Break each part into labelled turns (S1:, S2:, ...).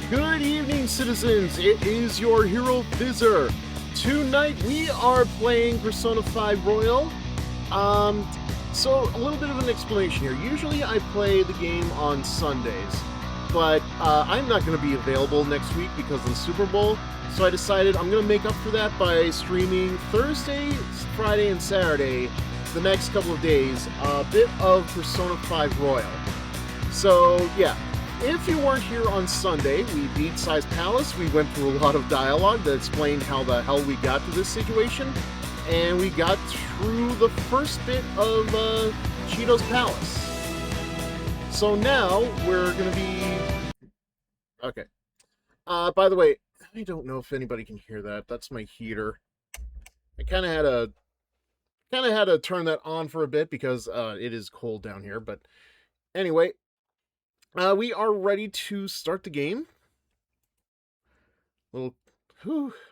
S1: Good evening, citizens. It is your HeroFizzer. Tonight we are playing Persona 5 Royal. So a little bit of an explanation here. Usually I play the game on Sundays, but I'm not going to be available next week because of the Super Bowl. So I decided I'm going to make up for that by streaming Thursday, Friday, and Saturday, the next couple of days, a bit of Persona 5 Royal. So yeah. If you weren't here on Sunday, we beat Size Palace. We went through a lot of dialogue that explained how the hell we got to this situation. And we got through the first bit of Cheeto's Palace. So now we're going to be... Okay. By the way, I don't know if anybody can hear that. That's my heater. I kind of had to turn that on for a bit because it is cold down here. But anyway... we are ready to start the game.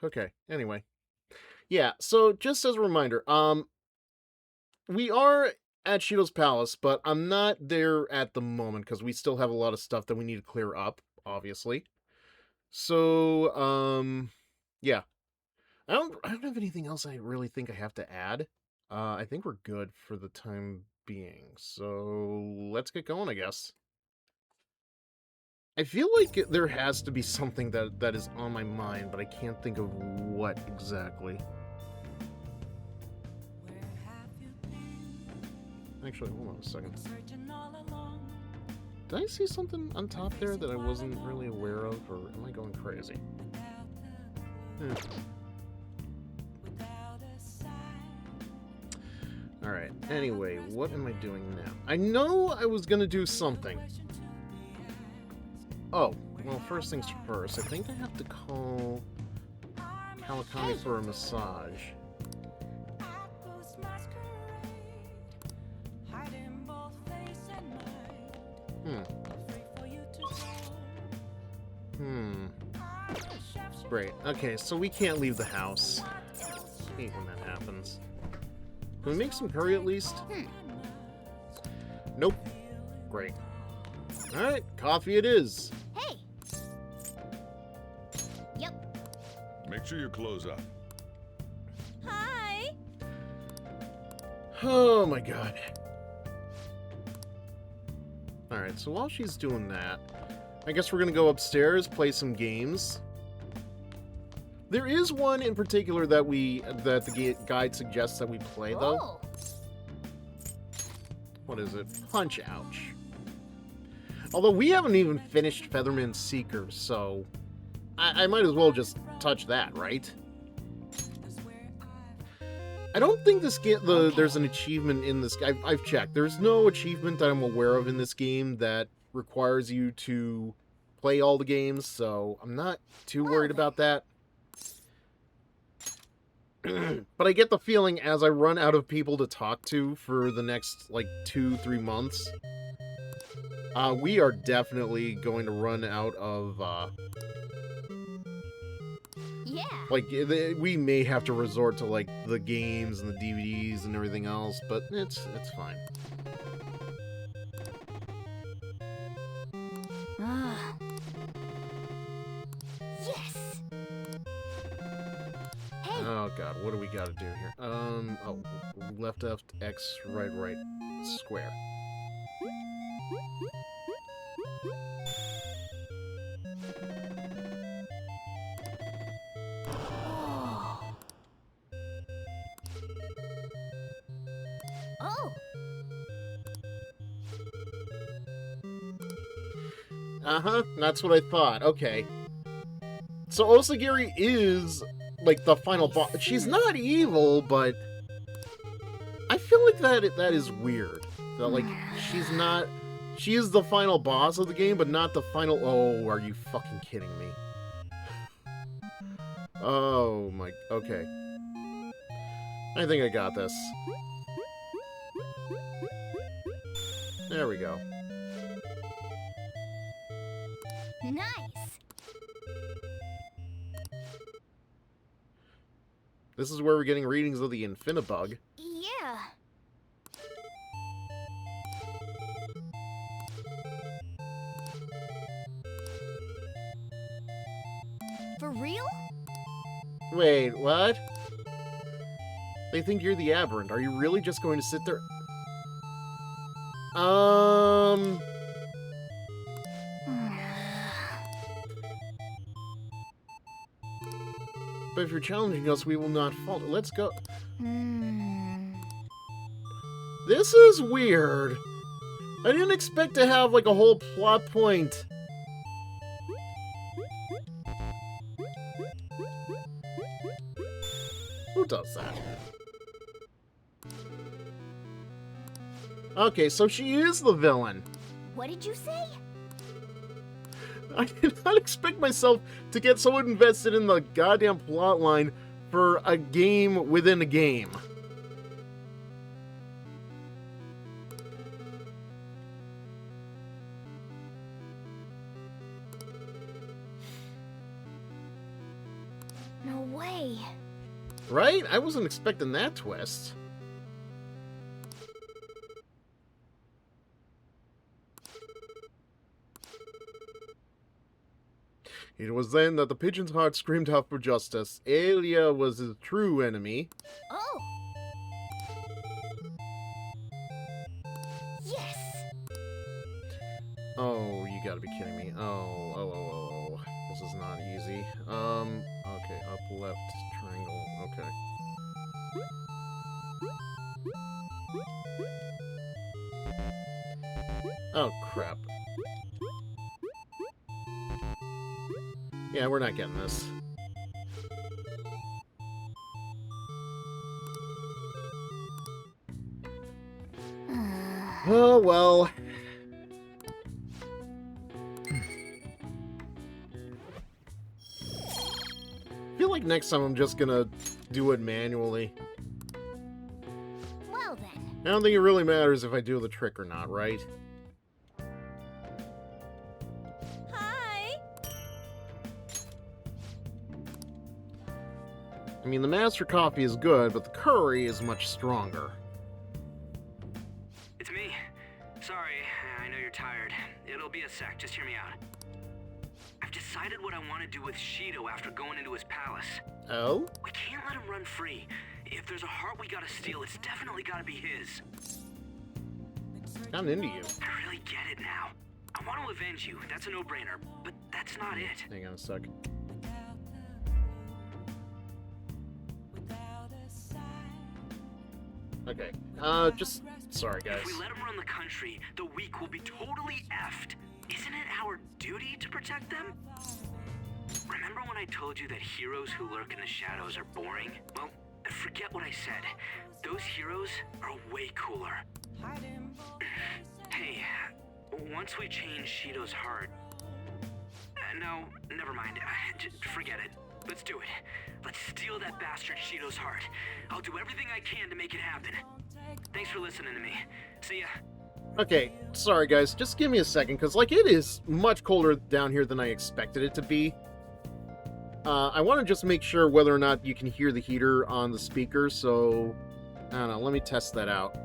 S1: Okay. Anyway. Yeah, so just as a reminder, we are at Cheeto's Palace, but I'm not there at the moment because we still have a lot of stuff that we need to clear up, obviously. So, yeah. I don't have anything else I really think I have to add. I think we're good for the time being. So, let's get going, I guess. I feel like there has to be something that is on my mind, but I can't think of what exactly. Actually, hold on a second. Did I see something on top there that I wasn't really aware of, or am I going crazy? Alright, anyway, what am I doing now? I know I was gonna do something. Oh, well, first things first, I think I have to call Kawakami for a massage. Great. Okay, so we can't leave the house. I hate when that happens. Can we make some curry at least? Nope. Great. Alright, coffee it is.
S2: Hey! Yep.
S3: Make sure you close up.
S2: Hi!
S1: Oh my god. Alright, so while she's doing that, I guess we're gonna go upstairs, play some games. There is one in particular that the guide suggests that we play, though.
S2: Oh.
S1: What is it? Punch Ouch. Although we haven't even finished Featherman's Seeker, so I might as well just touch that, right? I don't think this game, there's an achievement in this. I've checked. There's no achievement that I'm aware of in this game that requires you to play all the games, so I'm not too worried about that. But I get the feeling as I run out of people to talk to for the next, like, 2-3 months, we are definitely going to run out of,
S2: Yeah.
S1: like, we may have to resort to, like, the games and the DVDs and everything else, but it's fine.
S2: Yes. Hey.
S1: Oh god, what do we gotta do here? Oh, left, X, right, square.
S2: Oh.
S1: Uh-huh, that's what I thought. Okay. So Osagiri is, like, the final boss. She's not evil, but I feel like that is weird. That, like, she's not... She is the final boss of the game, but not the final... Oh, are you fucking kidding me? Oh, my... Okay. I think I got this. There we go.
S2: Nice.
S1: This is where we're getting readings of the Infinibug.
S2: Yeah. For real?
S1: Wait, what? They think you're the aberrant. Are you really just going to sit there? But if you're challenging us, we will not falter. Let's go. This is weird. I didn't expect to have, like, a whole plot point. Who does that? Okay, so she is the villain.
S2: What did you say?
S1: I did not expect myself to get so invested in the goddamn plotline for a game within a game.
S2: No way.
S1: Right? I wasn't expecting that twist. It was then that the pigeon's heart screamed out for justice. Aelia was his true enemy.
S2: Oh. Yes.
S1: Oh, you gotta be kidding me. Oh. This is not easy. Okay, up, left, triangle, okay. Oh, crap. Yeah, we're not getting this. Oh, well. I feel like next time I'm just gonna do it manually.
S2: Well then.
S1: I don't think it really matters if I do the trick or not, right?
S2: Hi.
S1: I mean, the master coffee is good, but the curry is much stronger.
S3: It's me. Sorry, I know you're tired. It'll be a sec, just hear me out. I've decided what I want to do with Shido after going into his palace.
S1: Oh?
S3: We can't let him run free. If there's a heart we gotta steal, it's definitely gotta be his.
S1: I'm into you.
S3: I really get it now. I want to avenge you, that's a no-brainer, but that's not it.
S1: Hang on a sec. Okay, sorry guys.
S3: If we let him run the country, the weak will be totally effed. Isn't it our duty to protect them? Remember when I told you that heroes who lurk in the shadows are boring? Well, forget what I said. Those heroes are way cooler. Hey, once we change Shido's heart... no, never mind. Forget it. Let's do it. Let's steal that bastard Shido's heart. I'll do everything I can to make it happen. Thanks for listening to me. See ya.
S1: Okay, sorry guys, just give me a second, because, like, it is much colder down here than I expected it to be. I want to just make sure whether or not you can hear the heater on the speaker, so... I don't know, let me test that out.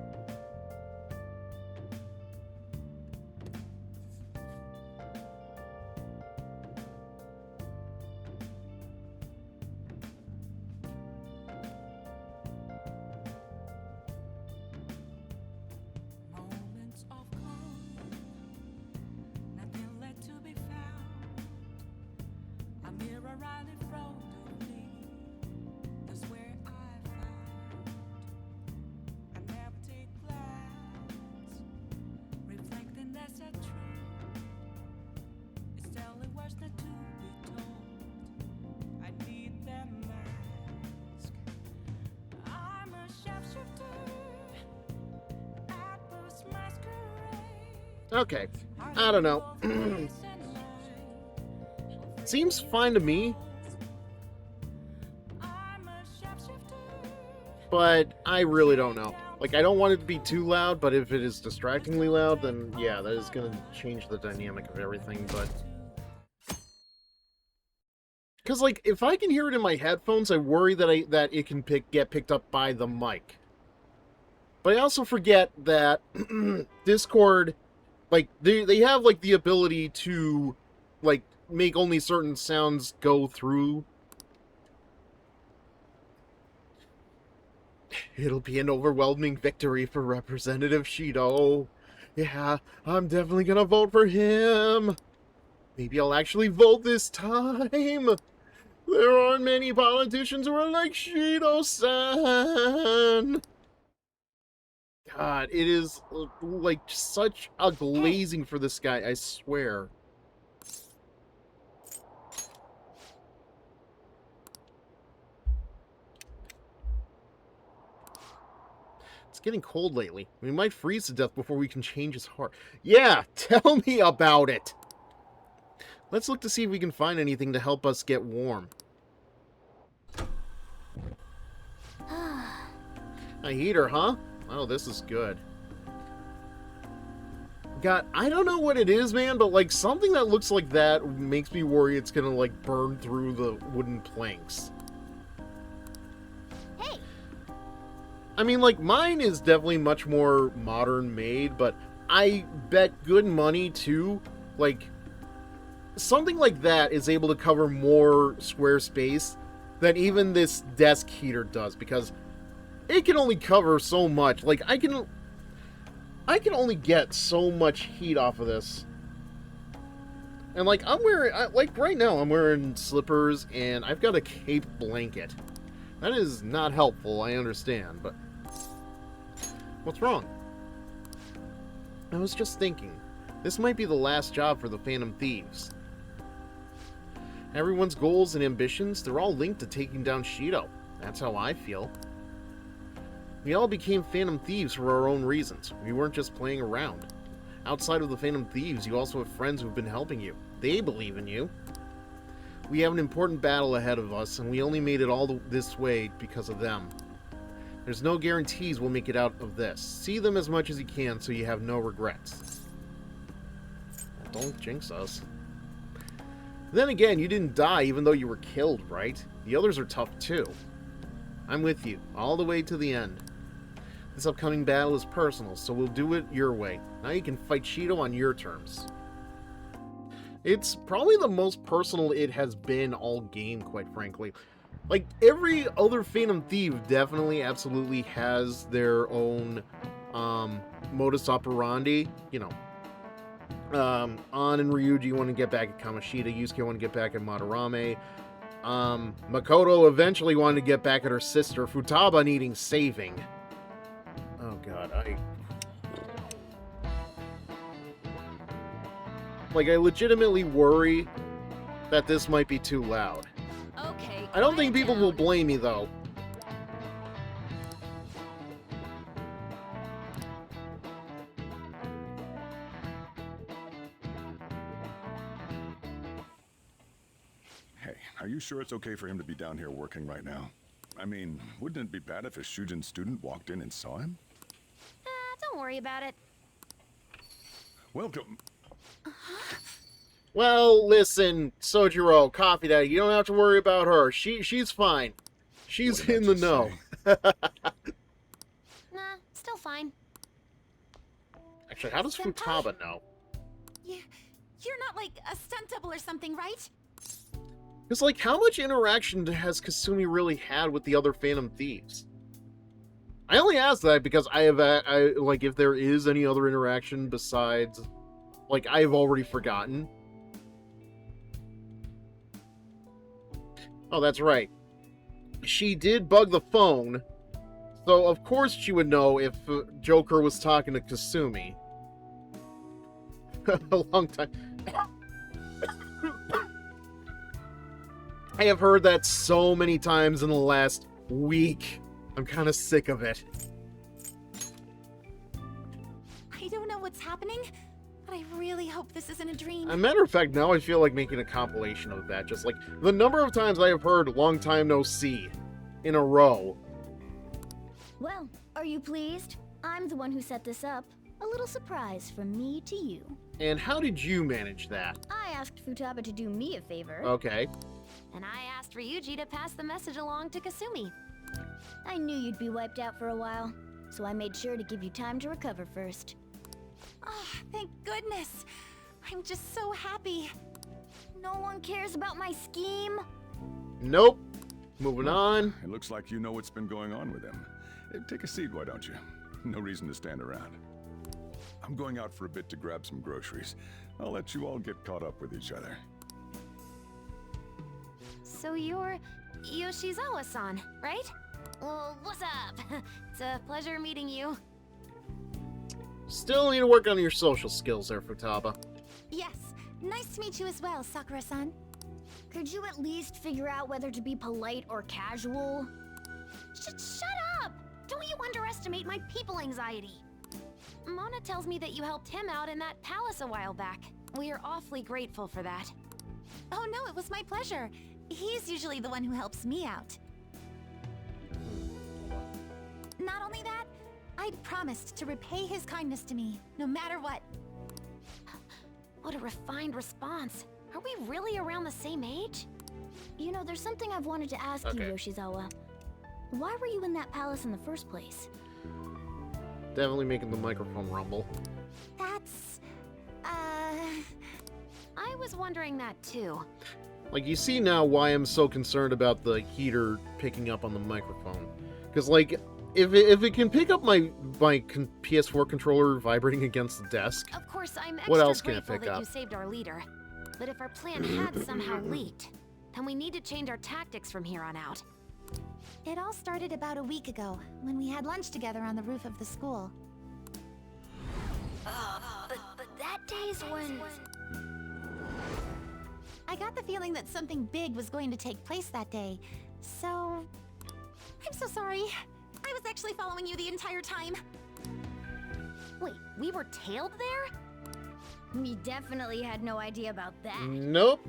S1: Okay, I don't know. Seems fine to me. But I really don't know. Like, I don't want it to be too loud, but if it is distractingly loud, then yeah, that is going to change the dynamic of everything, but... Because, like, if I can hear it in my headphones, I worry that it can get picked up by the mic. But I also forget that Discord... Like, they have, like, the ability to, like, make only certain sounds go through. It'll be an overwhelming victory for Representative Shido. Yeah, I'm definitely gonna vote for him. Maybe I'll actually vote this time. There aren't many politicians who are like Shido-san. God, it is like such a glazing for this guy, I swear. It's getting cold lately. We might freeze to death before we can change his heart. Yeah, tell me about it. Let's look to see if we can find anything to help us get warm. A heater, huh? Oh, this is good. God, I don't know what it is, man, but like something that looks like that makes me worry it's gonna like burn through the wooden planks.
S2: Hey.
S1: I mean, like mine is definitely much more modern made, but I bet good money too, like something like that is able to cover more square space than even this desk heater does, because it can only cover so much. Like, I can only get so much heat off of this. And, like, I'm wearing... like, right now, I'm wearing slippers, and I've got a cape blanket. That is not helpful, I understand, but... What's wrong? I was just thinking. This might be the last job for the Phantom Thieves. Everyone's goals and ambitions, they're all linked to taking down Shido. That's how I feel. We all became Phantom Thieves for our own reasons. We weren't just playing around. Outside of the Phantom Thieves, you also have friends who've been helping you. They believe in you. We have an important battle ahead of us, and we only made it all this way because of them. There's no guarantees we'll make it out of this. See them as much as you can so you have no regrets. Well, don't jinx us. Then again, you didn't die even though you were killed, right? The others are tough too. I'm with you, all the way to the end. This upcoming battle is personal, so we'll do it your way. Now you can fight Shido on your terms. It's probably the most personal it has been all game, quite frankly. Like, every other Phantom Thief definitely, absolutely has their own modus operandi. You know, An and Ryuji want to get back at Kamoshida, Yusuke want to get back at Madarame. Makoto eventually wanted to get back at her sister, Futaba needing saving. Oh god, I legitimately worry that this might be too loud.
S2: Okay.
S1: I don't think people will blame me, though.
S4: Hey, are you sure it's okay for him to be down here working right now? I mean, wouldn't it be bad if a Shujin student walked in and saw him?
S2: Don't worry about it.
S4: Welcome.
S1: Well, listen, Sojiro, Coffee Daddy, you don't have to worry about her. She's fine. She's in the know.
S2: Nah, still fine.
S1: Actually, how does
S2: Senpai?
S1: Futaba know?
S2: You're not like a stunt double or something, right?
S1: Because, like, how much interaction has Kasumi really had with the other Phantom Thieves? I only ask that because like, if there is any other interaction besides, like, I've already forgotten. Oh, that's right. She did bug the phone, so of course she would know if Joker was talking to Kasumi. A long time. I have heard that so many times in the last week. I'm kind of sick of it.
S2: I don't know what's happening, but I really hope this isn't a dream.
S1: As a matter of fact, now I feel like making a compilation of that. Just like the number of times I have heard "long time no see" in a row.
S5: Well, are you pleased? I'm the one who set this up. A little surprise from me to you.
S1: And how did you manage that?
S5: I asked Futaba to do me a favor.
S1: Okay.
S2: And I asked Ryuji to pass the message along to Kasumi.
S5: I knew you'd be wiped out for a while, so I made sure to give you time to recover first.
S2: Oh, thank goodness. I'm just so happy.
S5: No one cares about my scheme?
S1: Nope. Moving on.
S4: It looks like you know what's been going on with him. Take a seat, why don't you? No reason to stand around. I'm going out for a bit to grab some groceries. I'll let you all get caught up with each other.
S6: So you're Yoshizawa-san, right?
S5: Well, what's up?
S6: It's a pleasure meeting you.
S1: Still need to work on your social skills there, Futaba.
S2: Yes, nice to meet you as well, Sakura-san.
S5: Could you at least figure out whether to be polite or casual?
S6: Shut up! Don't you underestimate my people anxiety. Mona tells me that you helped him out in that palace a while back. We are awfully grateful for that.
S2: Oh no, it was my pleasure. He's usually the one who helps me out. Not only that, I'd promised to repay his kindness to me, no matter what.
S6: What a refined response. Are we really around the same age?
S5: You know, there's something I've wanted to ask you, Yoshizawa. Why were you in that palace in the first place?
S1: Definitely making the microphone rumble.
S2: That's...
S6: I was wondering that too.
S1: Like, you see now why I'm so concerned about the heater picking up on the microphone. Because, like, if it can pick up my PS4 controller vibrating against the desk,
S6: Of course, I'm
S1: what
S6: extra
S1: else can it
S6: grateful
S1: pick
S6: that
S1: up?
S6: you saved our leader. But if our plan had somehow leaked, then we need to change our tactics from here on out.
S2: It all started about a week ago, when we had lunch together on the roof of the school.
S5: But that day's when...
S2: I got the feeling that something big was going to take place that day, so... I'm so sorry. I was actually following you the entire time.
S6: Wait, we were tailed there?
S5: We definitely had no idea about that.
S1: Nope.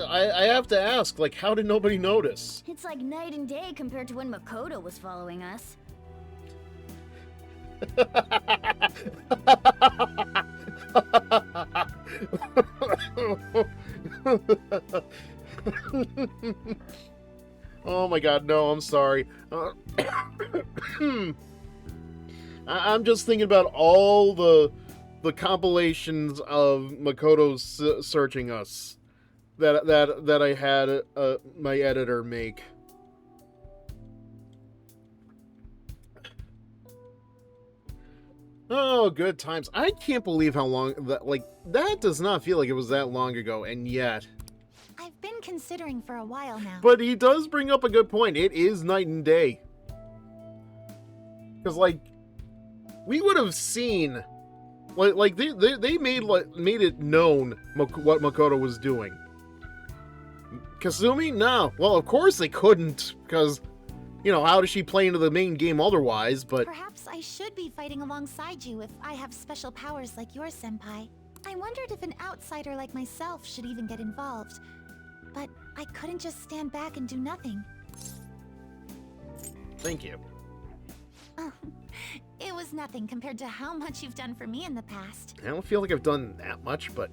S1: I have to ask, like, how did nobody notice?
S5: It's like night and day compared to when Makoto was following us.
S1: Oh my god, no, I'm sorry. I'm just thinking about all the compilations of Makoto searching us that I had my editor make. Oh, good times. I can't believe how long that, like, that does not feel like it was that long ago, and yet.
S2: I've been considering for a while now.
S1: But he does bring up a good point. It is night and day. Because, like, we would have seen, like they made it known what Makoto was doing. Kasumi? No. Well, of course they couldn't, because, you know, how does she play into the main game otherwise, but...
S2: Perhaps I should be fighting alongside you if I have special powers like yours, Senpai. I wondered if an outsider like myself should even get involved. But I couldn't just stand back and do nothing.
S1: Thank you.
S2: Oh, it was nothing compared to how much you've done for me in the past.
S1: I don't feel like I've done that much, but...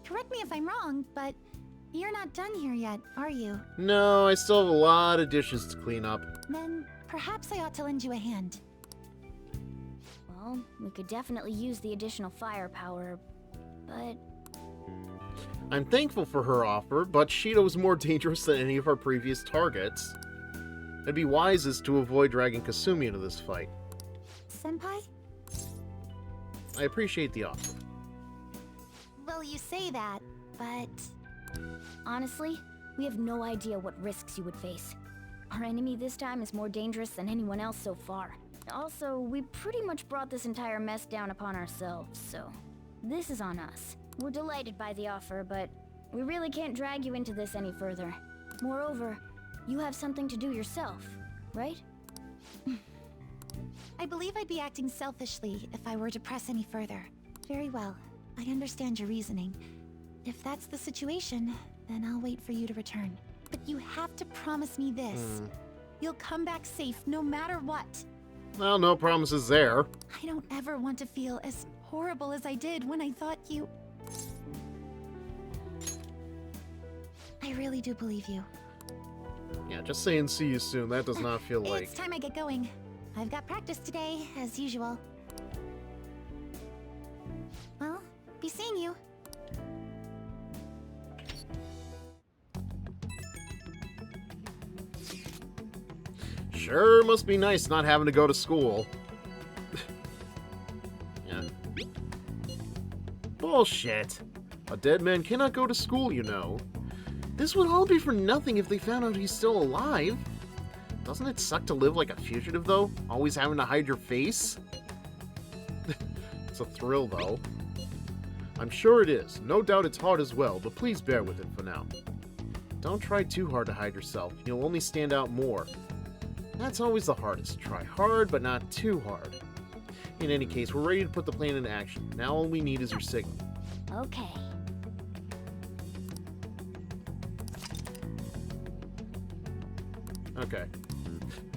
S2: Correct me if I'm wrong, but you're not done here yet, are you?
S1: No, I still have a lot of dishes to clean up.
S2: Then perhaps I ought to lend you a hand.
S5: Well, we could definitely use the additional firepower, but...
S1: I'm thankful for her offer, but Shido is more dangerous than any of our previous targets. It'd be wisest to avoid dragging Kasumi into this fight.
S2: Senpai?
S1: I appreciate the offer.
S2: Well, you say that, but...
S5: Honestly, we have no idea what risks you would face. Our enemy this time is more dangerous than anyone else so far. Also, we pretty much brought this entire mess down upon ourselves, so... This is on us. We're delighted by the offer, but we really can't drag you into this any further. Moreover, you have something to do yourself, right?
S2: I believe I'd be acting selfishly if I were to press any further. Very well. I understand your reasoning. If that's the situation, then I'll wait for you to return. But you have to promise me this. You'll come back safe no matter what.
S1: Well, no promises there.
S2: I don't ever want to feel as horrible as I did when I thought you... I really do believe you.
S1: Yeah, just saying see you soon. That does not feel like...
S2: It's time I get going. I've got practice today, as usual. Well, be seeing you.
S1: Sure must be nice not having to go to school. Yeah. Bullshit. A dead man cannot go to school, you know. This would all be for nothing if they found out he's still alive. Doesn't it suck to live like a fugitive, though? Always having to hide your face? It's a thrill, though. I'm sure it is. No doubt it's hard as well, but please bear with it for now. Don't try too hard to hide yourself. You'll only stand out more. That's always the hardest. Try hard, but not too hard. In any case, we're ready to put the plan into action. Now all we need is your signal.
S5: Okay.
S1: Okay.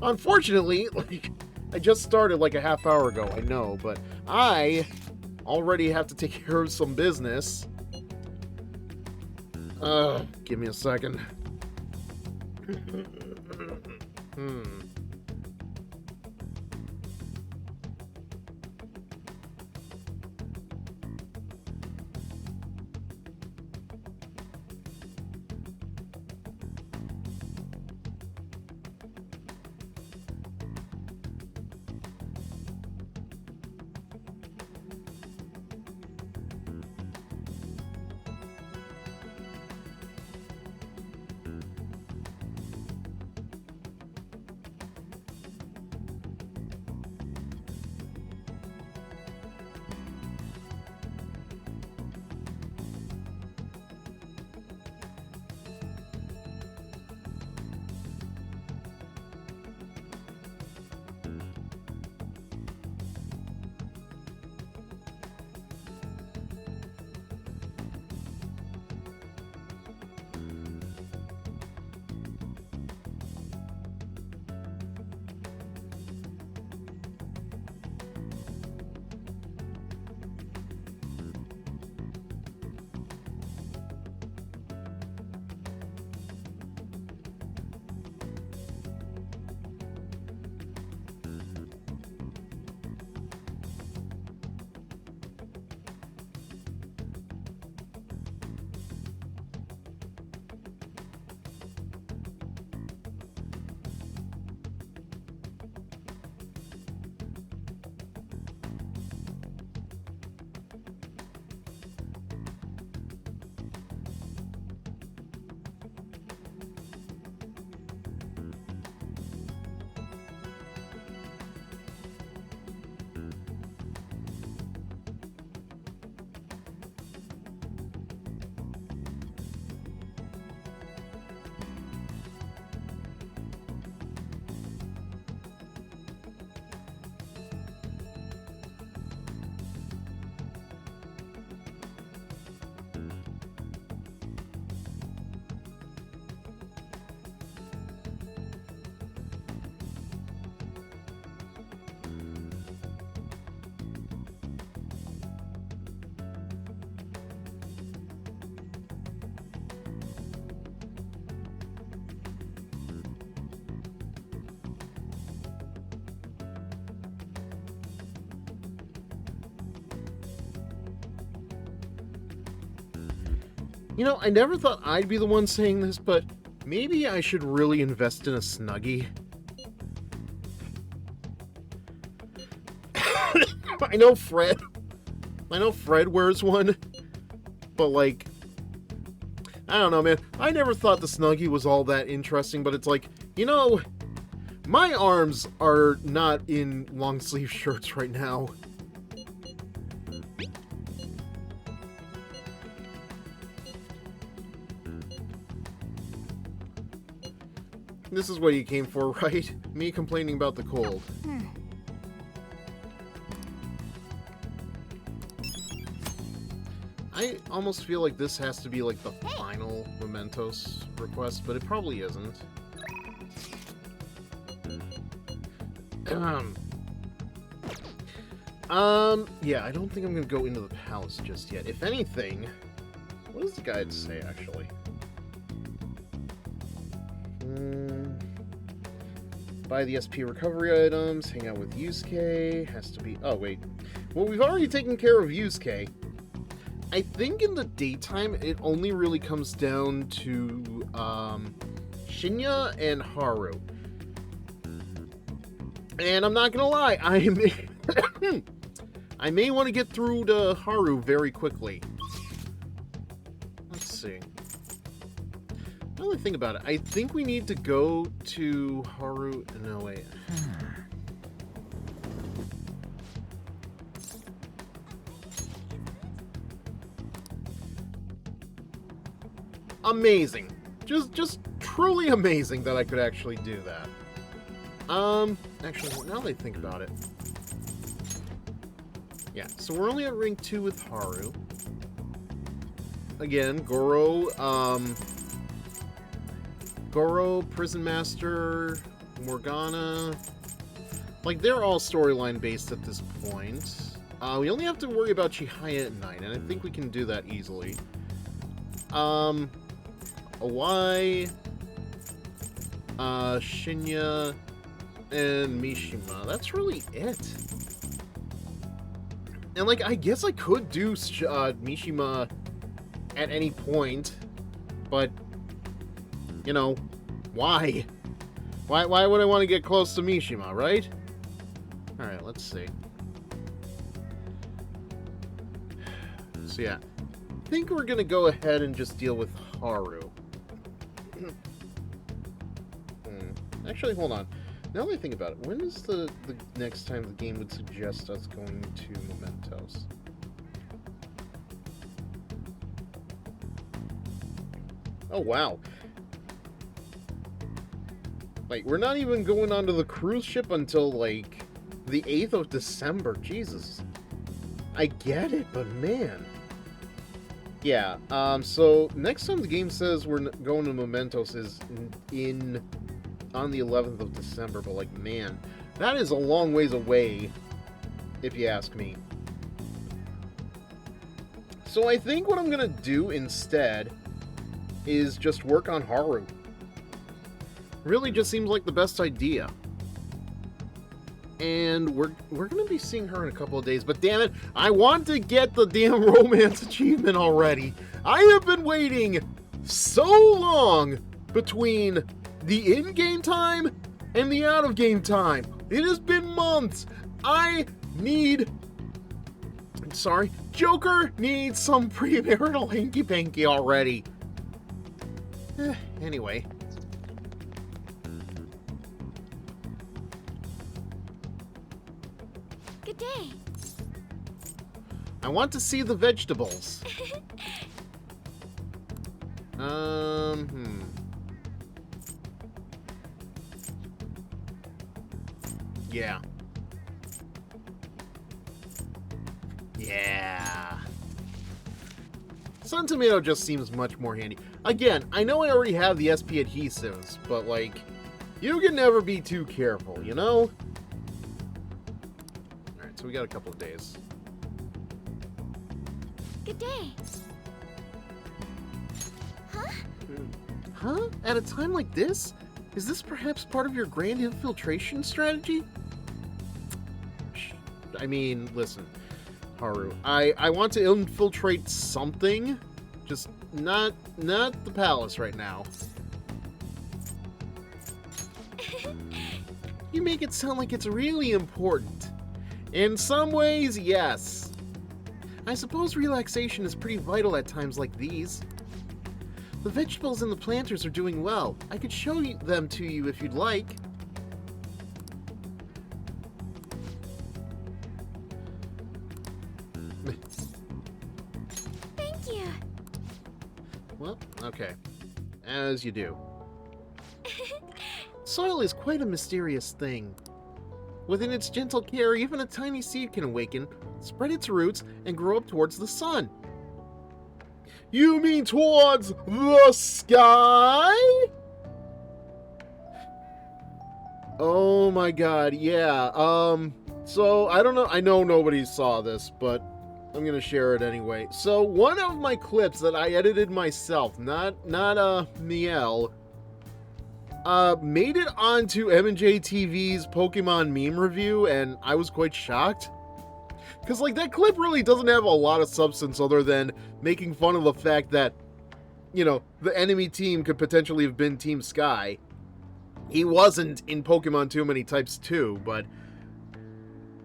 S1: Unfortunately, I just started like a half hour ago, I know, but I already have to take care of some business. Give me a second. You know, I never thought I'd be the one saying this, but maybe I should really invest in a Snuggie. I know Fred wears one, but like, I don't know, man. I never thought the Snuggie was all that interesting, but it's like, you know, my arms are not in long sleeve shirts right now. This is what you came for, right? Me complaining about the cold. I almost feel like this has to be like the final Mementos request, but it probably isn't. Yeah, I don't think I'm gonna go into the palace just yet. If anything, what does the guide say, actually? Buy the SP recovery items, hang out with Yusuke, has to be... Oh, wait. Well, we've already taken care of Yusuke. I think in the daytime, it only really comes down to, Shinya and Haru. And I'm not gonna lie, I may want to get through to Haru very quickly. Let's see. Now that I think about it, I think we need to go to Haru. No, wait. Amazing. Just truly amazing that I could actually do that. Actually, now that I think about it. Yeah, so we're only at Ring 2 with Haru. Again, Goro, Prison Master, Morgana. Like, they're all storyline based at this point. We only have to worry about Chihaya at night, and I think we can do that easily. Awai, Shinya, and Mishima. That's really it. And, like, I guess I could do Mishima at any point, but, you know, why? Why would I want to get close to Mishima, right? Alright, let's see. So, yeah. I think we're gonna go ahead and just deal with Haru. Actually, hold on. Now that I think about it, when is the next time the game would suggest us going to Mementos? Oh, wow. Like, we're not even going onto the cruise ship until, like, the 8th of December. Jesus. I get it, but man. Yeah, so next time the game says we're going to Mementos is on the 11th of December, but, like, man, that is a long ways away, if you ask me. So I think what I'm gonna do instead is just work on Haru. Really just seems like the best idea. And we're gonna be seeing her in a couple of days, but damn it, I want to get the damn romance achievement already. I have been waiting so long between the in-game time and the out-of-game time. It has been months. Joker needs some premarital hanky-panky already. Anyway.
S5: Good day.
S1: I want to see the vegetables. Yeah. Yeah. Sun Tomato just seems much more handy. Again, I know I already have the SP adhesives, but, like, you can never be too careful, you know? Alright, so we got a couple of days.
S5: Good day.
S1: Huh? At a time like this? Is this perhaps part of your grand infiltration strategy? I mean, listen, Haru, I want to infiltrate something, just not the palace right now. You make it sound like it's really important. In some ways, yes. I suppose relaxation is pretty vital at times like these. The vegetables and the planters are doing well. I could show them to you if you'd like.
S5: Thank you.
S1: Well, okay. As you do. Soil is quite a mysterious thing. Within its gentle care, even a tiny seed can awaken, spread its roots, and grow up towards the sun. You mean towards the sky? Oh my god, yeah. So, I don't know, I know nobody saw this, but I'm gonna share it anyway. So, one of my clips that I edited myself, not Miel, made it onto M&J TV's Pokemon meme review, and I was quite shocked. Because, like, that clip really doesn't have a lot of substance other than making fun of the fact that, you know, the enemy team could potentially have been Team Sky. He wasn't in Pokemon Too Many Types 2, but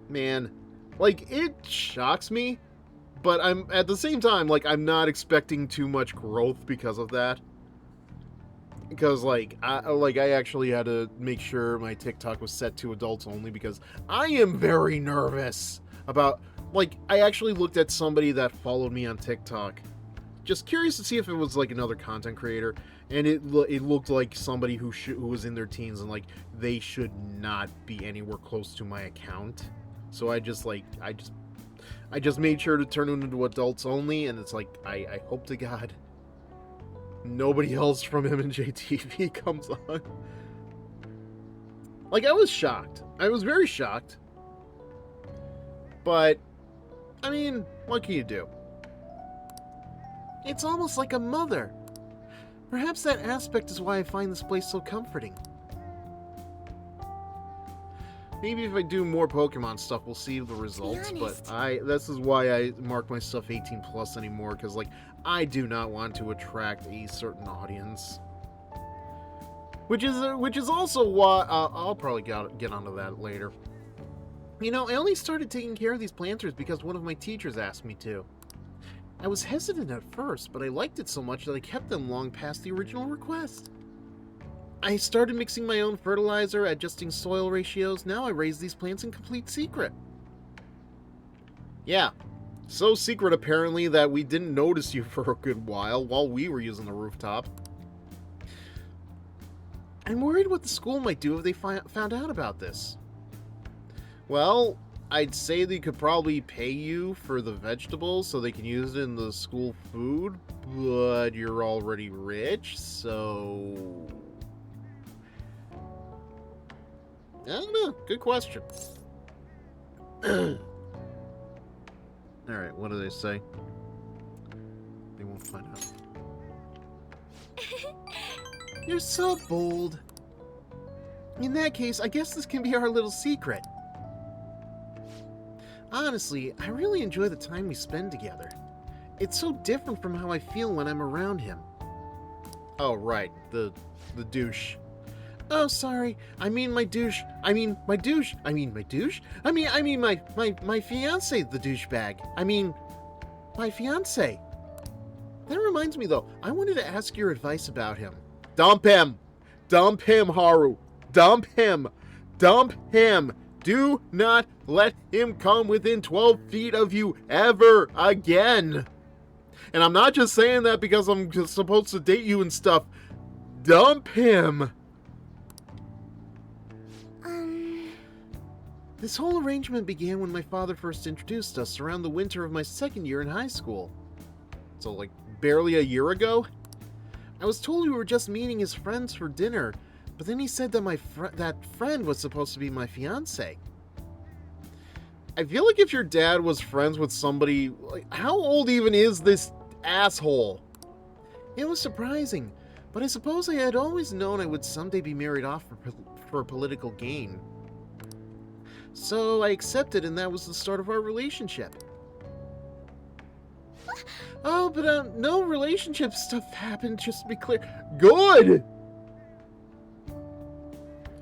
S1: man, like, it shocks me, but I'm at the same time, like, I'm not expecting too much growth because of that. Because, like, I actually had to make sure my TikTok was set to adults only because I am very nervous about, like, I actually looked at somebody that followed me on TikTok, just curious to see if it was, like, another content creator, and it looked like somebody who was in their teens, and, like, they should not be anywhere close to my account. So I just made sure to turn it into adults only, and it's like, I hope to God nobody else from MNJTV comes on. Like, I was shocked. I was very shocked. But, I mean, what can you do? It's almost like a mother. Perhaps that aspect is why I find this place so comforting. Maybe if I do more Pokemon stuff, we'll see the results, but this is why I mark my stuff 18 plus anymore, because, like, I do not want to attract a certain audience. Which is also why, I'll probably get onto that later. You know, I only started taking care of these planters because one of my teachers asked me to. I was hesitant at first, but I liked it so much that I kept them long past the original request. I started mixing my own fertilizer, adjusting soil ratios. Now I raise these plants in complete secret. Yeah, so secret apparently that we didn't notice you for a good while we were using the rooftop. I'm worried what the school might do if they found out about this. Well, I'd say they could probably pay you for the vegetables so they can use it in the school food, but you're already rich, so... I don't know. Good question. Alright, what do they say? They won't find out. You're so bold. In that case, I guess this can be our little secret. Honestly, I really enjoy the time we spend together. It's so different from how I feel when I'm around him. Oh, right. The douche. Oh, sorry. I mean my douche. I mean my douche. I mean my douche? I mean my fiance, the douchebag. I mean, my fiance. That reminds me, though. I wanted to ask your advice about him. Dump him! Dump him, Haru! Dump him! Dump him! Do not let him come within 12 feet of you ever again! And I'm not just saying that because I'm just supposed to date you and stuff. Dump him! This whole arrangement began when my father first introduced us around the winter of my second year in high school. So, like, barely a year ago? I was told we were just meeting his friends for dinner, but then he said that that friend was supposed to be my fiance. I feel like if your dad was friends with somebody, like, how old even is this asshole? It was surprising, but I suppose I had always known I would someday be married off for political gain. So I accepted, and that was the start of our relationship. Oh, but no relationship stuff happened, just to be clear. Good!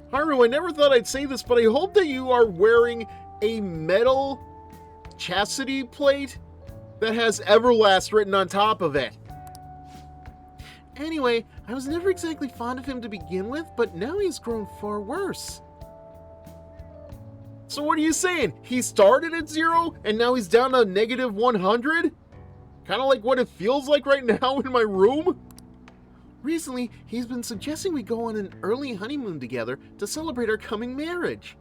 S1: Haru, I never thought I'd say this, but I hope that you are wearing a metal chastity plate that has Everlast written on top of it. Anyway, I was never exactly fond of him to begin with, but now he's grown far worse. So what are you saying? He started at 0 and now he's down to negative 100? Kind of like what it feels like right now in my room? Recently, he's been suggesting we go on an early honeymoon together to celebrate our coming marriage.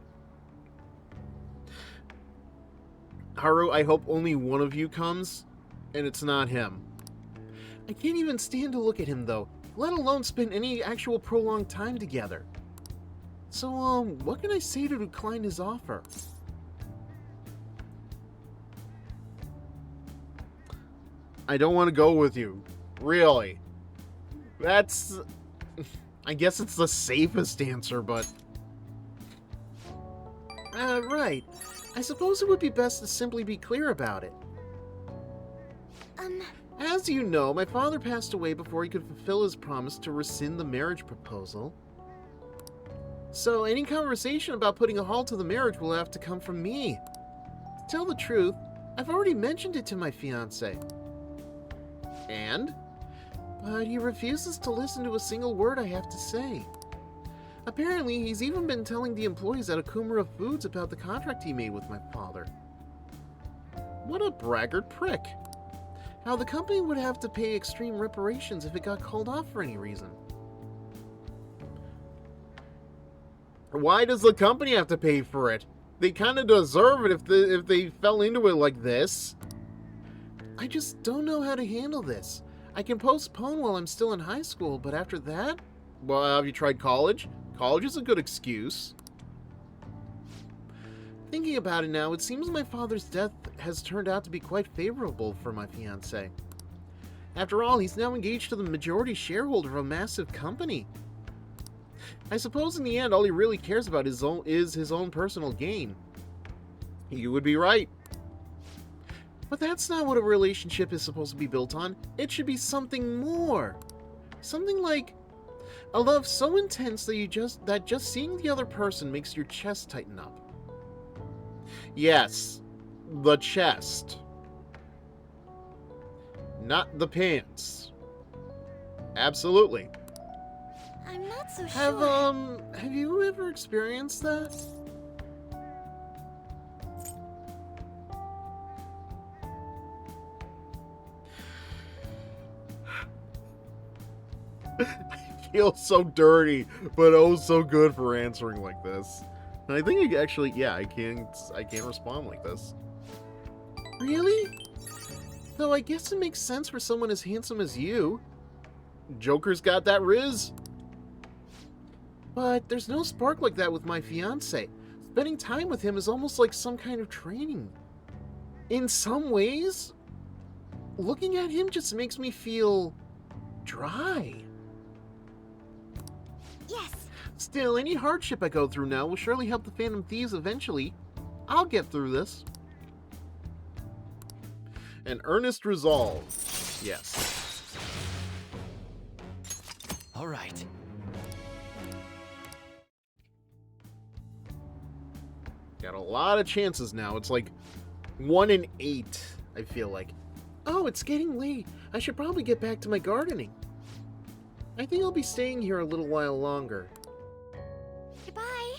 S1: Haru, I hope only one of you comes, and it's not him. I can't even stand to look at him, though, let alone spend any actual prolonged time together. So, what can I say to decline his offer? I don't want to go with you. Really. That's... I guess it's the safest answer, but... right. I suppose it would be best to simply be clear about it. As you know, my father passed away before he could fulfill his promise to rescind the marriage proposal. So any conversation about putting a halt to the marriage will have to come from me. To tell the truth, I've already mentioned it to my fiancé. And? But he refuses to listen to a single word I have to say. Apparently, he's even been telling the employees at Akumura Foods about the contract he made with my father. What a braggart prick. How the company would have to pay extreme reparations if it got called off for any reason. Why does the company have to pay for it? They kind of deserve it if they fell into it like this. I just don't know how to handle this. I can postpone while I'm still in high school, but after that? Well, have you tried college? College is a good excuse. Thinking about it now, it seems my father's death has turned out to be quite favorable for my fiancé. After all, he's now engaged to the majority shareholder of a massive company. I suppose in the end, all he really cares about is his own personal gain. You would be right. But that's not what a relationship is supposed to be built on. It should be something more. Something like a love so intense that just seeing the other person makes your chest tighten up. Yes, the chest. Not the pants. Absolutely.
S2: I'm not so sure.
S1: Have you ever experienced that? I feel so dirty, but oh so good for answering like this. And I think I can't respond like this. Really? Though I guess it makes sense for someone as handsome as you. Joker's got that riz. But there's no spark like that with my fiancé. Spending time with him is almost like some kind of training. In some ways, looking at him just makes me feel dry.
S2: Yes.
S1: Still, any hardship I go through now will surely help the Phantom Thieves eventually. I'll get through this. An earnest resolve. Yes.
S7: All right.
S1: Got a lot of chances now. It's like 1 in 8, I feel like. Oh, it's getting late. I should probably get back to my gardening. I think I'll be staying here a little while longer.
S2: Goodbye.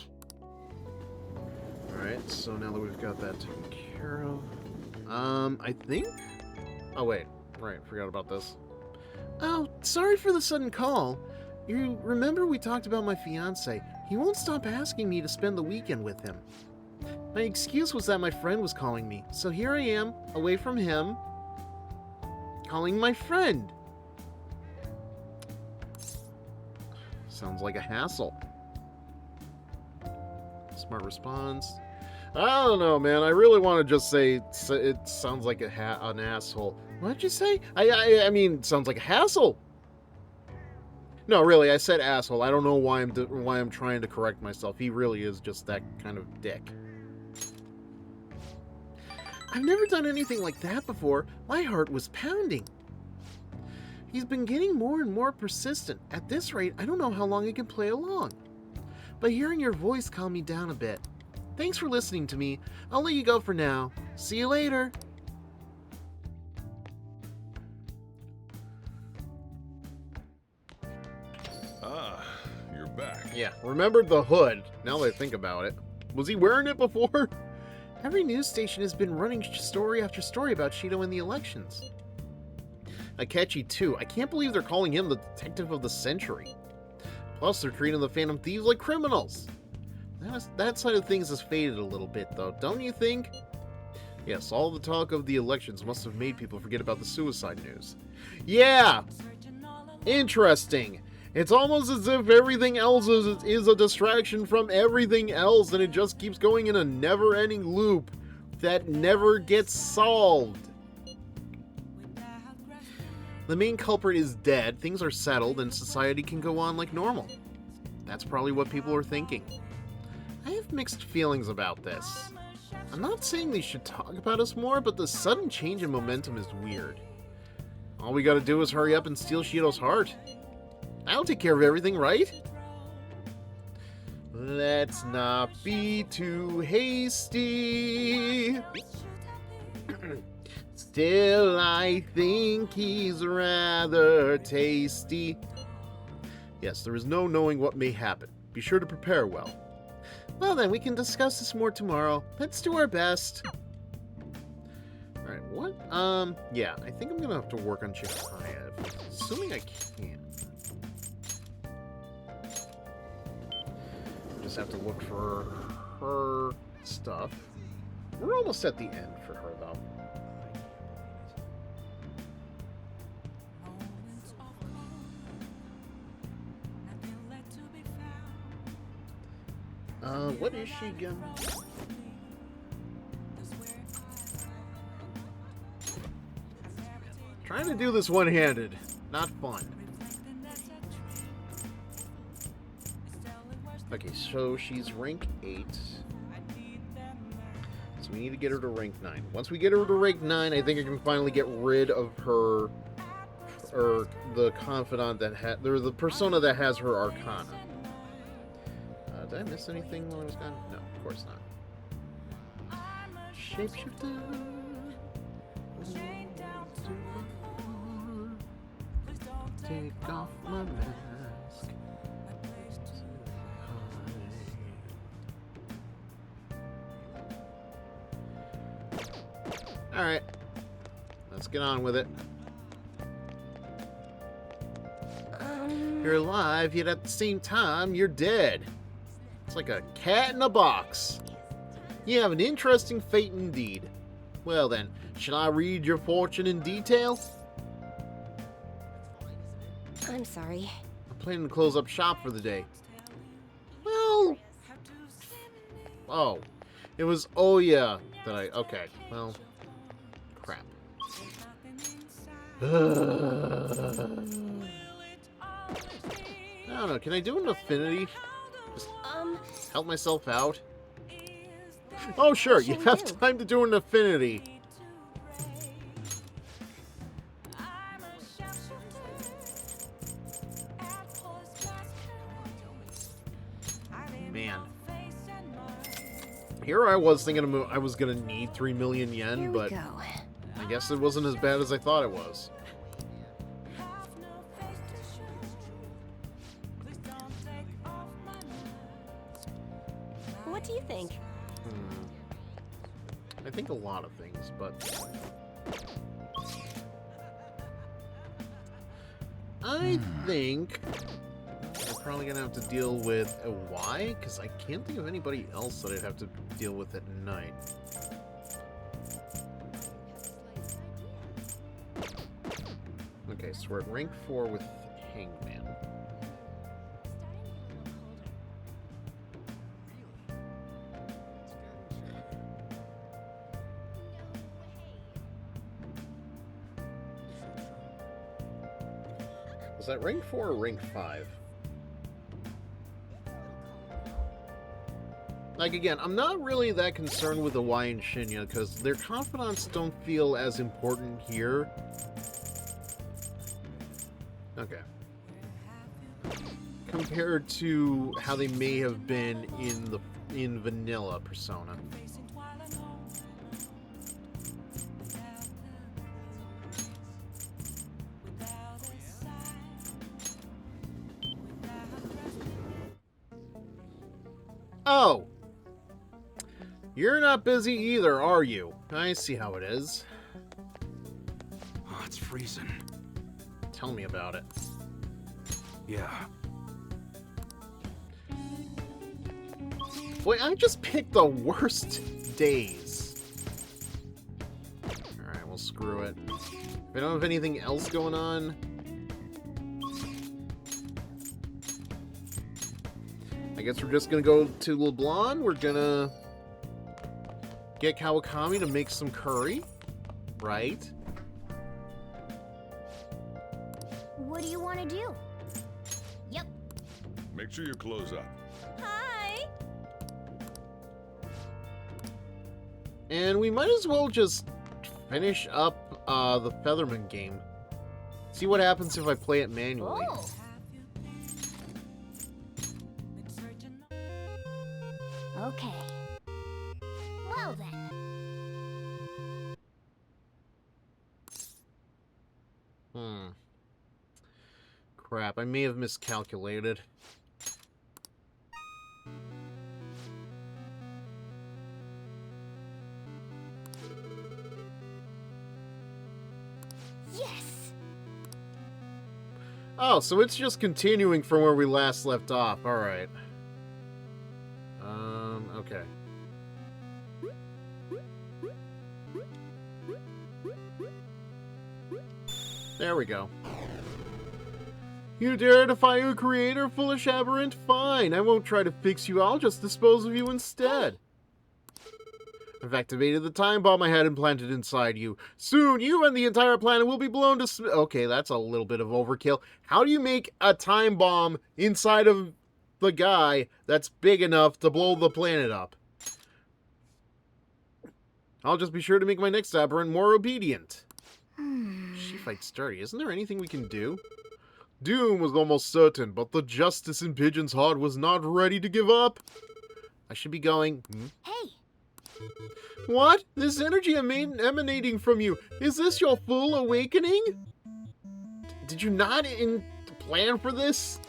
S1: Alright, so now that we've got that taken care of... I think? Oh, wait. Right, forgot about this. Oh, sorry for the sudden call. You remember we talked about my fiancé. He won't stop asking me to spend the weekend with him. My excuse was that my friend was calling me, so here I am, away from him, calling my friend. Sounds like a hassle. Smart response. I don't know, man. I really want to just say it sounds like an asshole. What did you say? I mean, sounds like a hassle. No, really, I said asshole. I don't know why I'm trying to correct myself. He really is just that kind of dick. I've never done anything like that before. My heart was pounding. He's been getting more and more persistent. At this rate, I don't know how long I can play along. But hearing your voice calmed me down a bit. Thanks for listening to me. I'll let you go for now. See you later.
S4: Ah, you're back.
S1: Yeah, remembered the hood, now that I think about it. Was he wearing it before? Every news station has been running story after story about Shido in the elections. Akechi, too. I can't believe they're calling him the detective of the century. Plus, they're treating the Phantom Thieves like criminals. That side of things has faded a little bit, though, don't you think? Yes, all the talk of the elections must have made people forget about the suicide news. Yeah! Interesting. It's almost as if everything else is a distraction from everything else, and it just keeps going in a never-ending loop that never gets solved. The main culprit is dead, things are settled, and society can go on like normal. That's probably what people are thinking. I have mixed feelings about this. I'm not saying they should talk about us more, but the sudden change in momentum is weird. All we gotta do is hurry up and steal Shido's heart. I'll take care of everything, right? Let's not be too hasty. Still, I think he's rather tasty. Yes, there is no knowing what may happen. Be sure to prepare well. Well then, we can discuss this more tomorrow. Let's do our best. Alright, what? Yeah, I think I'm gonna have to work on Chicago. Assuming I can. Just have to look for her stuff. We're almost at the end for her, though. What is she again? Trying to do this one-handed. Not fun. Okay, so she's rank 8. So we need to get her to rank 9. Once we get her to rank 9, I think I can finally get rid of her, or the confidant that or the persona that has her arcana. Did I miss anything while I was gone? No, of course not. Shapeshifter. Take off my mask. Alright. Let's get on with it. You're alive, yet at the same time, you're dead. It's like a cat in a box. You have an interesting fate indeed. Well then, shall I read your fortune in detail?
S6: I'm sorry.
S1: I'm planning to close up shop for the day. Well... Oh. It was Oya that I... Okay, well... Crap. I don't know, can I do an affinity? Just help myself out? Oh sure, you have time to do an affinity. Man. Here I was thinking I was gonna need 3 million yen, but I guess it wasn't as bad as I thought it was.
S6: What do you think?
S1: I think a lot of things, but... I think I'm probably gonna have to deal with a Y, because I can't think of anybody else that I'd have to deal with at night. Okay, so we're at rank 4 with Hangman. Was that rank 4 or rank 5? Like, again, I'm not really that concerned with the Y and Shinya, because their confidants don't feel as important here. Okay. Compared to how they may have been in vanilla Persona. Oh! You're not busy either, are you? I see how it is.
S3: Oh, it's freezing.
S1: Tell me about it.
S3: Yeah.
S1: Boy, I just picked the worst days. Alright, well, screw it. If I don't have anything else going on... I guess we're just gonna go to LeBlanc. We're gonna get Kawakami to make some curry. Right?
S5: What do you want to do?
S6: Yep.
S4: Make sure you close up.
S6: Hi.
S1: And we might as well just finish up the Featherman game. See what happens if I play it manually.
S6: Oh.
S5: Okay. Well then.
S1: Crap, I may have miscalculated.
S5: Yes!
S1: Oh, so it's just continuing from where we last left off. Alright. Okay. There we go. You dare defy your creator, foolish aberrant? Fine, I won't try to fix you, I'll just dispose of you instead. I've activated the time bomb I had implanted inside you. Soon, you and the entire planet will be blown to okay, that's a little bit of overkill. How do you make a time bomb inside of the guy that's big enough to blow the planet up? I'll just be sure to make my next aberrant more obedient. She fights dirty. Isn't there anything we can do? Doom was almost certain, but the justice in Pigeon's heart was not ready to give up. I should be going...
S5: Hey!
S1: What? This energy emanating from you, is this your full awakening? Did you not plan for this?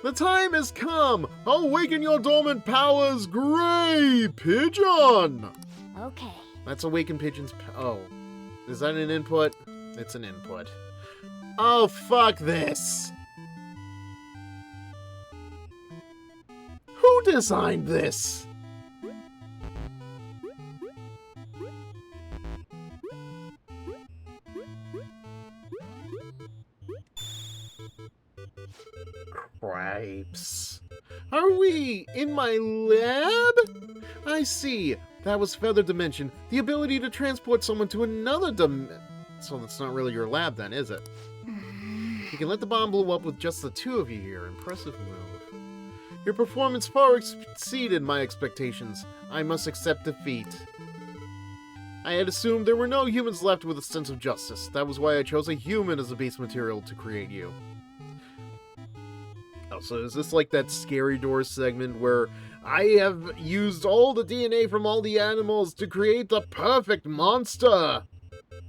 S1: The time has come! Awaken your dormant powers, Grey Pigeon!
S5: Okay.
S1: That's awaken Pigeon's oh. Is that an input? It's an input. Oh, fuck this! Who designed this? Cripes. Are we in my lab? I see. That was Feather Dimension. The ability to transport someone to another dimension. So that's not really your lab then, is it? You can let the bomb blow up with just the two of you here. Impressive move. Your performance far exceeded my expectations. I must accept defeat. I had assumed there were no humans left with a sense of justice. That was why I chose a human as a base material to create you. Oh, so is this like that Scary Doors segment where I have used all the DNA from all the animals to create the perfect monster?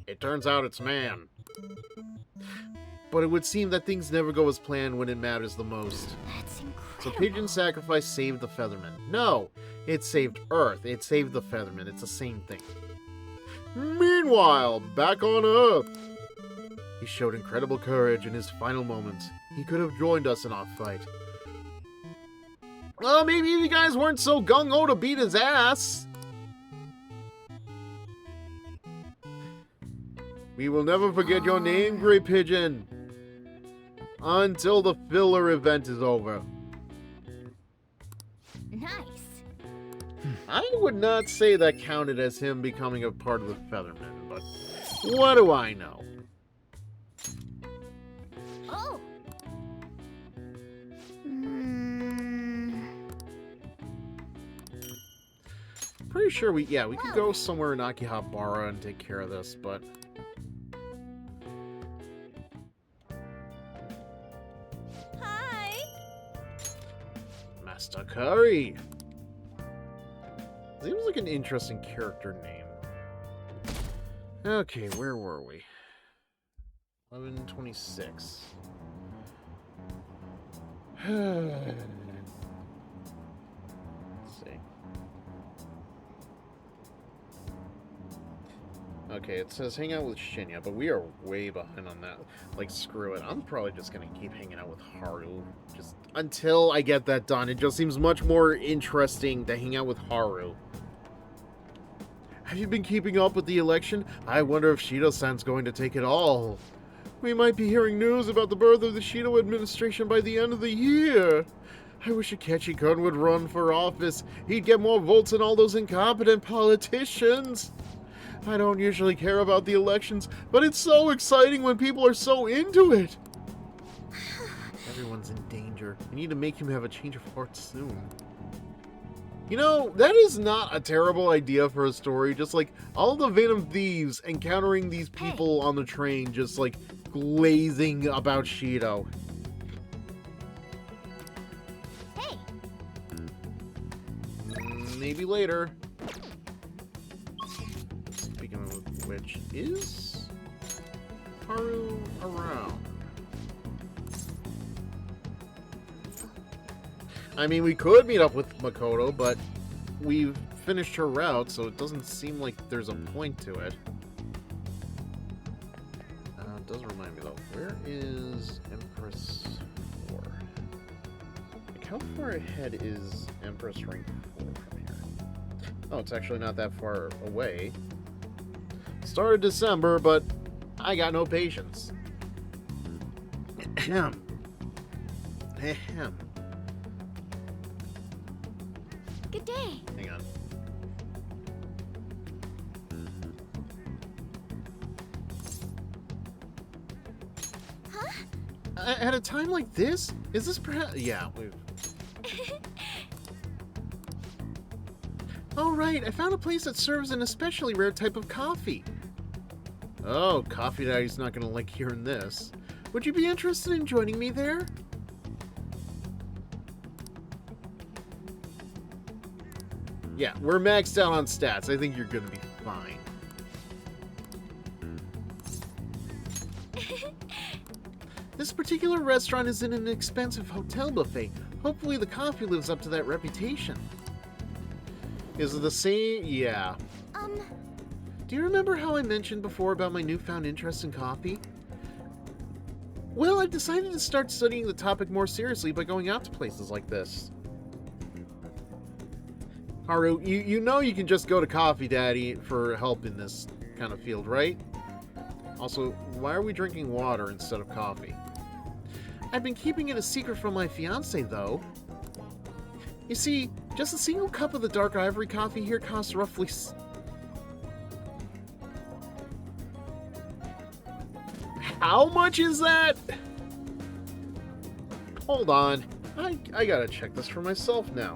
S1: It turns out it's man. But it would seem that things never go as planned when it matters the most.
S5: That's incredible.
S1: So Pigeon's sacrifice saved the Featherman. No, it saved Earth. It saved the Featherman. It's the same thing. Meanwhile, back on Earth, he showed incredible courage in his final moments. He could have joined us in our fight. Well, maybe you guys weren't so gung-ho to beat his ass. We will never forget your name, Grey Pigeon, until the filler event is over.
S5: Nice.
S1: I would not say that counted as him becoming a part of the Featherman, but what do I know?
S5: Oh.
S1: Pretty sure we could go somewhere in Akihabara and take care of this, but...
S6: Hi!
S1: Master Curry! Seems like an interesting character name. Okay, where were we? 1126. Let's see. Okay, it says hang out with Shinya, but we are way behind on that. Like, screw it. I'm probably just gonna keep hanging out with Haru. Just until I get that done. It just seems much more interesting to hang out with Haru. Have you been keeping up with the election? I wonder if Shido-san's going to take it all. We might be hearing news about the birth of the Shido administration by the end of the year. I wish Akechi-kun would run for office. He'd get more votes than all those incompetent politicians. I don't usually care about the elections, but it's so exciting when people are so into it. Everyone's in danger. I need to make him have a change of heart soon. You know, that is not a terrible idea for a story. Just like all the Venom Thieves encountering these people on the train, just like glazing about Shido.
S5: Hey.
S1: Maybe later. Speaking of which, is Haru around? I mean, we could meet up with Makoto, but we've finished her route, so it doesn't seem like there's a point to it. It does remind me, though. Where is Empress 4? Like, how far ahead is Empress rank 4 from here? Oh, it's actually not that far away. Start of December, but I got no patience. Ahem. Ahem.
S6: Good day.
S1: Hang on.
S6: Huh?
S1: At a time like this? Is this perhaps... Yeah, we've... Oh, right. I found a place that serves an especially rare type of coffee. Oh, Coffee Daddy's not going to like hearing this. Would you be interested in joining me there? Yeah, we're maxed out on stats. I think you're going to be fine. This particular restaurant is in an expensive hotel buffet. Hopefully the coffee lives up to that reputation. Is it the same? Yeah. Do you remember how I mentioned before about my newfound interest in coffee? Well, I've decided to start studying the topic more seriously by going out to places like this. Haru, you know you can just go to Coffee Daddy for help in this kind of field, right? Also, why are we drinking water instead of coffee? I've been keeping it a secret from my fiancé, though. You see, just a single cup of the dark ivory coffee here costs roughly... How much is that? Hold on. I gotta check this for myself now.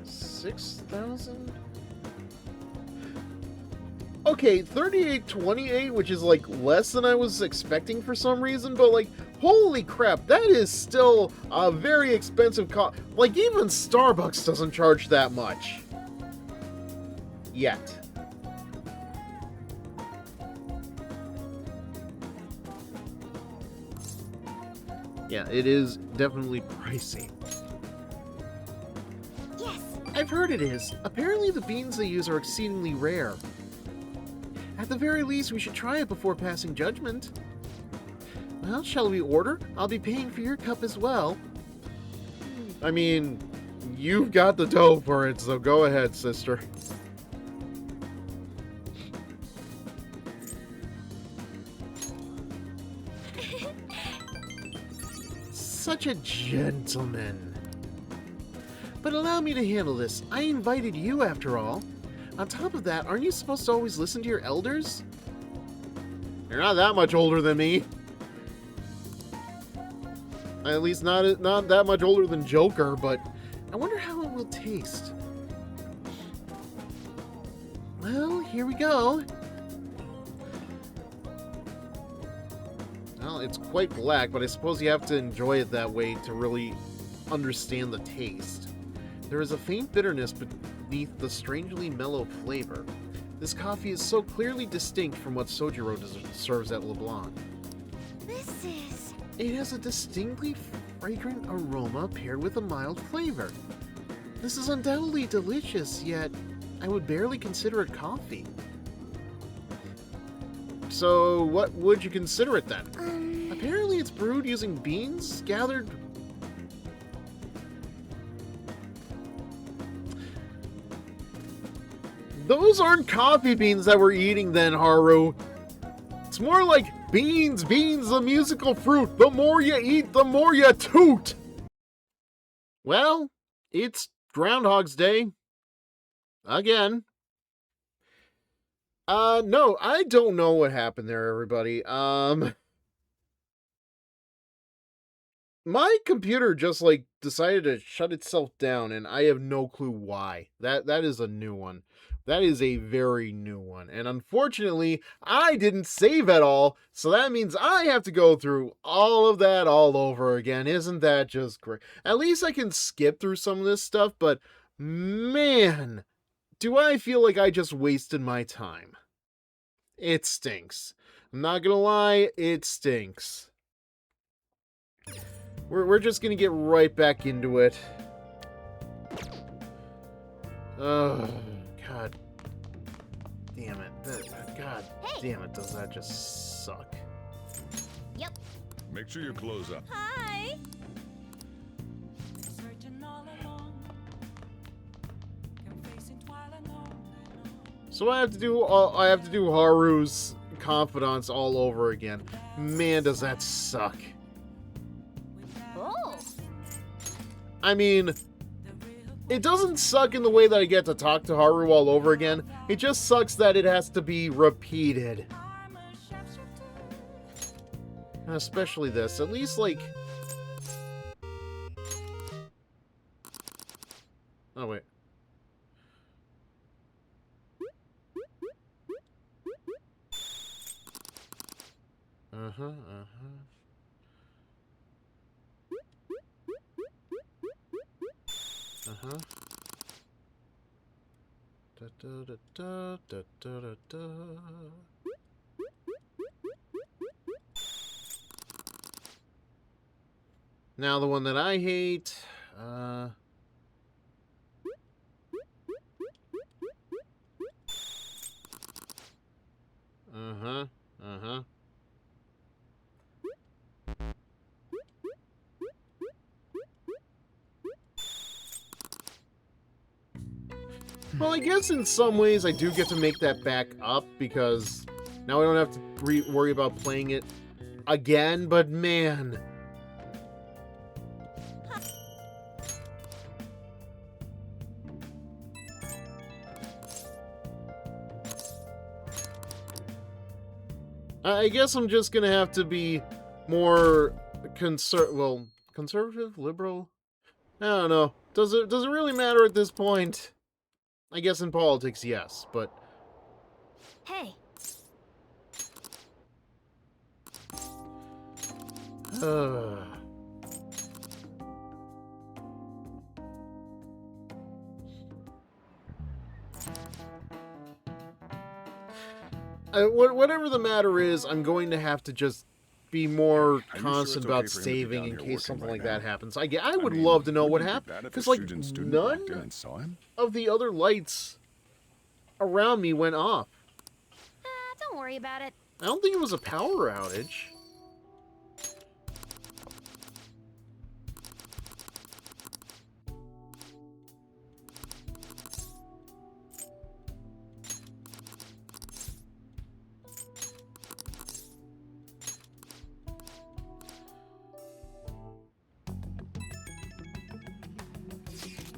S1: $6,000? Okay, 38.28, which is like less than I was expecting for some reason, but like, holy crap, that is still a very expensive cost. Like, even Starbucks doesn't charge that much. Yet. Yeah, it is definitely pricey.
S6: Yes.
S1: I've heard it is. Apparently the beans they use are exceedingly rare. At the very least, we should try it before passing judgment. Well, shall we order? I'll be paying for your cup as well. I mean, you've got the dough for it, so go ahead, sister. Such a gentleman. But allow me to handle this. I invited you, after all. On top of that, aren't you supposed to always listen to your elders? You're not that much older than me. At least not that much older than Joker, but I wonder how it will taste. Well, here we go. Well, it's quite black, but I suppose you have to enjoy it that way to really understand the taste. There is a faint bitterness beneath the strangely mellow flavor. This coffee is so clearly distinct from what Sojiro serves at LeBlanc.
S6: This is...
S1: It has a distinctly fragrant aroma paired with a mild flavor. This is undoubtedly delicious, yet I would barely consider it coffee. So, what would you consider it then? Apparently it's brewed using beans gathered... Those aren't coffee beans that we're eating then, Haru. It's more like beans, the musical fruit. The more you eat, the more you toot. Well, it's Groundhog's Day. Again. No, I don't know what happened there, everybody. My computer just, like, decided to shut itself down, and I have no clue why. That is a new one. That is a very new one, and unfortunately, I didn't save at all, so that means I have to go through all of that all over again. Isn't that just great? At least I can skip through some of this stuff, but man, do I feel like I just wasted my time. It stinks. I'm not gonna lie, it stinks. We're just gonna get right back into it. Oh, God damn it. God damn it, does that just suck.
S6: Yep.
S4: Make sure you close up.
S6: Hi.
S1: So I have to do Haru's confidants all over again. Man, does that suck.
S6: Oh.
S1: I mean, it doesn't suck in the way that I get to talk to Haru all over again. It just sucks that it has to be repeated. And especially this. At least, like... Oh, wait. Uh-huh, uh-huh. Uh-huh. Da da da da da da da da. Now the one that I hate, uh-huh, uh-huh. Well, I guess in some ways I do get to make that back up because now I don't have to worry about playing it again, but man. I guess I'm just gonna have to be more conservative, liberal? I don't know. Does it really matter at this point? I guess in politics, yes, but...
S6: Hey.
S1: Whatever the matter is, I'm going to have to just be more constant about saving in case something like that happens. I would love to know what happened, because like none of the other lights around me went off.
S6: Don't worry about it.
S1: I don't think it was a power outage.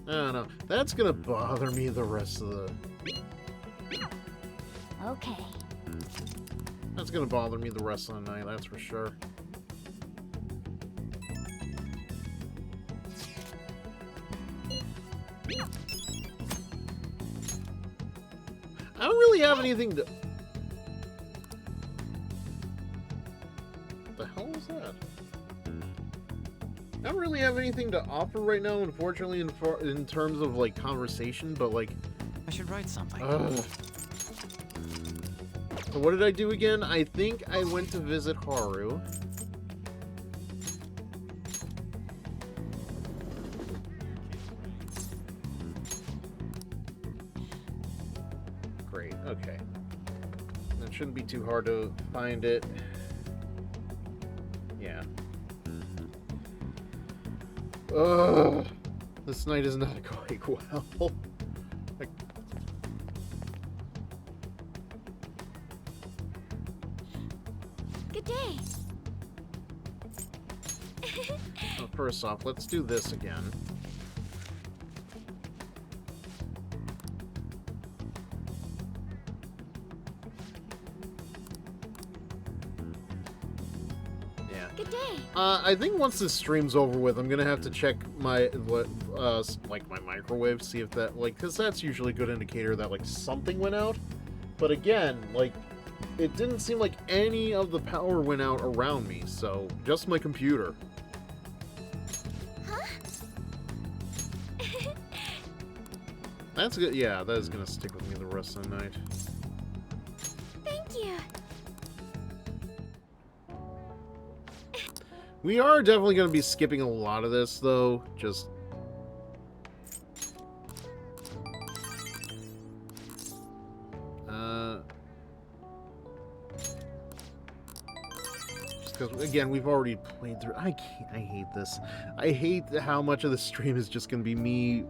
S1: I don't know. That's gonna bother me the rest of the...
S5: Okay.
S1: That's gonna bother me the rest of the night, that's for sure. I don't really have anything to... What the hell is that? I don't really have anything to offer right now, unfortunately, in terms of, like, conversation, but, like...
S7: I should write something.
S1: So what did I do again? I think I went to visit Haru. Great, okay. That shouldn't be too hard to find it. Yeah. Ugh, this night is not going well. Like,
S6: Good day.
S1: well, first off, let's do this again. Yeah.
S6: Good day.
S1: I think once this stream's over with, I'm gonna have to check my like my microwave, see if that because that's usually a good indicator that like something went out. But again, like it didn't seem like any of the power went out around me, so just my computer.
S2: Huh?
S1: That's good. Yeah, that is gonna stick with me the rest of the night.
S2: Thank you.
S1: We are definitely going to be skipping a lot of this, though. Just because, again, we've already played through... I hate this. I hate how much of the stream is just going to be me...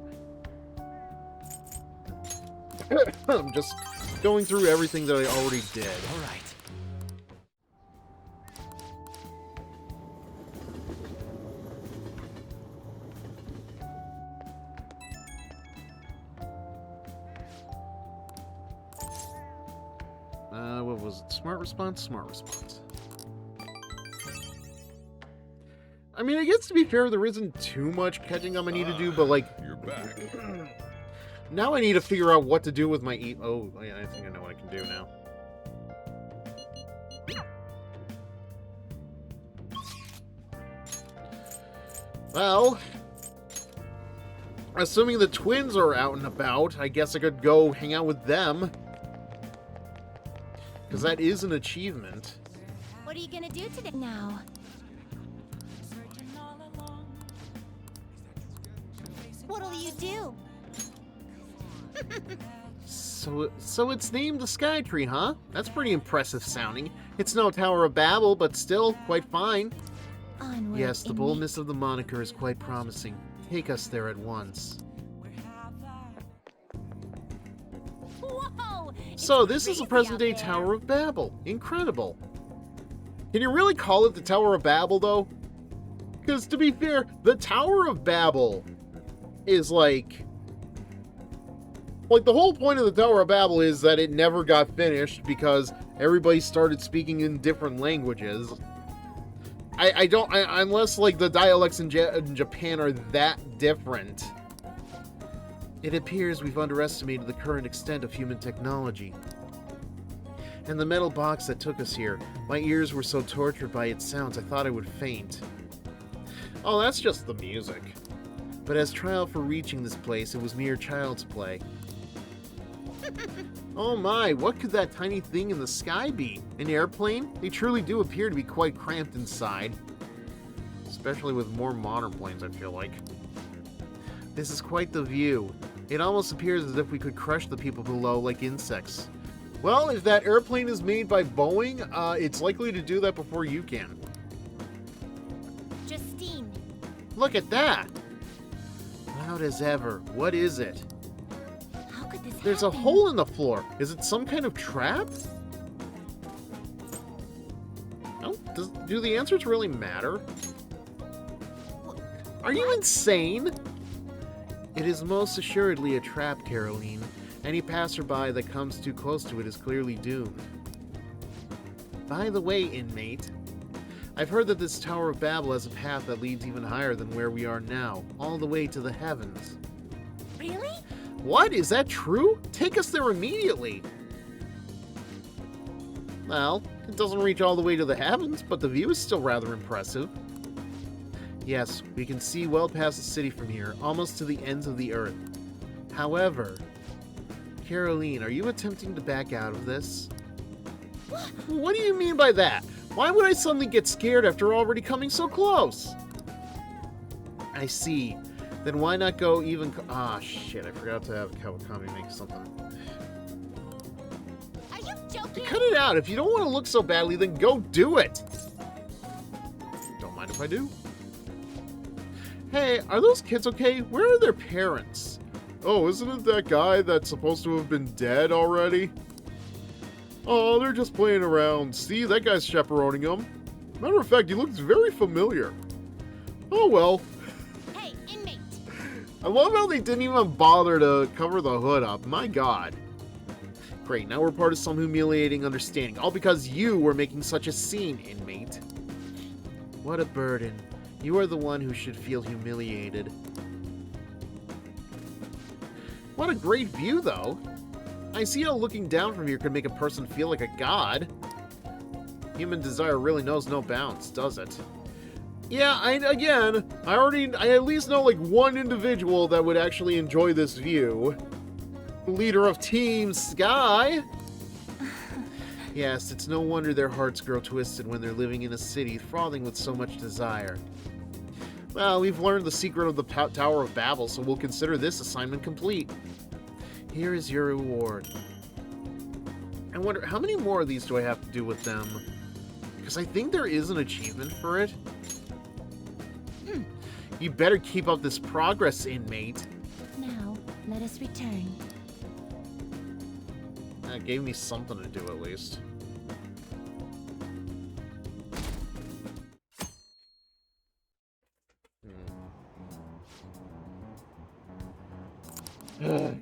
S1: I'm just going through everything that I already did.
S3: All right.
S1: What was it? Smart response? Smart response. I mean, I guess to be fair, there isn't too much catching up I need to do, but like...
S4: You're back.
S1: Now I need to figure out what to do with my Oh, yeah, I think I know what I can do now. Well... Assuming the twins are out and about, I guess I could go hang out with them. Because that is an achievement.
S2: What are you gonna do today now? What'll you do?
S1: So it's named the Sky Tree, huh? That's pretty impressive sounding. It's no Tower of Babel, but still quite fine.
S2: Onward,
S1: Yes, the
S2: inmate.
S1: boldness of the moniker is quite promising. Take us there at once.
S2: Whoa!
S1: So this is
S2: crazy
S1: the present-day
S2: out there.
S1: Tower of Babel. Incredible. Can you really call it the Tower of Babel, though? Because, to be fair, the Tower of Babel is like... Like, the whole point of the Tower of Babel is that it never got finished because everybody started speaking in different languages. Unless, like, the dialects in Japan are that different. It appears we've underestimated the current extent of human technology. And the metal box that took us here, my ears were so tortured by its sounds I thought I would faint. Oh, that's just the music. But as trial for reaching this place, it was mere child's play. Oh my, what could that tiny thing in the sky be? An airplane? They truly do appear to be quite cramped inside. Especially with more modern planes, I feel like. This is quite the view. It almost appears as if we could crush the people below like insects. Well, if that airplane is made by Boeing, it's likely to do that before you can.
S2: Justine.
S1: Look at that! Loud as ever. What is it?
S2: How could this
S1: There's a
S2: happen?
S1: hole in the floor. Is it some kind of trap? Oh, do the answers really matter? Are you insane? It is most assuredly a trap, Caroline. Any passerby that comes too close to it is clearly doomed. By the way, inmate, I've heard that this Tower of Babel has a path that leads even higher than where we are now, all the way to the heavens.
S2: Really?
S1: What? Is that true? Take us there immediately! Well, it doesn't reach all the way to the heavens, but the view is still rather impressive. Yes, we can see well past the city from here, almost to the ends of the earth. However, Caroline, are you attempting to back out of this? What do you mean by that? Why would I suddenly get scared after already coming so close? I see. Then why not go even... Ah, shit, I forgot to have Kawakami make something.
S2: Are you joking?
S1: Cut it out! If you don't want to look so badly, then go do it! Don't mind if I do. Hey, are those kids okay? Where are their parents? Oh, isn't it that guy that's supposed to have been dead already? Oh, they're just playing around. See, that guy's chaperoning them. Matter of fact, he looks very familiar. Oh well.
S2: Hey, inmate.
S1: I love how they didn't even bother to cover the hood up. My god. Great, now we're part of some humiliating understanding. All because you were making such a scene, inmate. What a burden. You are the one who should feel humiliated. What a great view, though. I see how looking down from here could make a person feel like a god. Human desire really knows no bounds, does it? Yeah, I at least know, like, one individual that would actually enjoy this view. Leader of Team Sky! Yes, it's no wonder their hearts grow twisted when they're living in a city frothing with so much desire. Well, we've learned the secret of the Tower of Babel, so we'll consider this assignment complete. Here is your reward. I wonder, how many more of these do I have to do with them? Because I think there is an achievement for it. You better keep up this progress, inmate.
S2: Now, let us return.
S1: That gave me something to do, at least.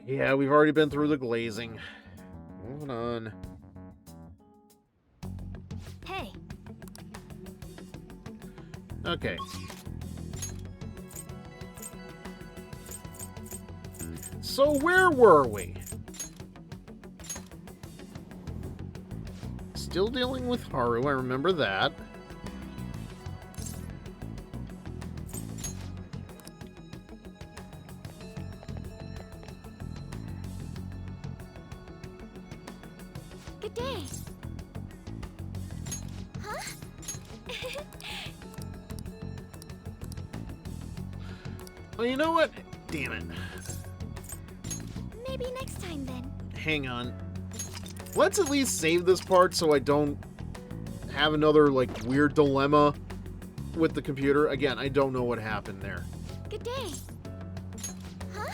S1: Yeah, we've already been through the glazing. Moving on.
S5: Hey.
S1: Okay. So where were we? Still dealing with Haru, I remember that.
S5: Good day.
S2: Huh?
S1: Well, you know what? Damn it.
S2: Maybe next time then.
S1: Hang on. Let's at least save this part so I don't have another, like, weird dilemma with the computer. Again, I don't know what happened there.
S2: Good day. Huh?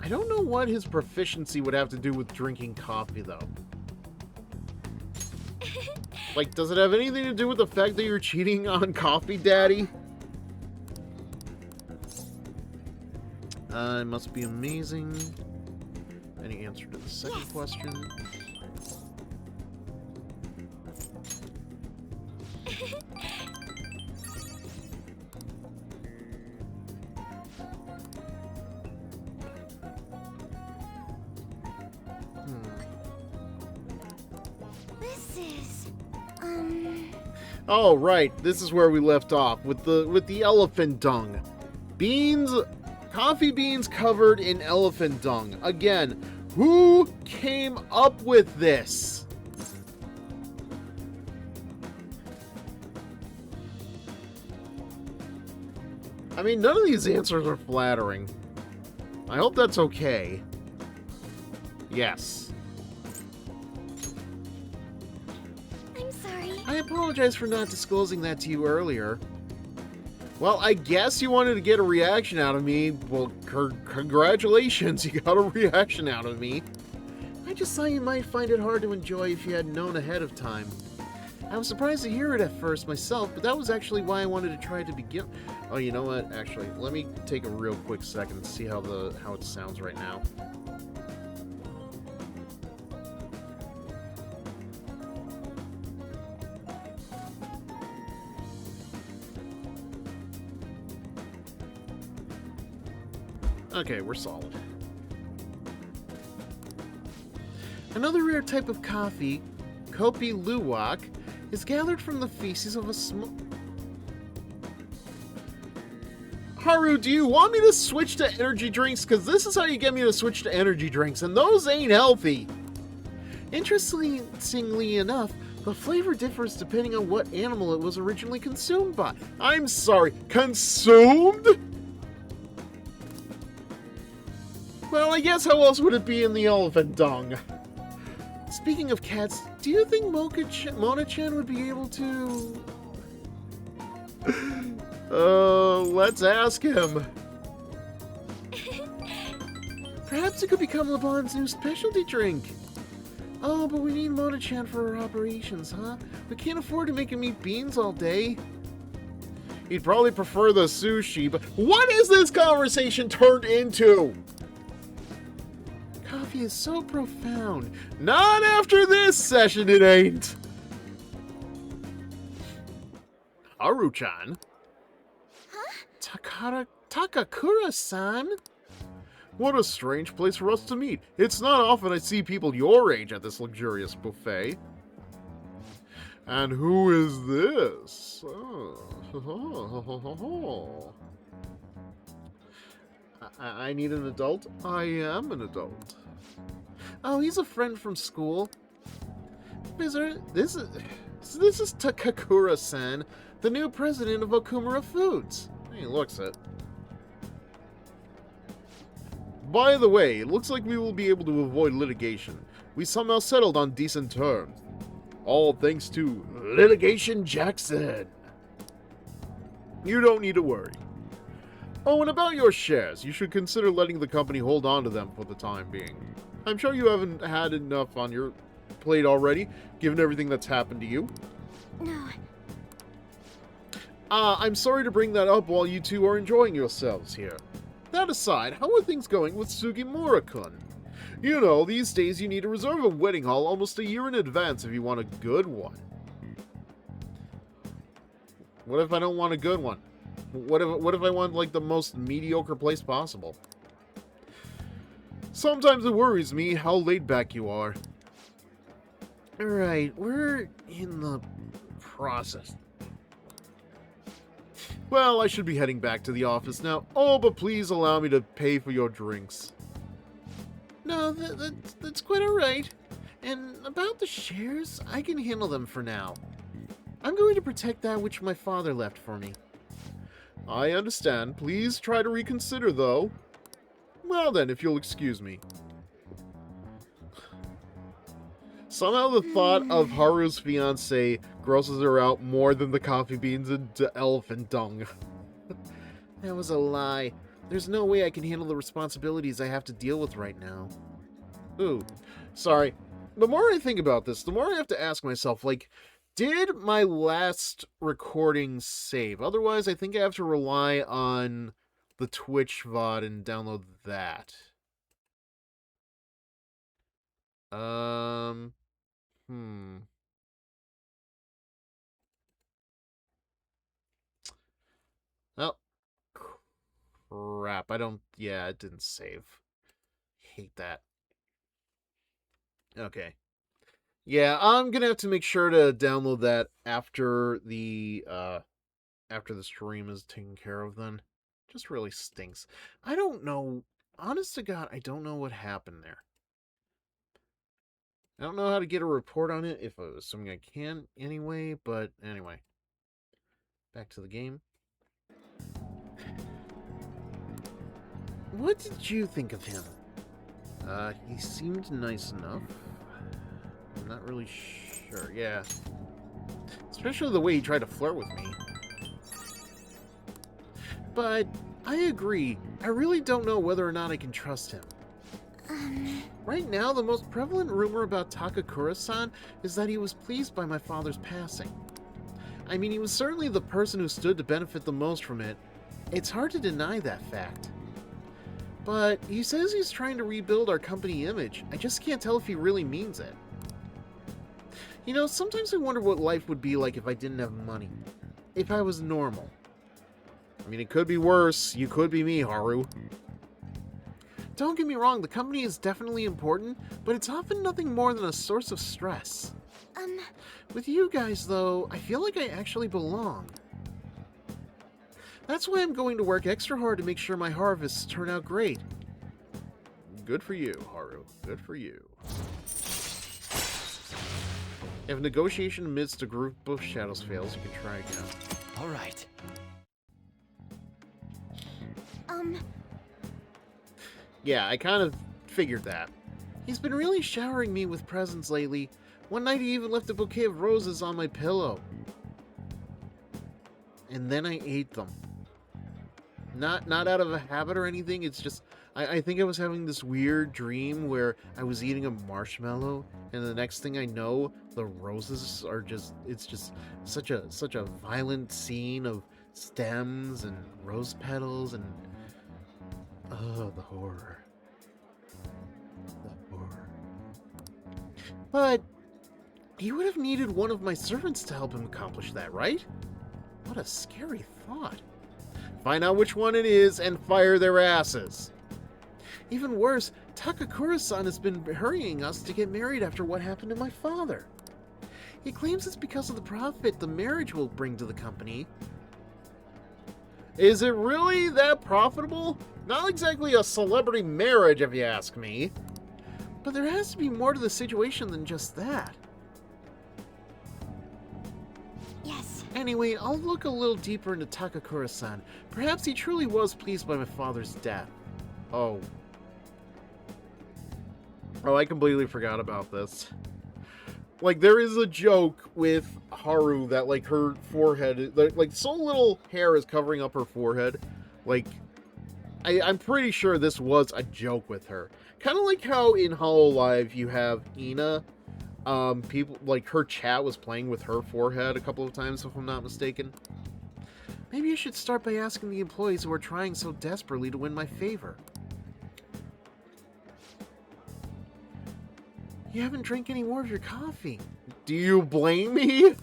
S1: I don't know what his proficiency would have to do with drinking coffee, though. Like, does it have anything to do with the fact that you're cheating on Coffee Daddy? It must be amazing. Any answer to the second question?
S2: This is...
S1: Oh, right. This is where we left off with the elephant dung. Beans, coffee beans covered in elephant dung. Again, who came up with this? I mean, none of these answers are flattering. I hope that's okay. Yes.
S2: I'm sorry.
S1: I apologize for not disclosing that to you earlier. Well, I guess you wanted to get a reaction out of me. Well, congratulations, you got a reaction out of me. I just thought you might find it hard to enjoy if you had known ahead of time. I was surprised to hear it at first myself, but that was actually why I wanted to try to begin. Oh, you know what? Actually, let me take a real quick second and see how it sounds right now. Okay, we're solid. Another rare type of coffee, Kopi Luwak, is gathered from the feces of a small... Haru, do you want me to switch to energy drinks? Because this is how you get me to switch to energy drinks, and those ain't healthy. Interestingly enough, the flavor differs depending on what animal it was originally consumed by. I'm sorry, consumed? Well, I guess how else would it be in the elephant dung? Speaking of cats, do you think Mona-chan would be able to... let's ask him. Perhaps it could become LeBron's new specialty drink. Oh, but we need Mona-chan for our operations, huh? We can't afford to make him eat beans all day. He'd probably prefer the sushi, but what is this conversation turned into? coffee is so profound. Not after this session, it ain't. Haru-chan?
S2: Huh?
S1: Takakura-san? What a strange place for us to meet. It's not often I see people your age at this luxurious buffet. And who is this? Oh. I need an adult? I am an adult. Oh, he's a friend from school. This is Takakura-san, the new president of Okumura Foods. He looks it. By the way, it looks like we will be able to avoid litigation. We somehow settled on decent terms. All thanks to Litigation Jackson. You don't need to worry. Oh, and about your shares, you should consider letting the company hold on to them for the time being. I'm sure you haven't had enough on your plate already, given everything that's happened to you.
S2: No.
S1: I'm sorry to bring that up while you two are enjoying yourselves here. That aside, how are things going with Sugimura-kun? You know, these days you need to reserve a wedding hall almost a year in advance if you want a good one. What if I don't want a good one? What if I want, like, the most mediocre place possible? Sometimes it worries me how laid back you are. Alright, we're in the process. Well, I should be heading back to the office now. Oh, but please allow me to pay for your drinks. No, that's quite alright. And about the shares, I can handle them for now. I'm going to protect that which my father left for me. I understand. Please try to reconsider, though. Well then, if you'll excuse me. Somehow the thought of Haru's fiancé grosses her out more than the coffee beans and elephant dung. That was a lie. There's no way I can handle the responsibilities I have to deal with right now. Ooh, sorry. The more I think about this, the more I have to ask myself, like, did my last recording save? Otherwise, I think I have to rely on the Twitch VOD and download that. Oh, crap. Yeah, it didn't save. Hate that. Okay. Yeah, I'm gonna have to make sure to download that after the stream is taken care of then. Just really stinks. I don't know. Honest to God, I don't know what happened there. I don't know how to get a report on it, if assuming I can anyway, but anyway. Back to the game. What did you think of him? He seemed nice enough. I'm not really sure, yeah. Especially the way he tried to flirt with me. But I agree. I really don't know whether or not I can trust him. Right now, the most prevalent rumor about Takakura-san is that he was pleased by my father's passing. I mean, he was certainly the person who stood to benefit the most from it. It's hard to deny that fact. But he says he's trying to rebuild our company image. I just can't tell if he really means it. You know, sometimes I wonder what life would be like if I didn't have money. If I was normal. I mean, it could be worse. You could be me, Haru. Don't get me wrong, the company is definitely important, but it's often nothing more than a source of stress. With you guys, though, I feel like I actually belong. That's why I'm going to work extra hard to make sure my harvests turn out great. Good for you, Haru. Good for you. If negotiation amidst a group of shadows fails, you can try again.
S3: All right.
S1: Yeah, I kind of figured that. He's been really showering me with presents lately. One night he even left a bouquet of roses on my pillow. And then I ate them. Not out of a habit or anything, it's just... I think I was having this weird dream where I was eating a marshmallow, and the next thing I know, the roses are just... It's just such a violent scene of stems and rose petals and... Oh, the horror. The But he would have needed one of my servants to help him accomplish that, right? What a scary thought. Find out which one it is and fire their asses. Even worse, Takakura-san has been hurrying us to get married after what happened to my father. He claims it's because of the profit the marriage will bring to the company. Is it really that profitable? Not exactly a celebrity marriage, if you ask me. But there has to be more to the situation than just that.
S2: Yes.
S1: Anyway, I'll look a little deeper into Takakura-san. Perhaps he truly was pleased by my father's death. Oh. Oh, I completely forgot about this. Like, there is a joke with Haru that, like, her forehead, like, so little hair is covering up her forehead. Like, I'm pretty sure this was a joke with her. Kind of like how in Hololive you have Ina. People, like, her chat was playing with her forehead a couple of times, if I'm not mistaken. Maybe you should start by asking the employees who are trying so desperately to win my favor. You haven't drank any more of your coffee. Do you blame me?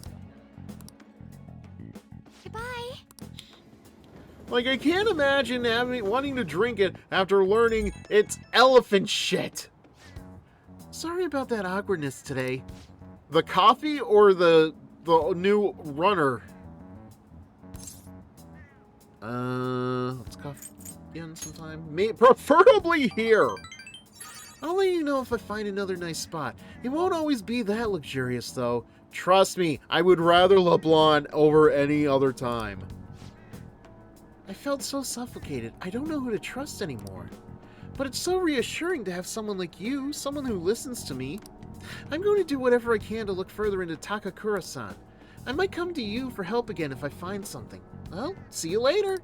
S2: Goodbye.
S1: Like, I can't imagine wanting to drink it after learning it's elephant shit. Sorry about that awkwardness today. The coffee or the new runner? Let's coffee again sometime. Preferably here. I'll let you know if I find another nice spot. It won't always be that luxurious, though. Trust me, I would rather LeBlanc over any other time. I felt so suffocated. I don't know who to trust anymore. But it's so reassuring to have someone like you, someone who listens to me. I'm going to do whatever I can to look further into Takakura-san. I might come to you for help again if I find something. Well, see you later.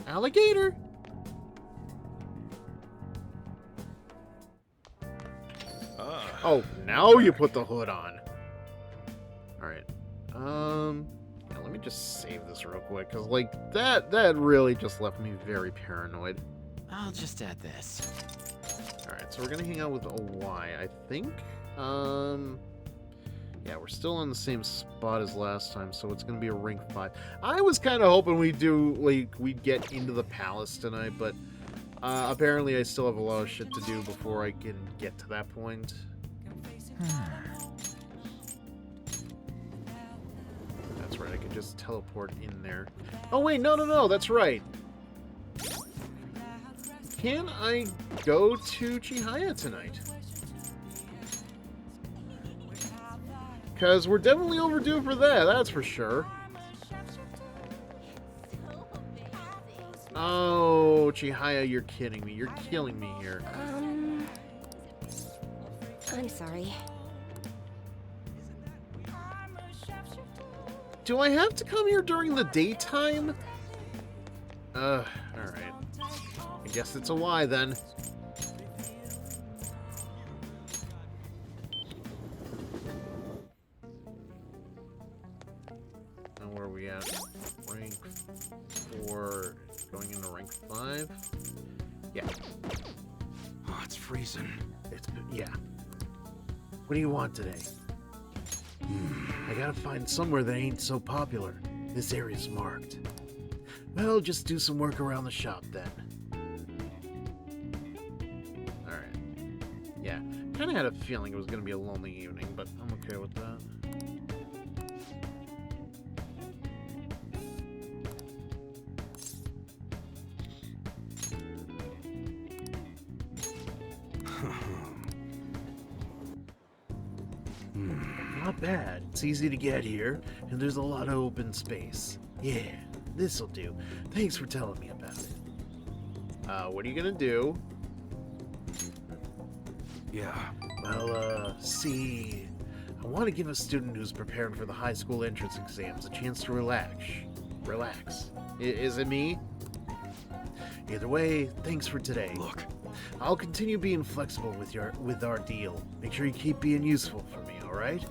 S1: Alligator. Oh, now you put the hood on. Alright. Yeah, let me just save this real quick, because, like, that really just left me very paranoid.
S7: I'll just add this.
S1: Alright, so we're gonna hang out with OY, I think. Yeah, we're still on the same spot as last time, so it's gonna be a rank 5. I was kind of hoping we'd get into the palace tonight, but apparently I still have a lot of shit to do before I can get to that point. That's right, I could just teleport in there. Oh wait, no, that's right. Can I go to Chihaya tonight? Because we're definitely overdue for that, that's for sure. Oh, Chihaya, you're kidding me. You're killing me here.
S6: I'm sorry.
S1: Do I have to come here during the daytime? Alright. I guess it's a Y then. Now where are we at? Rank 4, going into rank 5? Yeah.
S7: Oh, it's freezing.
S1: Yeah. What do you want today? I gotta find somewhere that ain't so popular. This area's marked. Well, just do some work around the shop then. Alright. Yeah, kinda had a feeling it was gonna be a lonely evening, but I'm okay with that. Not bad. It's easy to get here, and there's a lot of open space. Yeah, this'll do. Thanks for telling me about it. What are you gonna do?
S7: Yeah.
S1: Well, see... I want to give a student who's preparing for the high school entrance exams a chance to relax. Is it me? Either way, thanks for today.
S7: Look.
S1: I'll continue being flexible with our deal. Make sure you keep being useful for me, alright?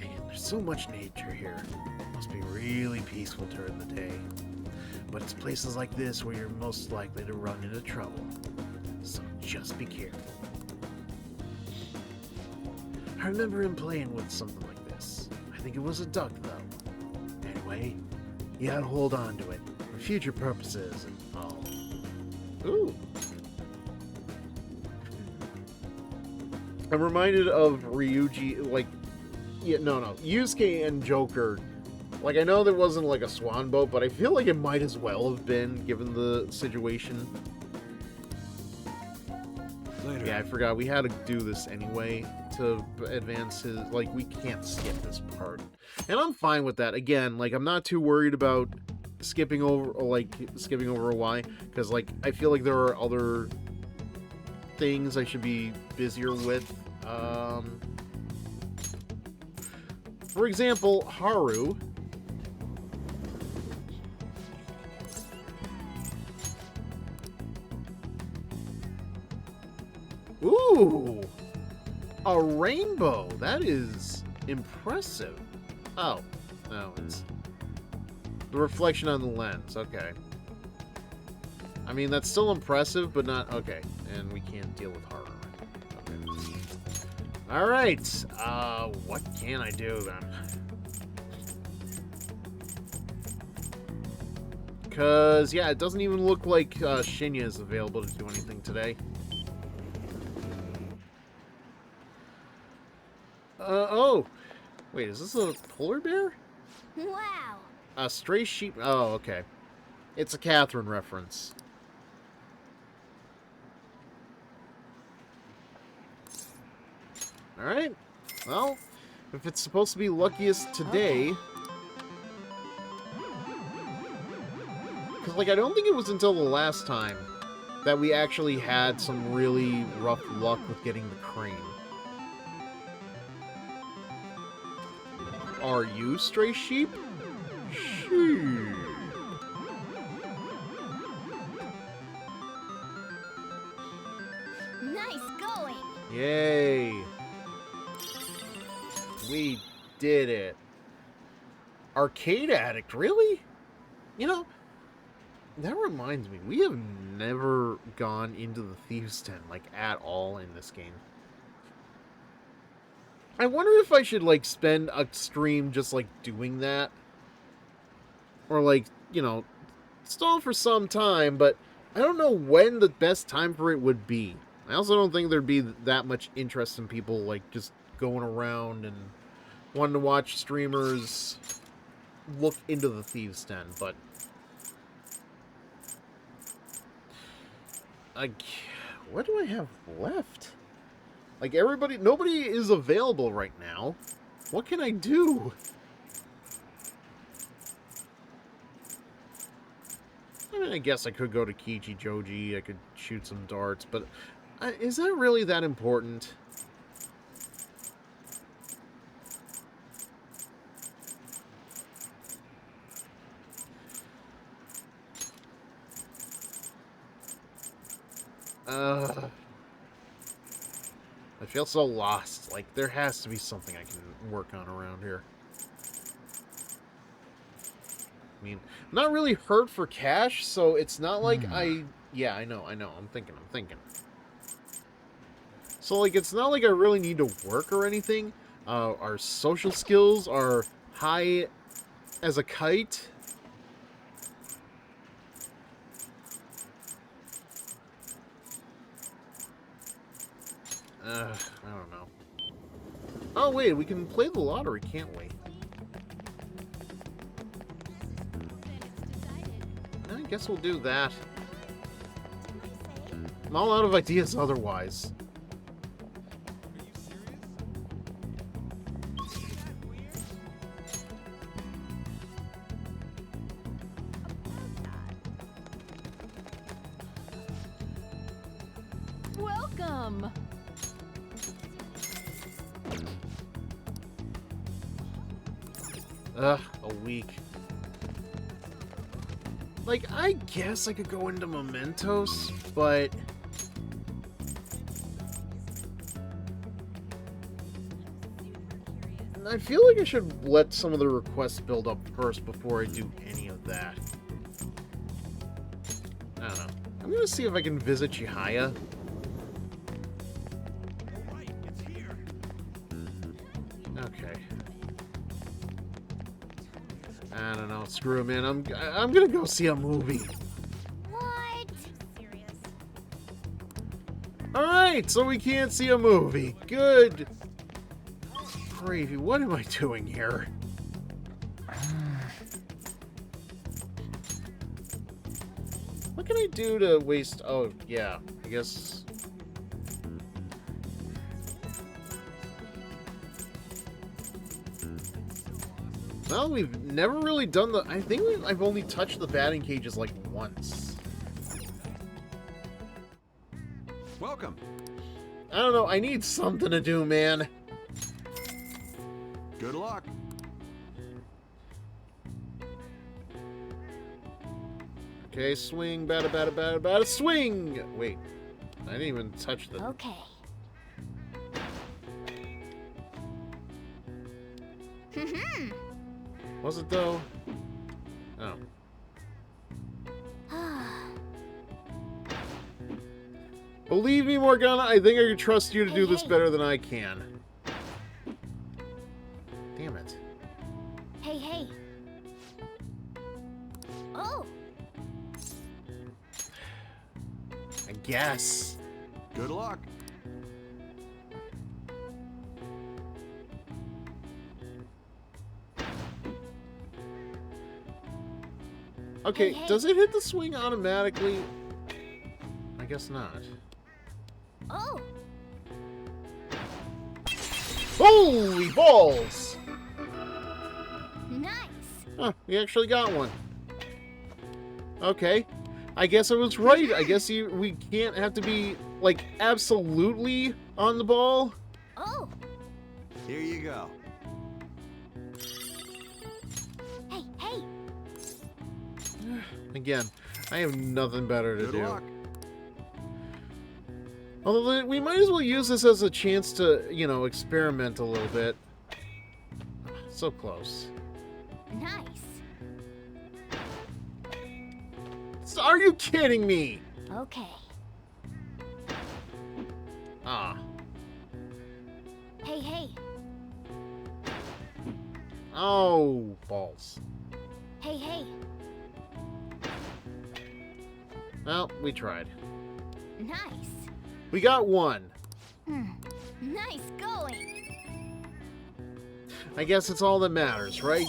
S1: Man, there's so much nature here. It must be really peaceful during the day. But it's places like this where you're most likely to run into trouble. So just be careful. remember him playing with something like this. I think it was a duck, though. Anyway, you gotta hold on to it for future purposes and all. Ooh. I'm reminded of Ryuji, like, yeah, no, Yusuke and Joker. Like, I know there wasn't, like, a swan boat, but I feel like it might as well have been, given the situation.
S7: Later.
S1: Yeah, I forgot. We had to do this anyway to advance his... Like, we can't skip this part. And I'm fine with that. Again, like, I'm not too worried about skipping over a Y, because, like, I feel like there are other things I should be busier with. For example, Haru. Ooh! A rainbow! That is impressive. Oh. No, it's the reflection on the lens. Okay. I mean, that's still impressive, but not... Okay. And we can't deal with Haru. Okay. Alright. What can I do, then? Because, yeah, it doesn't even look like Shinya is available to do anything today. Oh! Wait, is this a polar bear?
S5: Wow.
S1: A stray sheep... Oh, okay. It's a Catherine reference. Alright. Well, if it's supposed to be luckiest today... Because, like, I don't think it was until the last time that we actually had some really rough luck with getting the crane. Are you stray sheep? Shoo.
S5: Nice going.
S1: Yay. We did it. Arcade Addict, really? You know, that reminds me, we have never gone into the Thieves' Den, like, at all in this game. I wonder if I should, like, spend a stream just, like, doing that. Or, like, you know, stall for some time, but I don't know when the best time for it would be. I also don't think there'd be that much interest in people, like, just going around and wanting to watch streamers look into the Thieves' Den, but... Like, what do I have left? Like, nobody is available right now. What can I do? I mean, I guess I could go to Kichi Joji, I could shoot some darts, but is that really that important? I feel so lost. Like, there has to be something I can work on around here. I mean, I'm not really hurt for cash, so it's not like Yeah, I know. I'm thinking. So, like, it's not like I really need to work or anything. Our social skills are high as a kite. I don't know. Oh, wait, we can play the lottery, can't we? I guess we'll do that. I'm all out of ideas otherwise.
S6: Welcome.
S1: Ugh, a week. Like, I guess I could go into Mementos, but... I feel like I should let some of the requests build up first before I do any of that. I don't know. I'm gonna see if I can visit Chihaya. Okay. I don't know. Screw it, man. I'm gonna go see a movie.
S6: What?
S1: Alright, so we can't see a movie. Good. Gravy, what am I doing here? What can I do to waste... Oh, yeah. I guess... Well, we've never really done the... I think I've only touched the batting cages like once.
S7: Welcome.
S1: I don't know. I need something to do, man.
S7: Good luck.
S1: Okay, swing, bada, bada, bada, bada, swing! Wait, I didn't even touch the...
S5: Okay.
S1: Was it, though? Oh. Believe me, Morgana, I think I can trust you to do this better than I can. Damn it.
S5: Hey, hey. Oh,
S1: I guess.
S7: Good luck.
S1: Okay,
S5: Hey, hey.
S1: does it hit the swing automatically? I guess not.
S5: oh.
S1: Holy balls!
S5: Nice.
S1: Huh, we actually got one. Okay. I guess I was right. I guess we can't have to be, like, absolutely on the ball.
S5: Oh.
S7: Here you go.
S5: Hey, hey.
S1: Again, I have nothing better to
S7: Good
S1: do.
S7: luck.
S1: Although we might as well use this as a chance to, you know, experiment a little bit. So close.
S5: Nice.
S1: Are you kidding me?
S5: Okay.
S1: Ah.
S5: Hey, hey.
S1: Oh, balls.
S5: Hey, hey.
S1: Well, we tried.
S5: Nice.
S1: We got one.
S5: Nice going.
S1: I guess it's all that matters, right?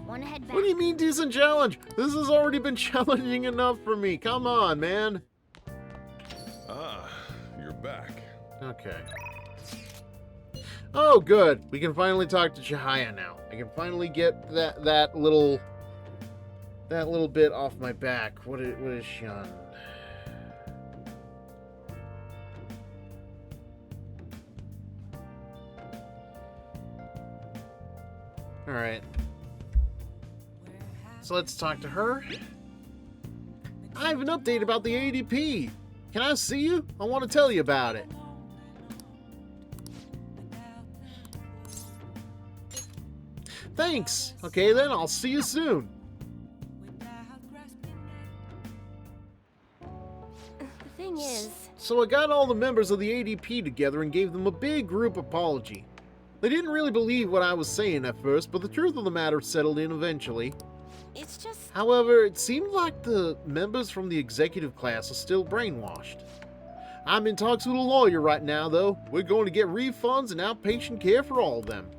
S5: One head back.
S1: What do you mean decent challenge? This has already been challenging enough for me. Come on, man.
S4: Ah, you're back.
S1: Okay. Oh, good. We can finally talk to Chihaya now. I can finally get that little bit off my back. What is she on? All right. So let's talk to her. I have an update about the ADP. Can I see you? I want to tell you about it. Thanks. Okay then, I'll see you soon.
S5: The thing is,
S1: So I got all the members of the ADP together and gave them a big group apology. They didn't really believe what I was saying at first, but the truth of the matter settled in eventually.
S5: it's just...
S1: However, it seemed like the members from the executive class are still brainwashed. I'm in talks with a lawyer right now, though. We're going to get refunds and outpatient care for all of them.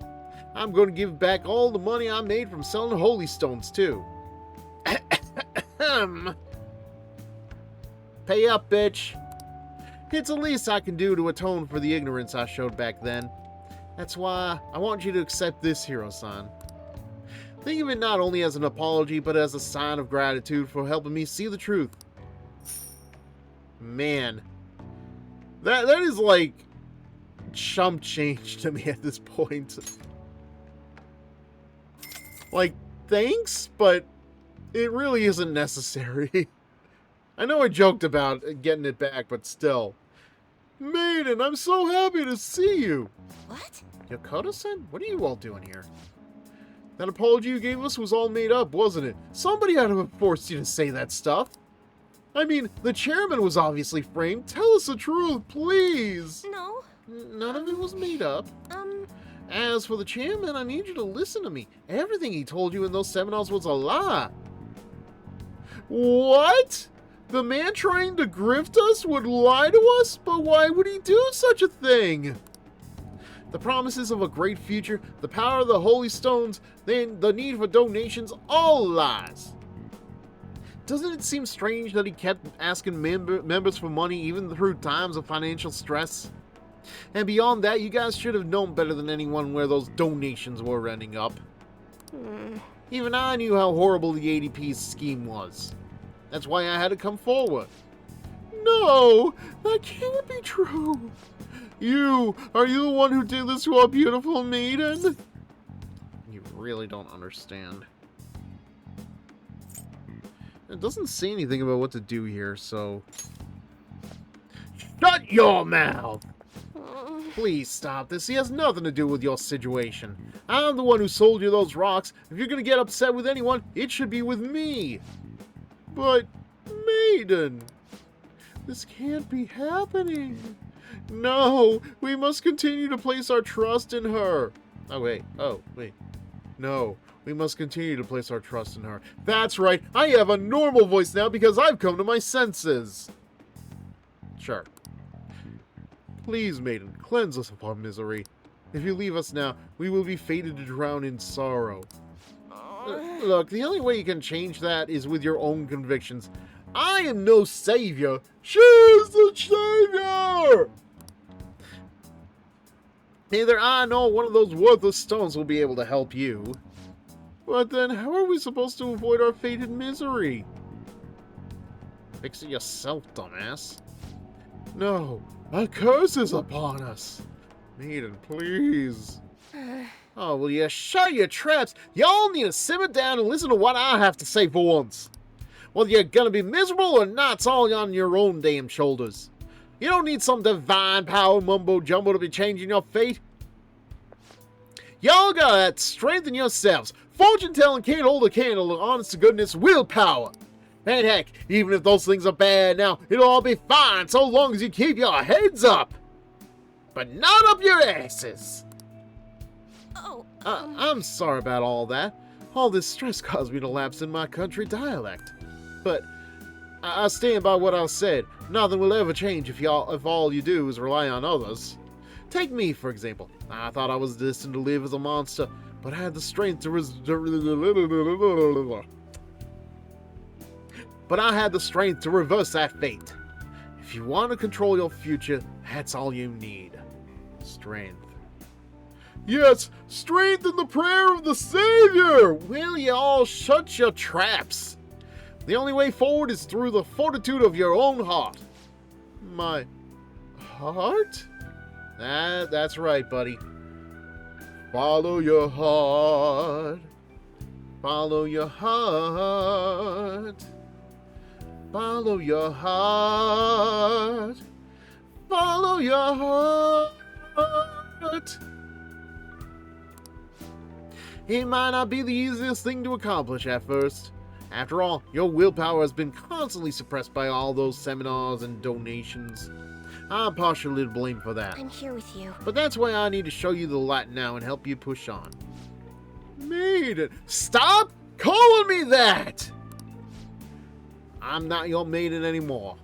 S1: I'm going to give back all the money I made from selling holy stones, too. Pay up, bitch. It's the least I can do to atone for the ignorance I showed back then. That's why I want you to accept this, Hero-san. Think of it not only as an apology, but as a sign of gratitude for helping me see the truth. Man. That is like chump change to me at this point. Like, thanks, but it really isn't necessary. I know I joked about getting it back, but still. Maiden, I'm so happy to see you.
S2: What?
S1: Yokota-san? What are you all doing here? That apology you gave us was all made up, wasn't it? Somebody had to have forced you to say that stuff. I mean, the chairman was obviously framed. Tell us the truth, please.
S6: No.
S1: None of it was made up. As for the chairman, I need you to listen to me. Everything he told you in those seminars was a lie. What? The man trying to grift us would lie to us? But why would he do such a thing? The promises of a great future, the power of the holy stones, then the need for donations, all lies. Doesn't it seem strange that he kept asking members for money even through times of financial stress? And beyond that, you guys should have known better than anyone where those donations were ending up. Even I knew how horrible the ADP's scheme was. That's why I had to come forward. No, that can't be true. Are you the one who did this to our beautiful maiden? You really don't understand. It doesn't say anything about what to do here, so... Shut your mouth! Please stop this. He has nothing to do with your situation. I'm the one who sold you those rocks. If you're gonna get upset with anyone, it should be with me. But, maiden, this can't be happening. No, we must continue to place our trust in her. Oh, wait. No, we must continue to place our trust in her. That's right. I have a normal voice now because I've come to my senses. Sure. Please, maiden, cleanse us of our misery. If you leave us now, we will be fated to drown in sorrow. Look, the only way you can change that is with your own convictions. I am no savior. She's the savior! Neither I nor one of those worthless stones will be able to help you. But then, how are we supposed to avoid our fated misery? Fix it yourself, dumbass. No, a curse is upon us. Maiden, please. Oh, will you shut your traps? Y'all need to simmer down and listen to what I have to say for once. Whether you're gonna be miserable or not, it's all on your own damn shoulders. You don't need some divine power mumbo-jumbo to be changing your fate. Y'all got that strength in yourselves. Fortune-telling can't hold a candle to honest-to-goodness willpower. And heck, even if those things are bad now, it'll all be fine so long as you keep your heads up. But not up your asses. I'm sorry about all that. All this stress caused me to lapse in my country dialect. But I stand by what I said. Nothing will ever change if all you do is rely on others. Take me, for example. I thought I was destined to live as a monster, but I had the strength to reverse that fate. If you want to control your future, that's all you need. Strength. Yes, strength in the prayer of the Savior! Will you all shut your traps? The only way forward is through the fortitude of your own heart. My heart? That's right, buddy. Follow your heart. Follow your heart. Follow your heart. Follow your heart. It might not be the easiest thing to accomplish at first. After all, your willpower has been constantly suppressed by all those seminars and donations. I'm partially to blame for that.
S6: I'm here with you.
S1: But that's why I need to show you the light now and help you push on. Maiden! Stop calling me that! I'm not your maiden anymore.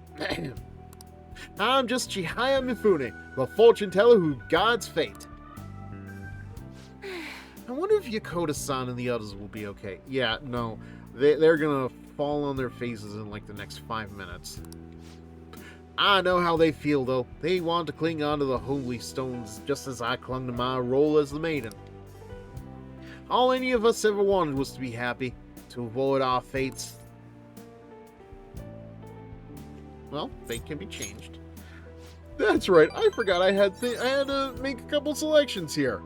S1: I'm just Chihaya Mifune, the fortune teller who guides fate. I wonder if Yokota-san and the others will be okay. Yeah, no. They're gonna fall on their faces in like the next 5 minutes. I know how they feel, though. They want to cling on to the holy stones just as I clung to my role as the maiden. All any of us ever wanted was to be happy, to avoid our fates. Well, fate can be changed. That's right, I forgot I had to make a couple selections here.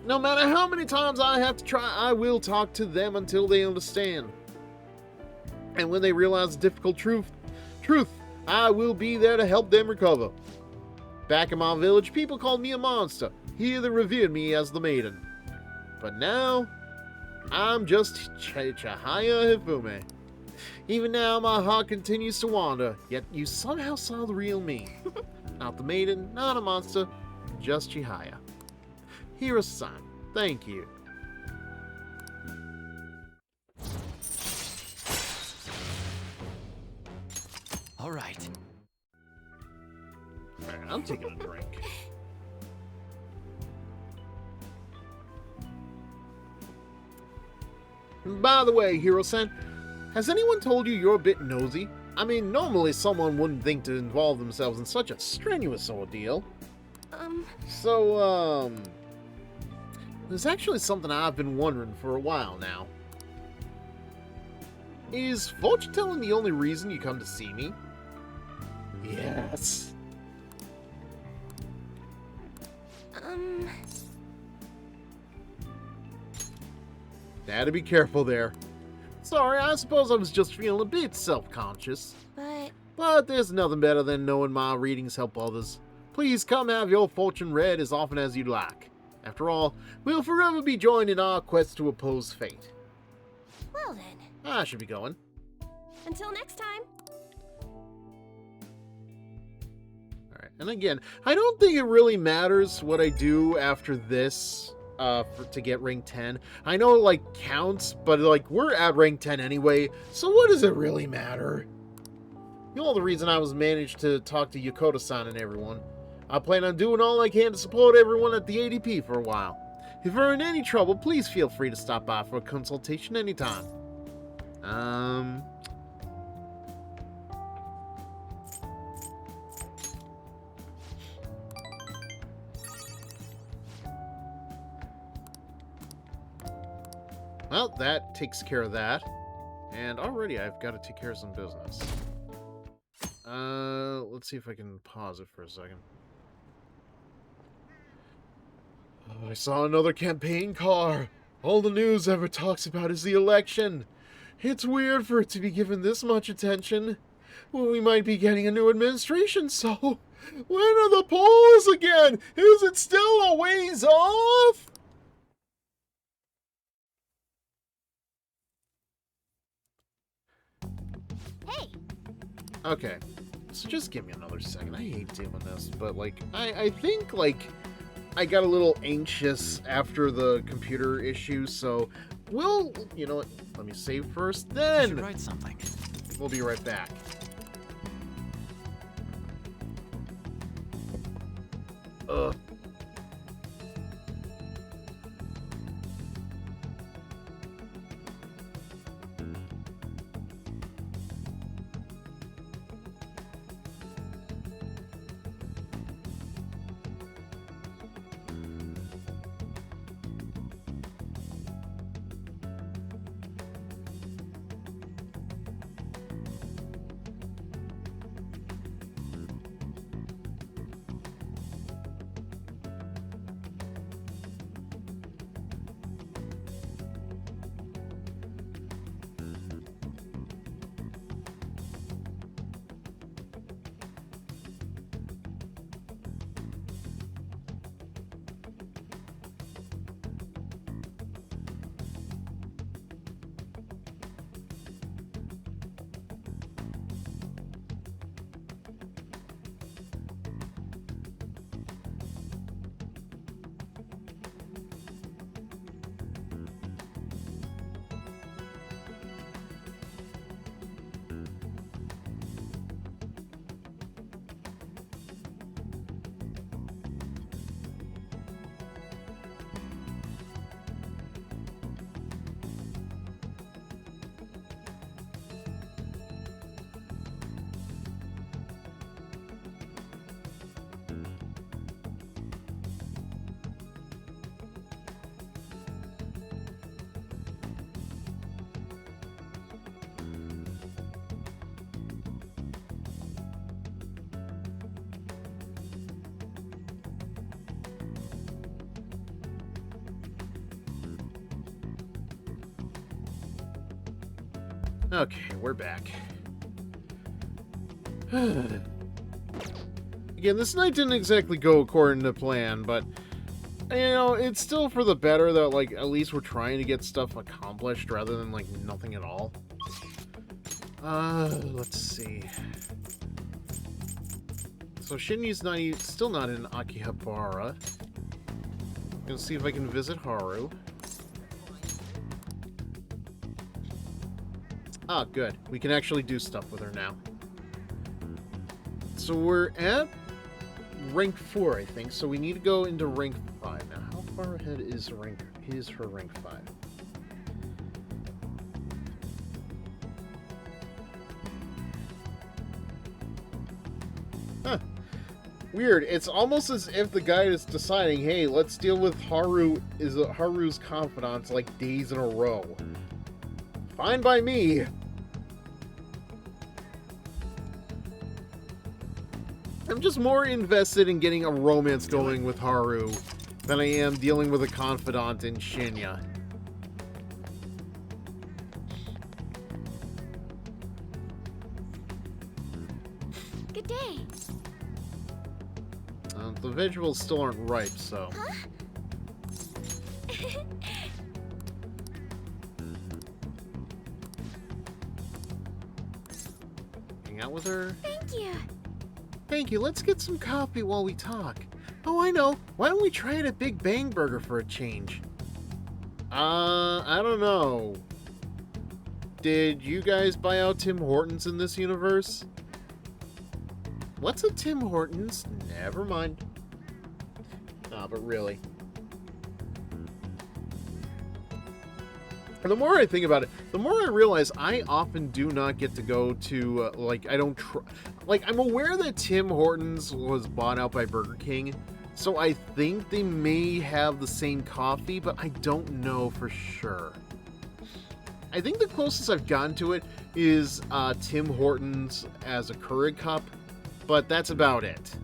S1: No matter how many times I have to try, I will talk to them until they understand. And when they realize the difficult truth, I will be there to help them recover. Back in my village, people called me a monster. Here they revered me as the maiden. But now, I'm just Chihaya Hifume. Even now, my heart continues to wander, yet you somehow saw the real me. Not the maiden, not a monster, just Chihaya. Hiro-san, thank you.
S8: All right.
S1: Alright, I'm taking a drink. By the way, Hiro-san, has anyone told you you're a bit nosy? I mean, normally someone wouldn't think to involve themselves in such a strenuous ordeal. There's actually something I've been wondering for a while now. Is fortune telling the only reason you come to see me? Yes. Had to be careful there. Sorry, I suppose I was just feeling a bit self-conscious. But there's nothing better than knowing my readings help others. Please come have your fortune read as often as you'd like. After all, we'll forever be joined in our quest to oppose fate.
S6: Well then,
S1: I should be going.
S6: until next time.
S1: Alright, and again, I don't think it really matters what I do after this to get rank 10. I know it, like, counts, but, like, we're at rank 10 anyway, so what does it really matter? You know the reason I was managed to talk to Yokota-san and everyone. I plan on doing all I can to support everyone at the ADP for a while. If you're in any trouble, please feel free to stop by for a consultation anytime. Well, that takes care of that. And already I've got to take care of some business. Let's see if I can pause it for a second. Oh, I saw another campaign car. All the news ever talks about is the election. It's weird for it to be given this much attention. Well, we might be getting a new administration, so... When are the polls again? Is it still a ways off?
S6: Hey,
S1: Okay, so just give me another second. I hate doing this, but, like, I think, like, I got a little anxious after the computer issue, so we'll, you know what, let me save first,
S8: You
S1: then
S8: should write something.
S1: we'll be right back. Ugh. Okay, we're back. Again, this night didn't exactly go according to plan, but, you know, it's still for the better that, like, at least we're trying to get stuff accomplished rather than, like, nothing at all. Let's see. So Shinju's still not in Akihabara. Gonna see if I can visit Haru. Ah, good. We can actually do stuff with her now. So we're at rank 4, I think. So we need to go into rank 5. Now, how far ahead is her rank 5? Huh. Weird. It's almost as if the guy is deciding, hey, let's deal with Haru's confidants like days in a row. Fine by me. I'm just more invested in getting a romance going with Haru than I am dealing with a confidant in Shinya.
S6: Good day.
S1: The vegetables still aren't ripe, so...
S6: Huh?
S1: Hang out with her.
S6: Thank you.
S1: Thank you. Let's get some coffee while we talk. Oh, I know. Why don't we try it at Big Bang Burger for a change? I don't know. Did you guys buy out Tim Hortons in this universe? What's a Tim Hortons? Never mind. Nah, but really. And the more I think about it, the more I realize I often do not get to go to, I'm aware that Tim Hortons was bought out by Burger King, so I think they may have the same coffee, but I don't know for sure. I think the closest I've gotten to it is Tim Hortons as a Keurig cup, but that's about it.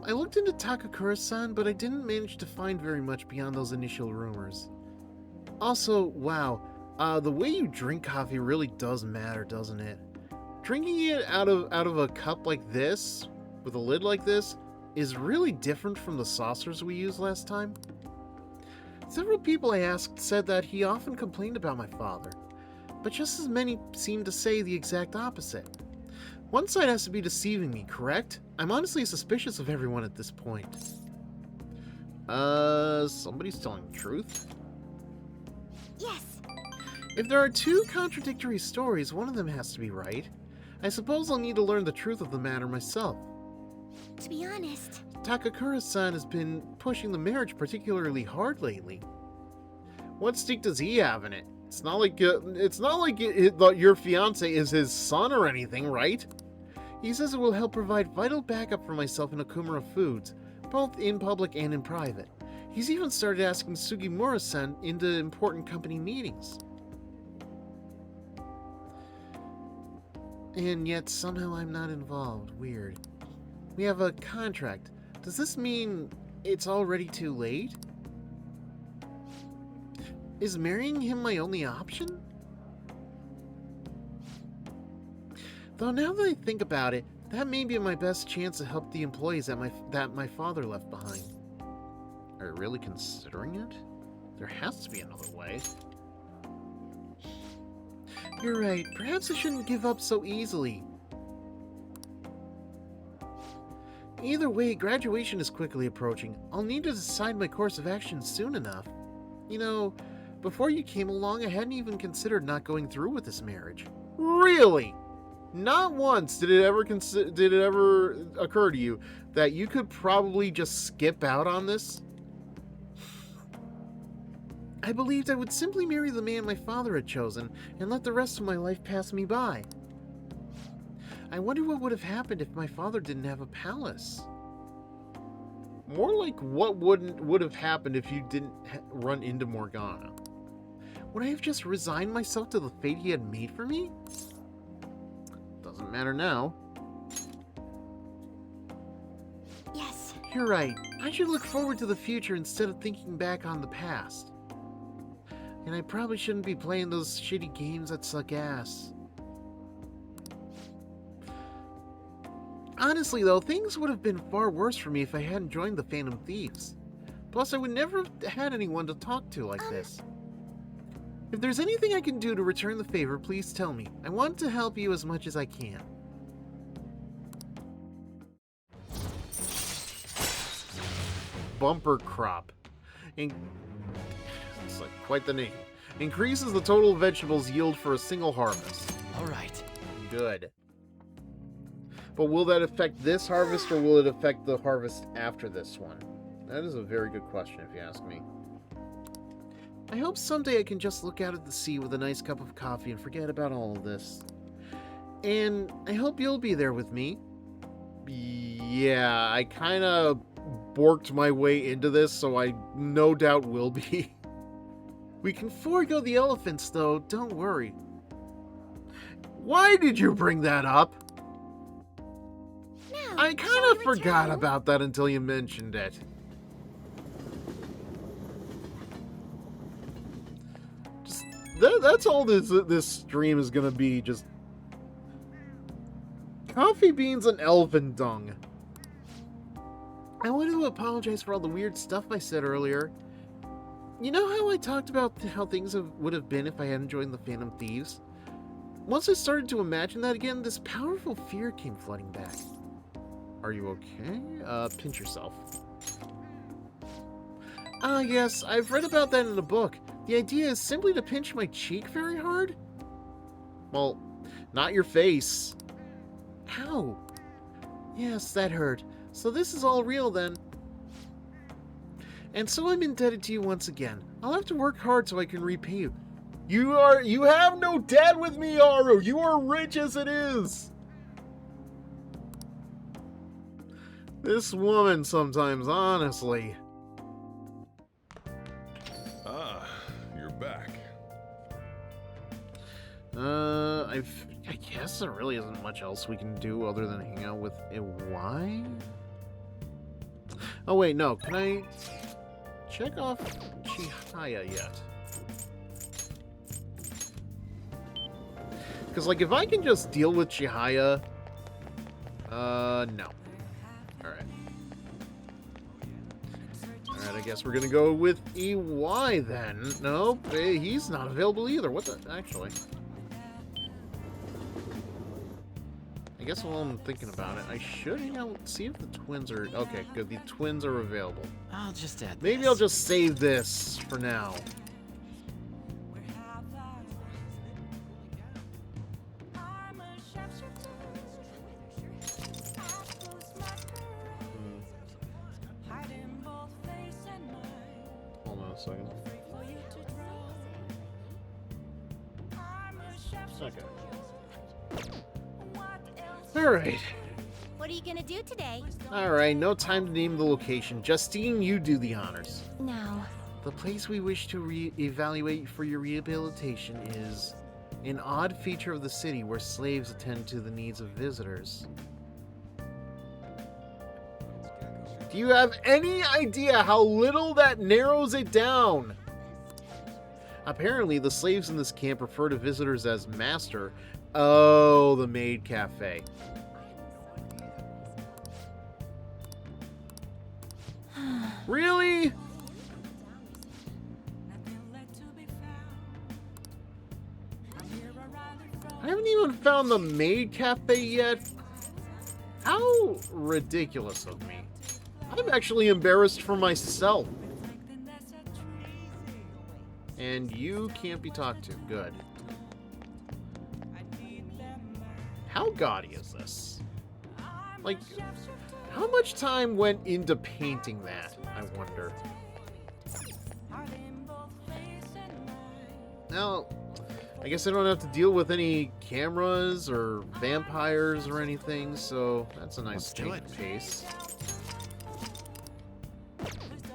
S1: I looked into Takakura-san, but I didn't manage to find very much beyond those initial rumors. Also, wow, the way you drink coffee really does matter, doesn't it? Drinking it out of a cup like this, with a lid like this, is really different from the saucers we used last time. Several people I asked said that he often complained about my father, but just as many seemed to say the exact opposite. One side has to be deceiving me, correct? I'm honestly suspicious of everyone at this point. Somebody's telling the truth?
S6: Yes.
S1: If there are two contradictory stories, one of them has to be right. I suppose I'll need to learn the truth of the matter myself.
S6: To be honest,
S1: Takakura-san has been pushing the marriage particularly hard lately. What stake does he have in it? It's not like your fiancé is his son or anything, right? He says it will help provide vital backup for myself and Okumura Foods, both in public and in private. He's even started asking Sugimura-san into important company meetings. And yet somehow I'm not involved. Weird. We have a contract. Does this mean it's already too late? Is marrying him my only option? Though now that I think about it, that may be my best chance to help the employees that my father left behind. Are you really considering it? There has to be another way. You're right. Perhaps I shouldn't give up so easily. Either way, graduation is quickly approaching. I'll need to decide my course of action soon enough. You know, before you came along, I hadn't even considered not going through with this marriage. Really? Not once did it ever occur to you that you could probably just skip out on this? I believed I would simply marry the man my father had chosen and let the rest of my life pass me by. I wonder what would have happened if my father didn't have a palace. More like what would have happened if you didn't run into Morgana. Would I have just resigned myself to the fate he had made for me? Doesn't matter now.
S6: yes.
S1: You're right. I should look forward to the future instead of thinking back on the past. And I probably shouldn't be playing those shitty games that suck ass. Honestly, though, things would have been far worse for me if I hadn't joined the Phantom Thieves. Plus, I would never have had anyone to talk to like this. If there's anything I can do to return the favor, please tell me. I want to help you as much as I can. Bumper crop. It's like quite the name. Increases the total vegetables yield for a single harvest.
S8: All right.
S1: Good. But will that affect this harvest, or will it affect the harvest after this one? That is a very good question, if you ask me. I hope someday I can just look out at the sea with a nice cup of coffee and forget about all of this. And I hope you'll be there with me. Yeah, I kind of borked my way into this, so I no doubt will be. We can forego the elephants, though, don't worry. Why did you bring that up?
S6: Now,
S1: I kind of forgot about that until you mentioned it. Just that's all this stream is gonna be, just coffee beans and elephant dung. I want to apologize for all the weird stuff I said earlier. You know how I talked about how things would have been if I hadn't joined the Phantom Thieves? Once I started to imagine that again, this powerful fear came flooding back. Are you okay? Pinch yourself. Ah, yes, I've read about that in a book. The idea is simply to pinch my cheek very hard? Well, not your face. Ow. Yes, that hurt. So this is all real then. And so I'm indebted to you once again. I'll have to work hard so I can repay you. You have no debt with me, Aru. You are rich as it is. This woman sometimes, honestly.
S4: Ah, you're back.
S1: I guess there really isn't much else we can do other than hang out with Iwai? Oh wait, no. Can I check off Chihaya yet? Because, like, if I can just deal with Chihaya... no. Alright. Alright, I guess we're gonna go with EY then. No, he's not available either. What the... Actually... I guess while I'm thinking about it, I should hang out, see if the twins are... Okay, good. The twins are available.
S8: I'll just add
S1: Maybe
S8: this.
S1: I'll just save this for now. Hold on a second. Okay. Alright.
S6: What are you gonna do today?
S1: Alright, no time to name the location. Justine, you do the honors.
S2: Now,
S1: The place we wish to evaluate for your rehabilitation is an odd feature of the city where slaves attend to the needs of visitors. Do you have any idea how little that narrows it down? Apparently, the slaves in this camp refer to visitors as master. Oh, the maid cafe. Really? I haven't even found the maid cafe yet. How ridiculous of me. I'm actually embarrassed for myself. And you can't be talked to. Good. How gaudy is this? Like, how much time went into painting that, I wonder? Now, I guess I don't have to deal with any cameras or vampires or anything, so that's a nice change of pace.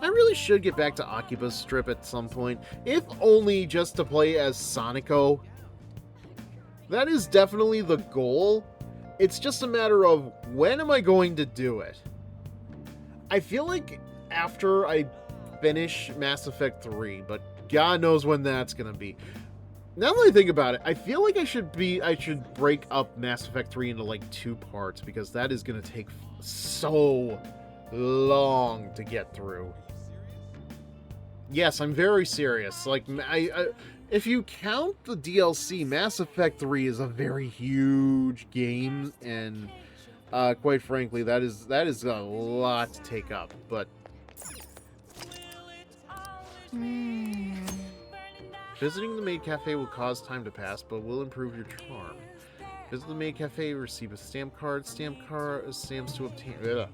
S1: I really should get back to Akiba's Strip at some point, if only just to play as Sonico. That is definitely the goal. It's just a matter of when am I going to do it? I feel like after I finish Mass Effect 3, but God knows when that's going to be. Now that I think about it, I feel like I should break up Mass Effect 3 into like 2 parts, because that is going to take so long to get through. Yes, I'm very serious. Like, if you count the DLC, Mass Effect 3 is a very huge game, and quite frankly, that is a lot to take up. But visiting the maid cafe will cause time to pass, but will improve your charm. Visit the maid cafe, receive a stamp card. Stamps to obtain.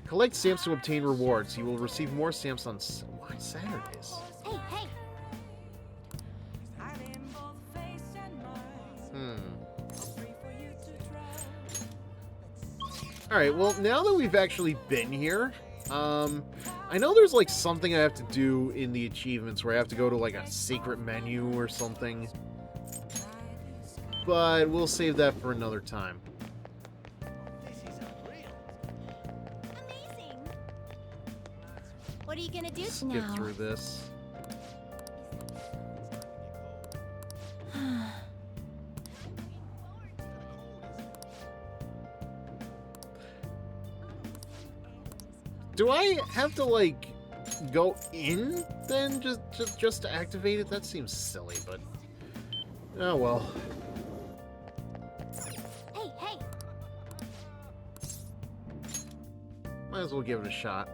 S1: Collect stamps to obtain rewards. You will receive more stamps on Saturdays.
S6: Hey, hey!
S1: Alright, well, now that we've actually been here, I know there's like something I have to do in the achievements where I have to go to like a secret menu or something. But we'll save that for another time.
S6: Amazing! What are you gonna do
S1: Let's
S6: now?
S1: get through this. Do I have to, like, go in, then, just to activate it? That seems silly, but... oh, well.
S6: Hey, hey!
S1: Might as well give it a shot.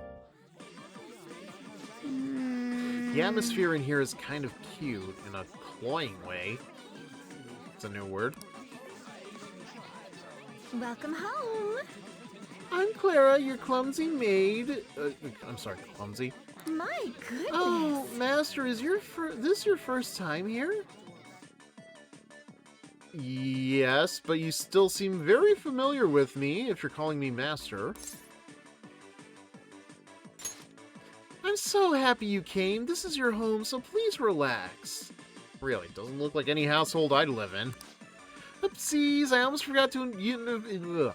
S1: The atmosphere in here is kind of cute, in a cloying way. It's a new word.
S2: Welcome home.
S1: I'm Clara, your clumsy maid. I'm sorry, clumsy.
S2: My goodness.
S1: Oh, Master, is this your first time here? Yes, but you still seem very familiar with me if you're calling me Master. I'm so happy you came. This is your home, so please relax. Really, doesn't look like any household I'd live in. Oopsies, I almost forgot to...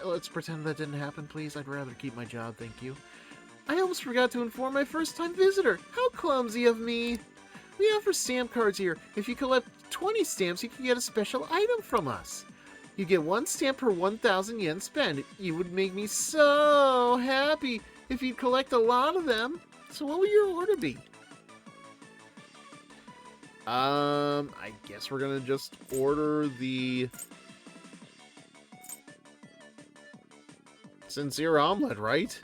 S1: Let's pretend that didn't happen, please. I'd rather keep my job, thank you. I almost forgot to inform my first-time visitor. How clumsy of me. We offer stamp cards here. If you collect 20 stamps, you can get a special item from us. You get 1 stamp per 1,000 yen spent. You would make me so happy if you'd collect a lot of them. So what will your order be? I guess we're gonna just order the... sincere omelet, right?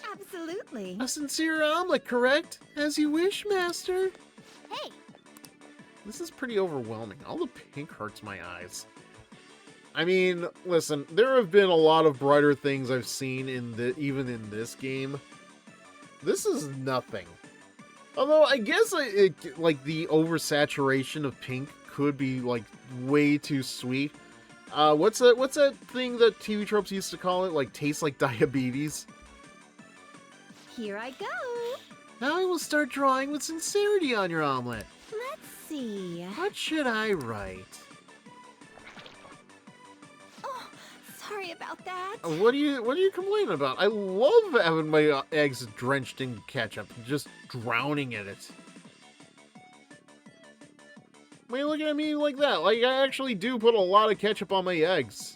S2: Absolutely.
S1: A sincere omelet, correct? As you wish, Master.
S6: Hey!
S1: This is pretty overwhelming. All the pink hurts my eyes. I mean, listen, there have been a lot of brighter things I've seen even in this game. This is nothing. Although, I guess like the oversaturation of pink could be like way too sweet. What's that thing that TV tropes used to call it? Like, tastes like diabetes?
S2: Here I go.
S1: Now I will start drawing with sincerity on your omelet.
S2: Let's see.
S1: What should I write?
S2: Oh, sorry about that.
S1: What are you complaining about? I love having my eggs drenched in ketchup, just drowning in it. Why are you looking at me like that? Like, I actually do put a lot of ketchup on my eggs.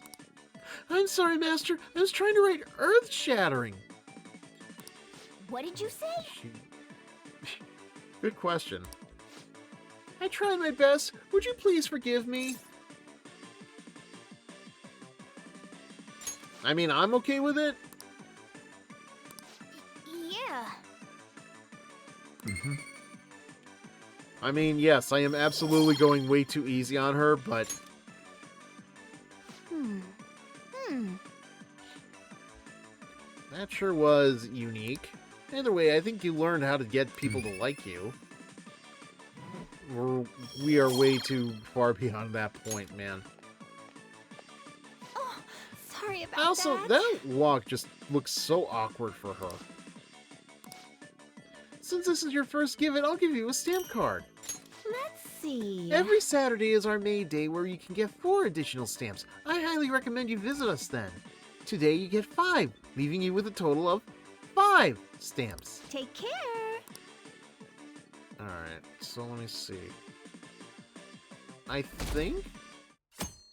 S1: I'm sorry, Master. I was trying to write earth-shattering.
S6: What did you say?
S1: Good question. I tried my best. Would you please forgive me? I mean, I'm okay with it.
S6: Yeah.
S1: I mean, yes, I am absolutely going way too easy on her, but... that sure was unique. Either way, I think you learned how to get people to like you. We are way too far beyond that point, man.
S2: Oh, sorry about
S1: Also, that walk just looks so awkward for her. Since this is your first give it, I'll give you a stamp card.
S2: Let's see.
S1: Every Saturday is our May Day where you can get 4 additional stamps. I highly recommend you visit us then. Today you get 5, leaving you with a total of 5 stamps.
S2: Take care.
S1: Alright, so let me see. I think...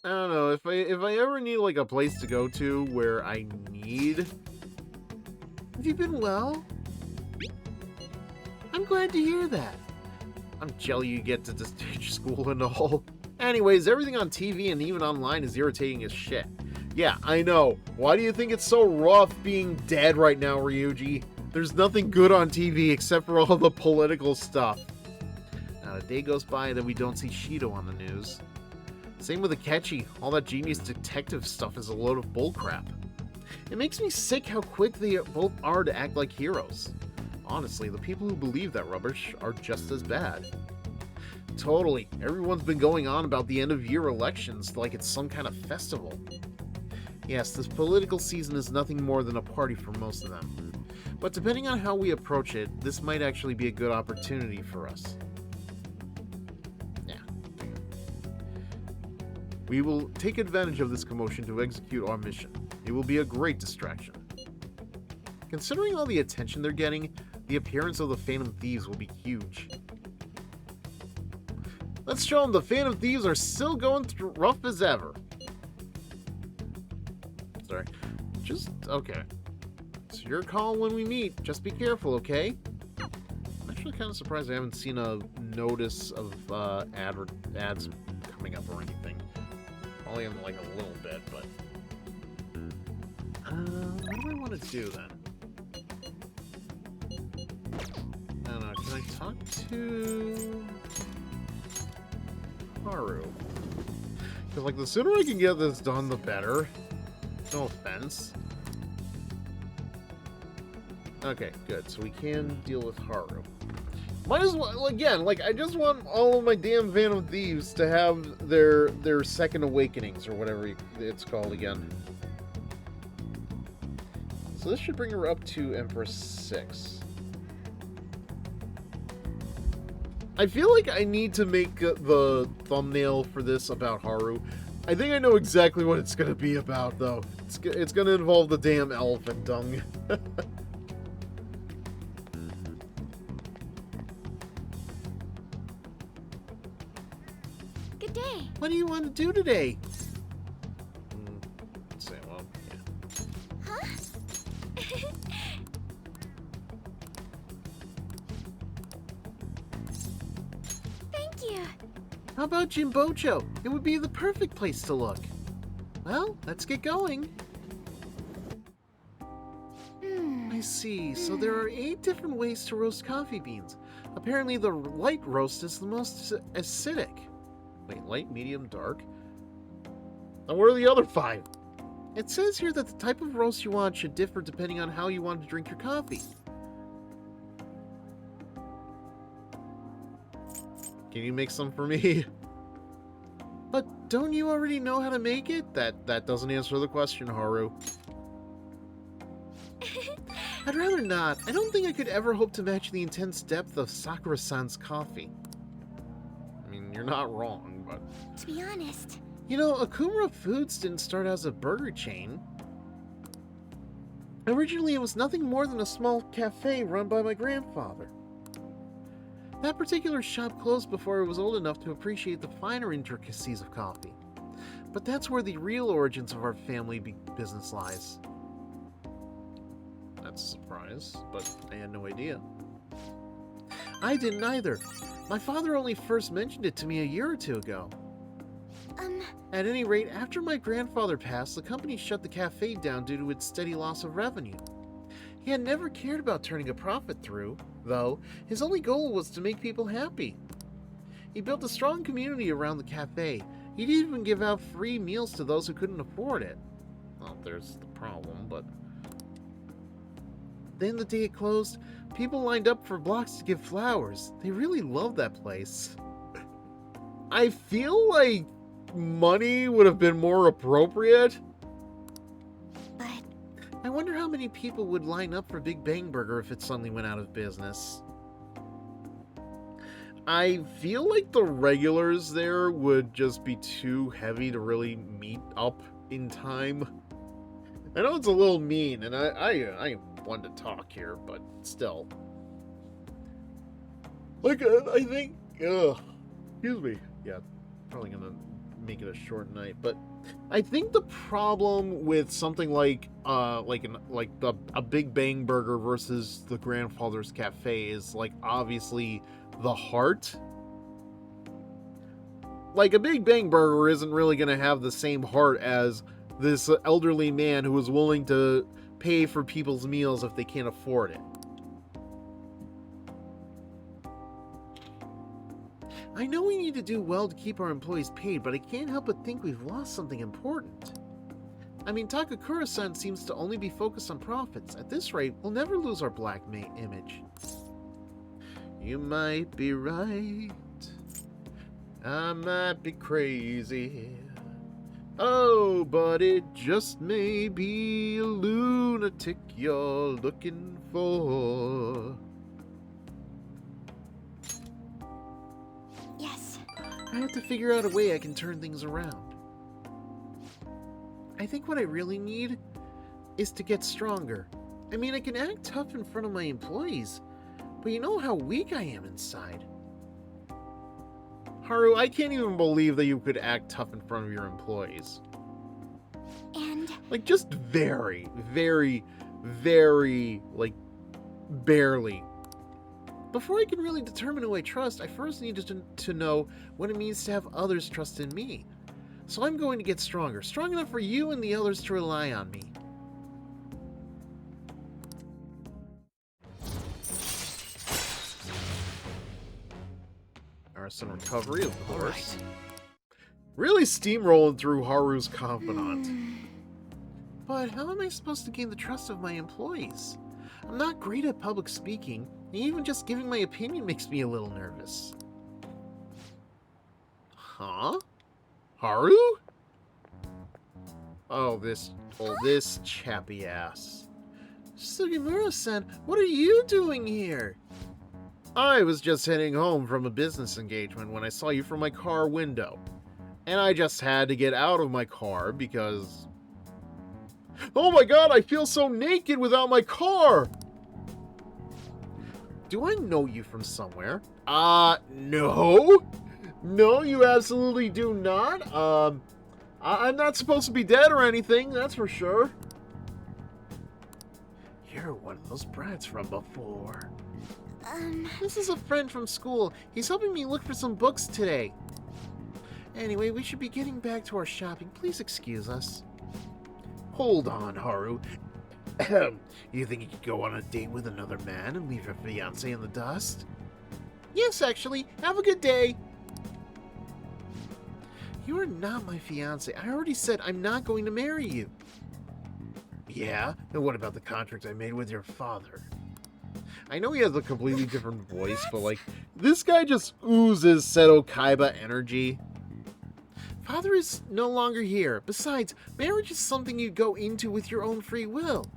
S1: I don't know, if I ever need, like, a place to go to where I need... Have you been well? I'm glad to hear that. I'm jelly you get to teach school and all. Anyways, everything on TV and even online is irritating as shit. Yeah, I know. Why do you think it's so rough being dead right now, Ryuji? There's nothing good on TV except for all the political stuff. Not a day goes by that we don't see Shido on the news. Same with Akechi. All that genius detective stuff is a load of bullcrap. It makes me sick how quick they both are to act like heroes. Honestly, the people who believe that rubbish are just as bad. Totally. Everyone's been going on about the end-of-year elections like it's some kind of festival. Yes, this political season is nothing more than a party for most of them. But depending on how we approach it, this might actually be a good opportunity for us. Yeah. We will take advantage of this commotion to execute our mission. It will be a great distraction. Considering all the attention they're getting, the appearance of the Phantom Thieves will be huge. Let's show them the Phantom Thieves are still going through rough as ever. Sorry. Okay. It's your call when we meet. Just be careful, okay? I'm actually kind of surprised I haven't seen a notice of ads coming up or anything. Only in like a little bit, but... what do I want to do then? I don't know. Can I talk to Haru? Because, like, the sooner I can get this done, the better. No offense. Okay, good. So we can deal with Haru. Might as well, again, like, I just want all of my damn Phantom Thieves to have their second awakenings, or whatever it's called again. So this should bring her up to Empress 6. I feel like I need to make the thumbnail for this about Haru. I think I know exactly what it's going to be about, though. It's going to involve the damn elephant Dung.
S6: Good day.
S1: What do you want to do today? Say, well, yeah.
S6: Huh? Thank you.
S1: How about Jimbocho? It would be the perfect place to look. Well, let's get going. I see. So there are 8 different ways to roast coffee beans. Apparently the light roast is the most acidic. Wait, light, medium, dark? And what are the other 5? It says here that the type of roast you want should differ depending on how you want to drink your coffee. Can you make some for me? But don't you already know how to make it? That doesn't answer the question, Haru. I'd rather not. I don't think I could ever hope to match the intense depth of Sakura-san's coffee. I mean, you're not wrong, but...
S6: To be honest...
S1: You know, Akumura Foods didn't start as a burger chain. Originally, it was nothing more than a small cafe run by my grandfather. That particular shop closed before I was old enough to appreciate the finer intricacies of coffee. But that's where the real origins of our family business lies. That's a surprise, but I had no idea. I didn't either. My father only first mentioned it to me a year or 2 ago. At any rate, after my grandfather passed, the company shut the cafe down due to its steady loss of revenue. He had never cared about turning a profit through, though. His only goal was to make people happy. He built a strong community around the cafe. He'd even give out free meals to those who couldn't afford it. Well, there's the problem, but... Then the day it closed, people lined up for blocks to give flowers. They really loved that place. I feel like money would have been more appropriate.
S6: But...
S1: I wonder how many people would line up for Big Bang Burger if it suddenly went out of business. I feel like the regulars there would just be too heavy to really meet up in time. I know it's a little mean, and I want to talk here, but still. Like, I think, excuse me. Yeah, probably gonna make it a short night, but I think the problem with something like a Big Bang Burger versus the Grandfather's Cafe is, like, obviously the heart. Like, a Big Bang Burger isn't really gonna have the same heart as this elderly man who is willing to pay for people's meals if they can't afford it. I know we need to do well to keep our employees paid, but I can't help but think we've lost something important. I mean, Takakura-san seems to only be focused on profits. At this rate, we'll never lose our black image. You might be right. I might be crazy. Oh, but it just may be a lunatic you're looking for.
S2: Yes.
S1: I have to figure out a way I can turn things around. I think what I really need is to get stronger. I mean, I can act tough in front of my employees, but you know how weak I am inside. Haru, I can't even believe that you could act tough in front of your employees.
S2: And
S1: Like, just very, very, very, like, barely. Before I can really determine who I trust, I first need to know what it means to have others trust in me. So I'm going to get stronger. Strong enough for you and the others to rely on me. Arson recovery, of course. Really steamrolling through Haru's confidant. But how am I supposed to gain the trust of my employees? I'm not great at public speaking, and even just giving my opinion makes me a little nervous. Huh? Haru? Oh, this chappy ass. Sugimura-san, what are you doing here? I was just heading home from a business engagement when I saw you from my car window. And I just had to get out of my car because... Oh my god, I feel so naked without my car! Do I know you from somewhere? No? No, you absolutely do not. I'm not supposed to be dead or anything, that's for sure. You're one of those brats from before. This is a friend from school. He's helping me look for some books today. Anyway, we should be getting back to our shopping. Please excuse us. Hold on, Haru. You think you could go on a date with another man and leave your fiancé in the dust? Yes, actually. Have a good day. You are not my fiancé. I already said I'm not going to marry you. Yeah? And what about the contract I made with your father? I know he has a completely different voice, but, like, this guy just oozes Seto Kaiba energy. Father is no longer here. Besides, marriage is something you go into with your own free will.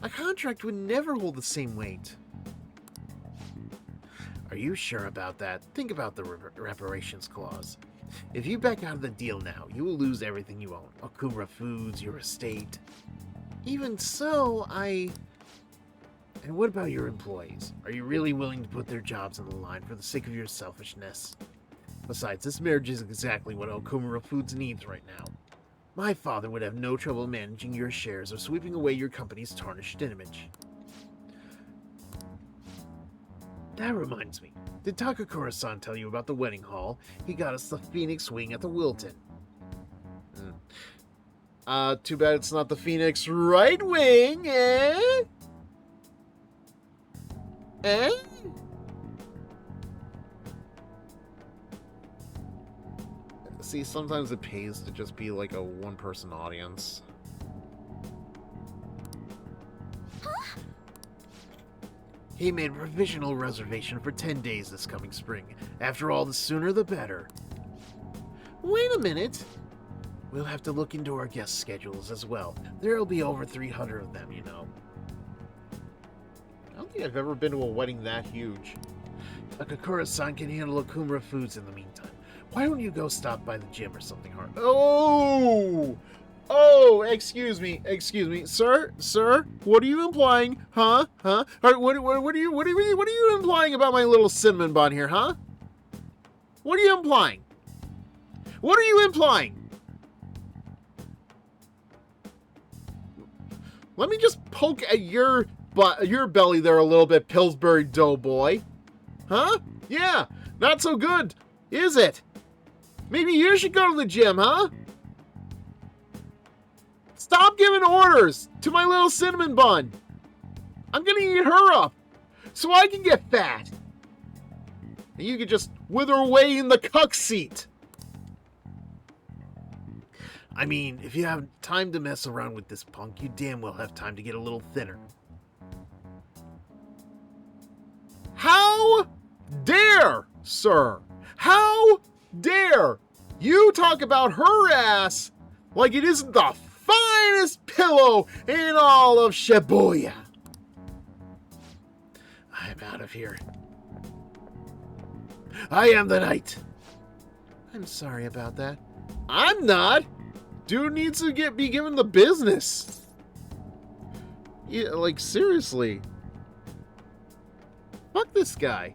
S1: A contract would never hold the same weight. Are you sure about that? Think about the reparations clause. If you back out of the deal now, you will lose everything you own. Okumura Foods, your estate. Even so, And what about your employees? Are you really willing to put their jobs on the line for the sake of your selfishness? Besides, this marriage is exactly what Okumura Foods needs right now. My father would have no trouble managing your shares or sweeping away your company's tarnished image. That reminds me. Did Takakura-san tell you about the wedding hall? He got us the Phoenix Wing at the Wilton. Too bad it's not the Phoenix Right Wing, eh? Eh? See, sometimes it pays to just be like a one-person audience.
S2: Huh?
S1: He made a provisional reservation for 10 days this coming spring. After all, the sooner the better. Wait a minute. We'll have to look into our guest schedules as well. There'll be over 300 of them, you know. I don't think I've ever been to a wedding that huge. Takakura-san can handle Okumura Foods in the meantime. Why don't you go stop by the gym or something hard? Oh! Oh, excuse me, sir, what are you implying, huh? What are you implying about my little cinnamon bun here, huh? What are you implying? What are you implying? Let me just poke at your belly there a little bit, Pillsbury Doughboy. Huh? Yeah, not so good, is it? Maybe you should go to the gym, huh? Stop giving orders to my little cinnamon bun. I'm gonna eat her up so I can get fat. And you can just wither away in the cuck seat. I mean, if you have time to mess around with this punk, you damn well have time to get a little thinner. How dare, sir? How dare you talk about her ass like it isn't the finest pillow in all of Shibuya? I'm out of here. I am the knight. I'm sorry about that. I'm not. Dude needs to be given the business. Yeah, like seriously. Fuck this guy.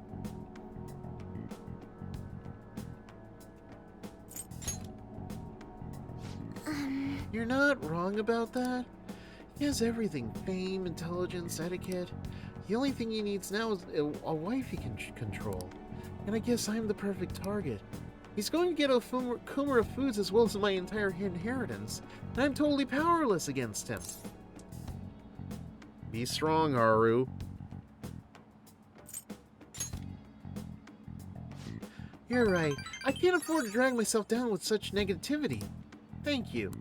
S1: You're not wrong about that. He has everything. Fame, intelligence, etiquette. The only thing he needs now is a wife he can control. And I guess I'm the perfect target. He's going to get a Kumara Foods as well as my entire inheritance. And I'm totally powerless against him. Be strong, Haru. You're right. I can't afford to drag myself down with such negativity. Thank you.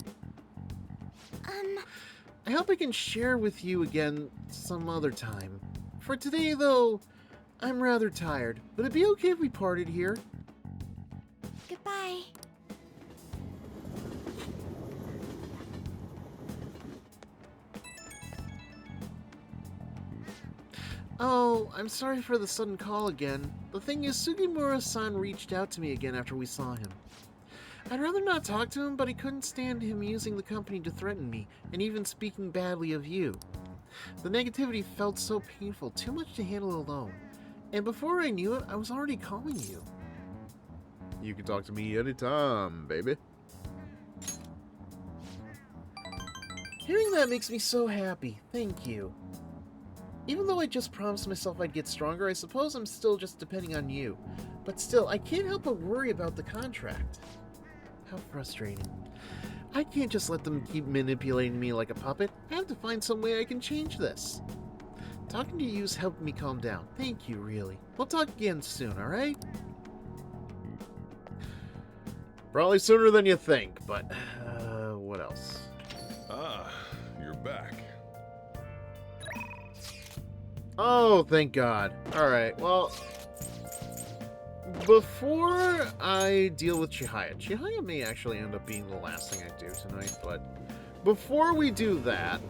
S1: I hope I can share with you again some other time. For today, though, I'm rather tired. Would it be okay if we parted here?
S2: Goodbye.
S1: Oh, I'm sorry for the sudden call again. The thing is, Sugimura-san reached out to me again after we saw him. I'd rather not talk to him, but I couldn't stand him using the company to threaten me, and even speaking badly of you. The negativity felt so painful, too much to handle alone. And before I knew it, I was already calling you. You can talk to me anytime, baby. Hearing that makes me so happy. Thank you. Even though I just promised myself I'd get stronger, I suppose I'm still just depending on you. But still, I can't help but worry about the contract. How frustrating. I can't just let them keep manipulating me like a puppet. I have to find some way I can change this. Talking to you's helped me calm down. Thank you, really. We'll talk again soon, alright? Probably sooner than you think, but what else?
S4: Ah, you're back.
S1: Oh, thank God. Alright, well, before I deal with Chihaya may actually end up being the last thing I do tonight, but before we do that,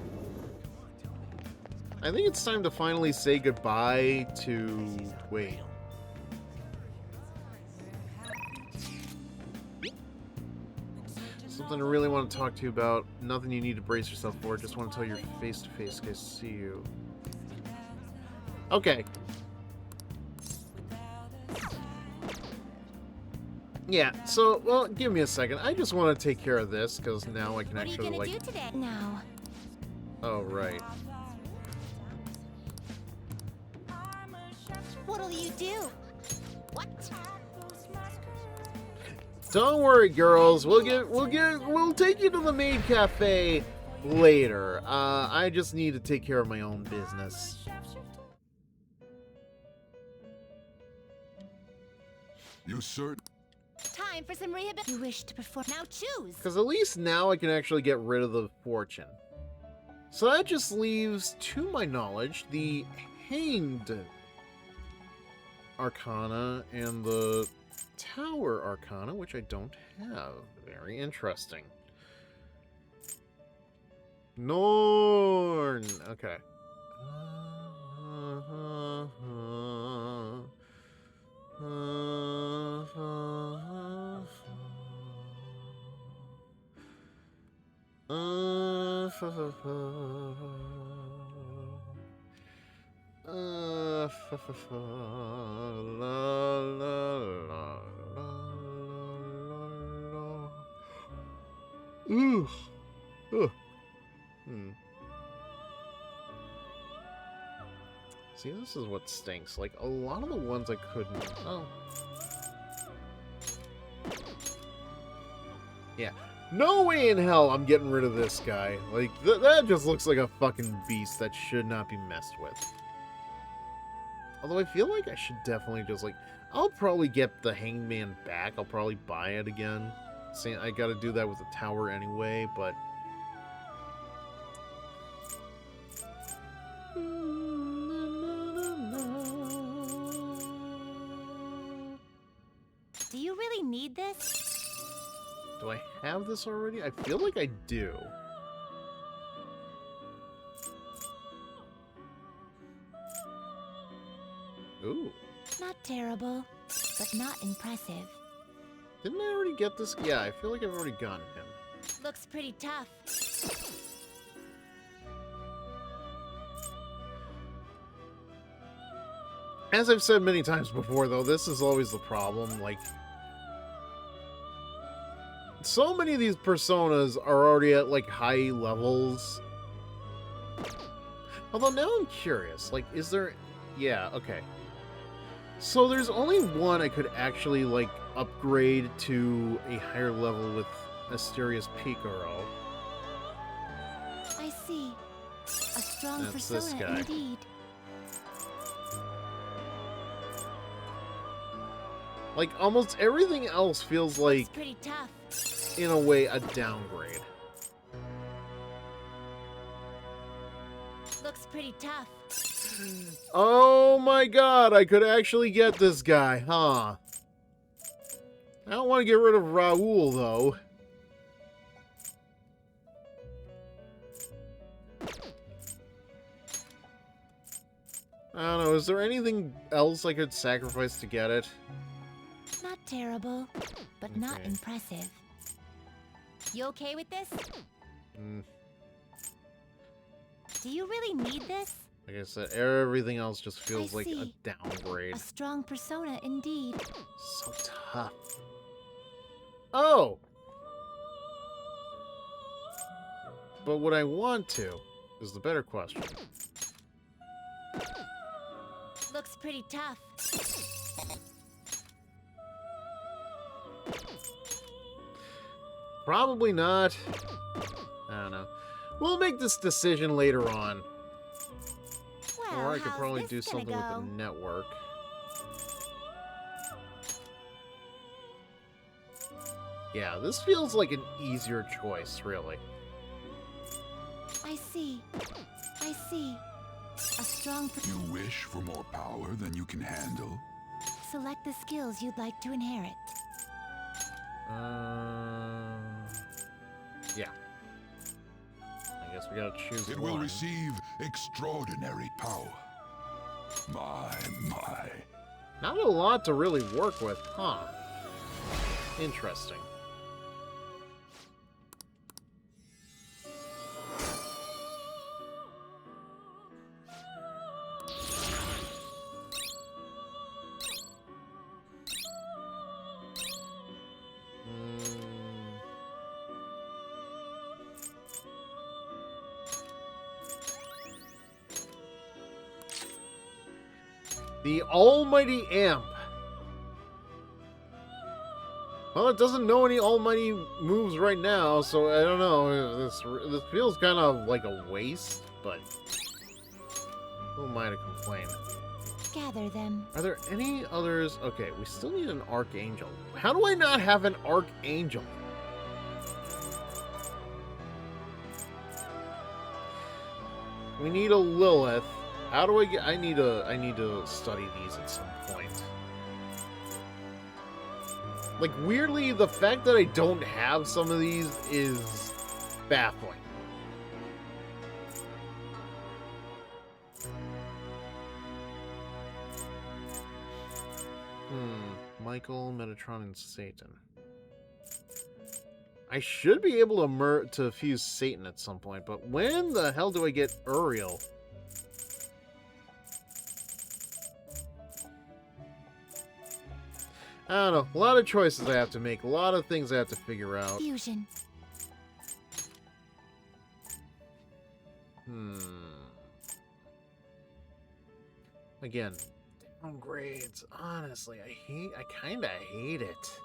S1: I think it's time to finally say goodbye to... Wait. Something I really want to talk to you about. Nothing you need to brace yourself for. Just want to tell you face-to-face in case I see you. Okay. Yeah, so, well, give me a second. I just want to take care of this, because now I can actually, like...
S2: What are you gonna do today? No.
S1: Oh, right.
S2: What'll you do? What?
S1: Don't worry, girls. We'll take you to the maid cafe later. I just need to take care of my own business.
S4: You certain?
S2: Time for some rehabilitation. You wish to perform. Now choose.
S1: Because at least now I can actually get rid of the fortune. So that just leaves, to my knowledge, the Hanged Arcana and the Tower Arcana, which I don't have. Very interesting. Norn. Okay. Ooh. Ugh. Hmm. See, this is what stinks. Like, a lot of the ones I couldn't... Oh. Yeah. No way in hell I'm getting rid of this guy. Like, that just looks like a fucking beast that should not be messed with. Although I feel like I should definitely just, like... I'll probably get the Hangman back. I'll probably buy it again. See, I gotta do that with the tower anyway, but...
S2: Do you really need this?
S1: Do I have this already? I feel like I do. Ooh.
S2: Not terrible, but not impressive.
S1: Didn't I already get this? Yeah, I feel like I've already gotten him.
S2: Looks pretty tough.
S1: As I've said many times before, though, this is always the problem. Like, so many of these personas are already at, like, high levels. Although now I'm curious. Like, is there... Yeah, okay. So there's only one I could actually, like, upgrade to a higher level with Asterius Picaro.
S2: I see. A strong
S1: That's this
S2: persona
S1: guy.
S2: indeed.
S1: Like, almost everything else feels like,
S2: It's pretty tough.
S1: in a way, a downgrade.
S2: Looks pretty tough.
S1: Oh my god, I could actually get this guy, huh? I don't want to get rid of Raoul, though. I don't know, is there anything else I could sacrifice to get it?
S2: Not terrible, but not
S1: Okay.
S2: impressive. You okay with this?
S1: Mm,
S2: Do you really need this?
S1: like I said, everything else just feels
S2: I
S1: like a
S2: see.
S1: downgrade.
S2: A strong persona indeed.
S1: So tough. Oh! But would I want to? Is the better question.
S2: Looks pretty tough.
S1: Probably not. I don't know. We'll make this decision later on.
S2: Well,
S1: Or I could
S2: how's
S1: probably
S2: this
S1: do
S2: gonna
S1: something with
S2: go?
S1: the network. Yeah, this feels like an easier choice, really.
S2: I see. I see. A strong
S9: You wish for more power than you can handle?
S2: Select the skills you'd like to inherit.
S1: Yeah. I guess we gotta choose
S9: It
S1: one.
S9: will receive extraordinary power. My.
S1: Not a lot to really work with, huh? Interesting. The Almighty Amp. Well, it doesn't know any almighty moves right now, so I don't know. This feels kind of like a waste, but who am I to complain?
S2: Gather them.
S1: Are there any others? Okay, we still need an Archangel. How do I not have an Archangel? We need a Lilith. How do I get? I need to study these at some point. Like, weirdly, the fact that I don't have some of these is baffling. Michael, Metatron, and Satan. I should be able to fuse Satan at some point, but when the hell do I get Uriel? I don't know. A lot of choices I have to make. A lot of things I have to figure out.
S2: Fusion.
S1: Again, downgrades. Honestly, I kinda hate it.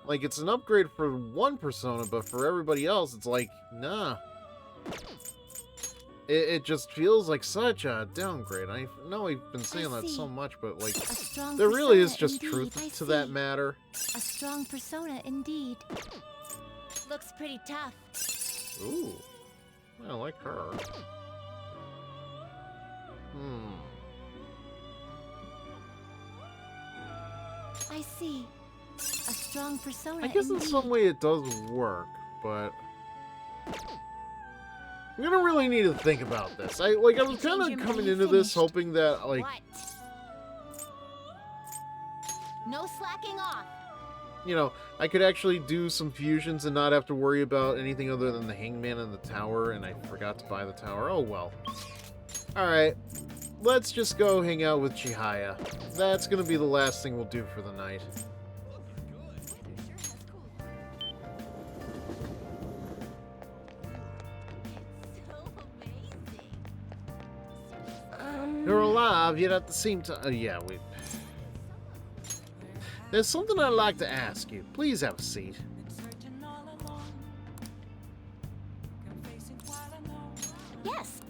S1: Like, it's an upgrade for one persona, but for everybody else, it's like, nah. It just feels like such a downgrade. I know we've been saying that so much, but, like, there really is just truth to that matter.
S2: A strong persona indeed. Looks pretty tough.
S1: Ooh. I like her.
S2: I see. A strong persona.
S1: I guess in some way it does work, but I'm gonna really need to think about this. I was kind of coming into this hoping that, like,
S6: What? No slacking off.
S1: you know, I could actually do some fusions and not have to worry about anything other than the hangman and the tower, and I forgot to buy the tower. Oh well. Alright, let's just go hang out with Chihaya. That's gonna be the last thing we'll do for the night. You're alive, yet at the same time... yeah, we... There's something I'd like to ask you. Please have a seat.
S6: Yes.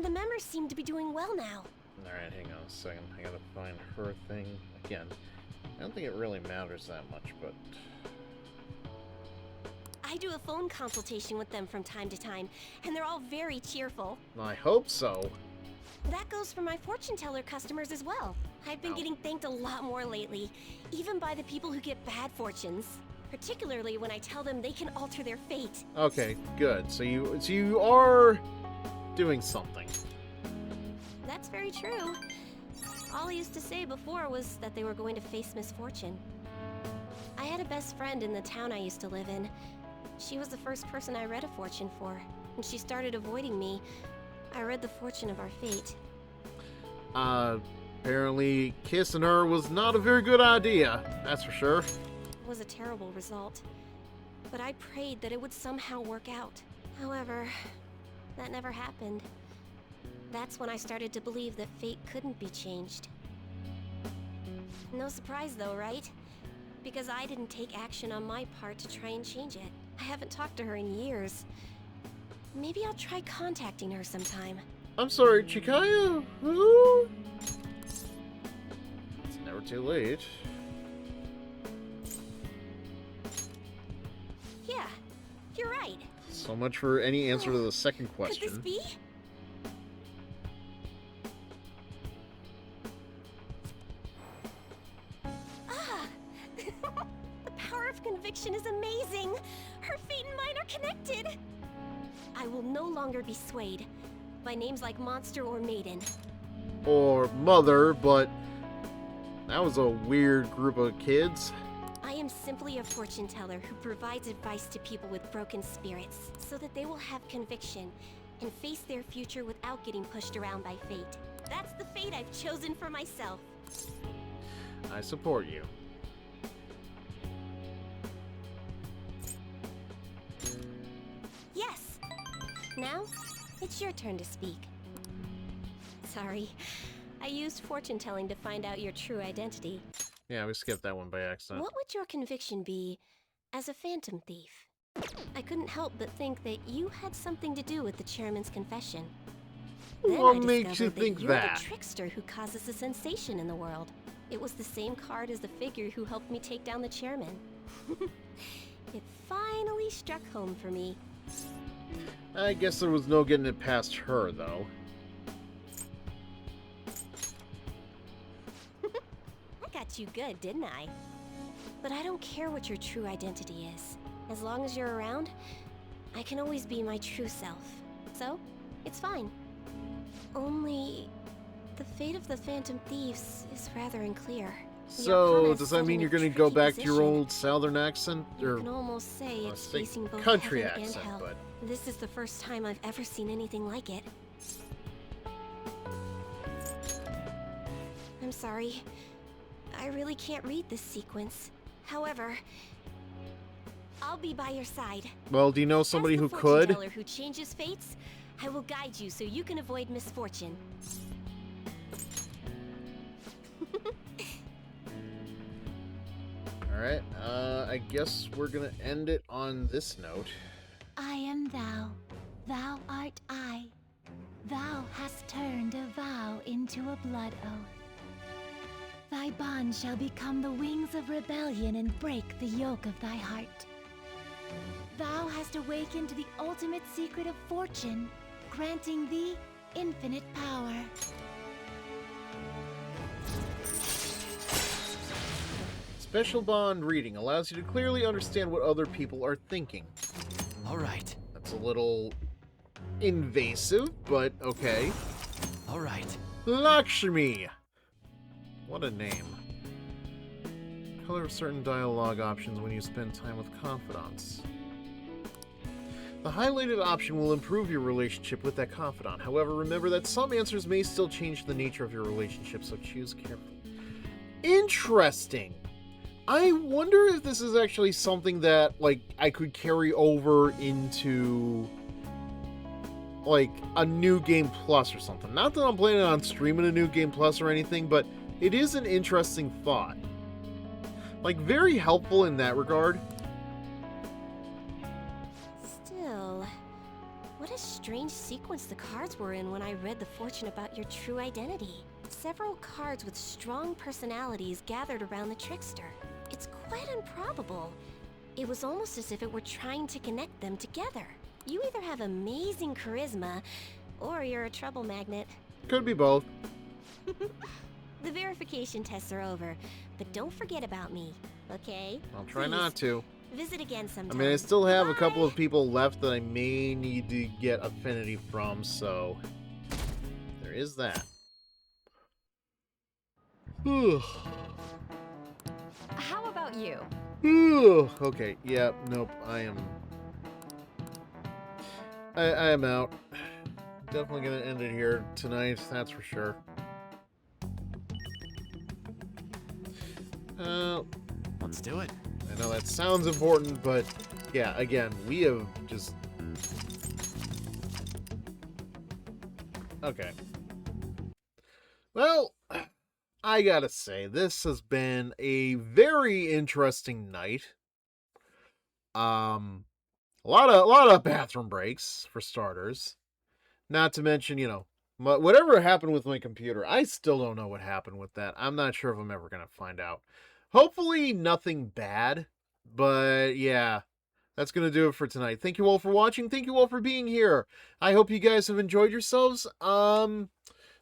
S6: The members seem to be doing well now.
S1: Alright, hang on a second. I gotta find her thing. Again, I don't think it really matters that much, but...
S6: I do a phone consultation with them from time to time, and they're all very cheerful.
S1: I hope so.
S6: That goes for my fortune teller customers as well. I've been getting thanked a lot more lately, even by the people who get bad fortunes. Particularly when I tell them they can alter their fate.
S1: Okay, good. So you are doing something.
S6: That's very true. All I used to say before was that they were going to face misfortune. I had a best friend in the town I used to live in. She was the first person I read a fortune for. When she started avoiding me, I read the fortune of our fate.
S1: Apparently kissing her was not a very good idea, that's for sure.
S6: It was a terrible result, but I prayed that it would somehow work out. However, that never happened. That's when I started to believe that fate couldn't be changed. No surprise though, right? Because I didn't take action on my part to try and change it. I haven't talked to her in years. Maybe I'll try contacting her sometime.
S1: I'm sorry, Chikaya? Who? It's never too late.
S6: Yeah, you're right.
S1: So much for any answer to the second question.
S6: Could this be? Ah! The power of conviction is amazing! Her fate and mine are connected! I will no longer be swayed by names like monster or maiden.
S1: Or mother, but that was a weird group of kids.
S6: I am simply a fortune teller who provides advice to people with broken spirits so that they will have conviction and face their future without getting pushed around by fate. That's the fate I've chosen for myself.
S1: I support you.
S6: Yes! Now, it's your turn to speak. Sorry, I used fortune telling to find out your true identity.
S1: Yeah, we skipped that one by accident.
S6: What would your conviction be as a phantom thief? I couldn't help but think that you had something to do with the chairman's confession. Then
S1: What
S6: I
S1: makes you
S6: discovered
S1: think
S6: that you're
S1: that?
S6: the trickster who causes a sensation in the world. It was the same card as the figure who helped me take down the chairman. It finally struck home for me.
S1: I guess there was no getting it past her, though.
S6: I got you good, didn't I? But I don't care what your true identity is. As long as you're around, I can always be my true self. So, it's fine. Only... the fate of the Phantom Thieves is rather unclear.
S1: So, does that mean you're going to go back to your old southern accent?
S6: You
S1: Or,
S6: can almost say it's
S1: say
S6: facing both
S1: country
S6: heaven
S1: accent,
S6: and hell.
S1: but...
S6: This is the first time I've ever seen anything like it. I'm sorry. I really can't read this sequence. However, I'll be by your side.
S1: Well, do you know somebody
S6: As the
S1: who
S6: fortune
S1: could?
S6: teller who changes fates, I will guide you so you can avoid misfortune.
S1: Alright, I guess we're gonna end it on this note.
S2: I am thou, thou art I. Thou hast turned a vow into a blood oath. Thy bond shall become the wings of rebellion and break the yoke of thy heart. Thou hast awakened the ultimate secret of fortune, granting thee infinite power.
S1: Special bond reading allows you to clearly understand what other people are thinking.
S8: All right.
S1: That's a little invasive, but okay.
S8: All right.
S1: Lakshmi! What a name. Color certain dialogue options when you spend time with confidants. The highlighted option will improve your relationship with that confidant. However, remember that some answers may still change the nature of your relationship, so choose carefully. Interesting. I wonder if this is actually something that, like, I could carry over into, like, a New Game Plus or something. Not that I'm planning on streaming a New Game Plus or anything, but it is an interesting thought. Like, very helpful in that regard.
S6: Still, what a strange sequence the cards were in when I read the fortune about your true identity. Several cards with strong personalities gathered around the trickster. It's quite improbable. It was almost as if it were trying to connect them together. You either have amazing charisma, or you're a trouble magnet.
S1: Could be both.
S6: The verification tests are over, but don't forget about me, okay?
S1: I'll try
S6: Please,
S1: not to.
S6: Visit again
S1: I
S6: sometime.
S1: mean, I still have a couple of
S6: Bye.
S1: people left that I may need to get affinity from, so there is that.
S5: How about you?
S1: Okay, yeah, nope, I am out. Definitely gonna end it here tonight, that's for sure.
S8: Let's do it.
S1: I know that sounds important, but yeah, again, we have just... Okay. Well, I gotta say, this has been a very interesting night. A lot of bathroom breaks, for starters. Not to mention, you know, whatever happened with my computer, I still don't know what happened with that. I'm not sure if I'm ever gonna find out. Hopefully nothing bad, but yeah, that's going to do it for tonight. Thank you all for watching. Thank you all for being here. I hope you guys have enjoyed yourselves. So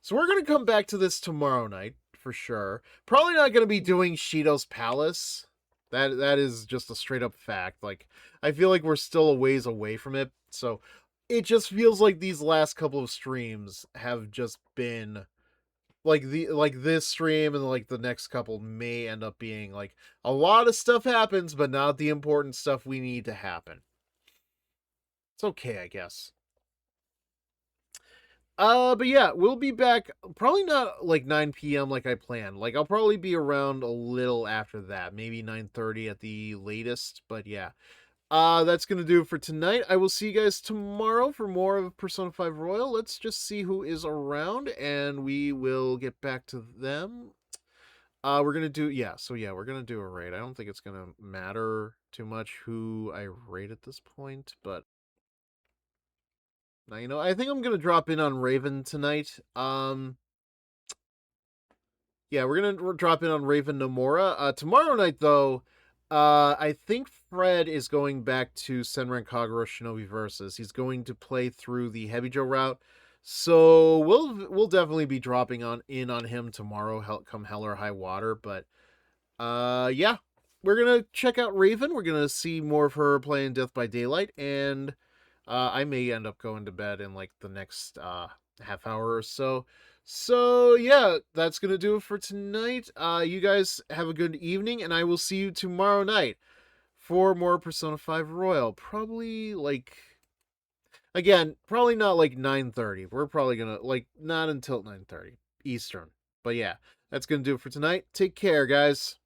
S1: we're going to come back to this tomorrow night, for sure. Probably not going to be doing Shido's Palace. That is just a straight up fact. Like, I feel like we're still a ways away from it, so it just feels like these last couple of streams have just been... like this stream and like the next couple may end up being like a lot of stuff happens, but not the important stuff we need to happen. It's okay, I guess. But yeah, we'll be back probably not like 9 p.m. like I planned. Like I'll probably be around a little after that, maybe 9:30 at the latest, but yeah. That's going to do it for tonight. I will see you guys tomorrow for more of Persona 5 Royal. Let's just see who is around, and we will get back to them. We're going to do, we're going to do a raid. I don't think it's going to matter too much who I raid at this point, but... Now, you know, I think I'm going to drop in on Raven tonight. Yeah, we're going to drop in on Raven Nomura. Tomorrow night, though... I think Fred is going back to Senran Kagura Shinobi Versus. He's going to play through the Heavy Joe route. So we'll definitely be dropping in on him tomorrow, come hell or high water. But yeah, we're gonna check out Raven. We're gonna see more of her playing Death by Daylight, and I may end up going to bed in like the next half hour or so. So yeah, that's gonna do it for tonight. You guys have a good evening, and I will see you tomorrow night for more Persona 5 Royal. Probably like, again, probably not like 9:30. We're probably gonna like not until 9:30 Eastern. But yeah, that's gonna do it for tonight. Take care, guys.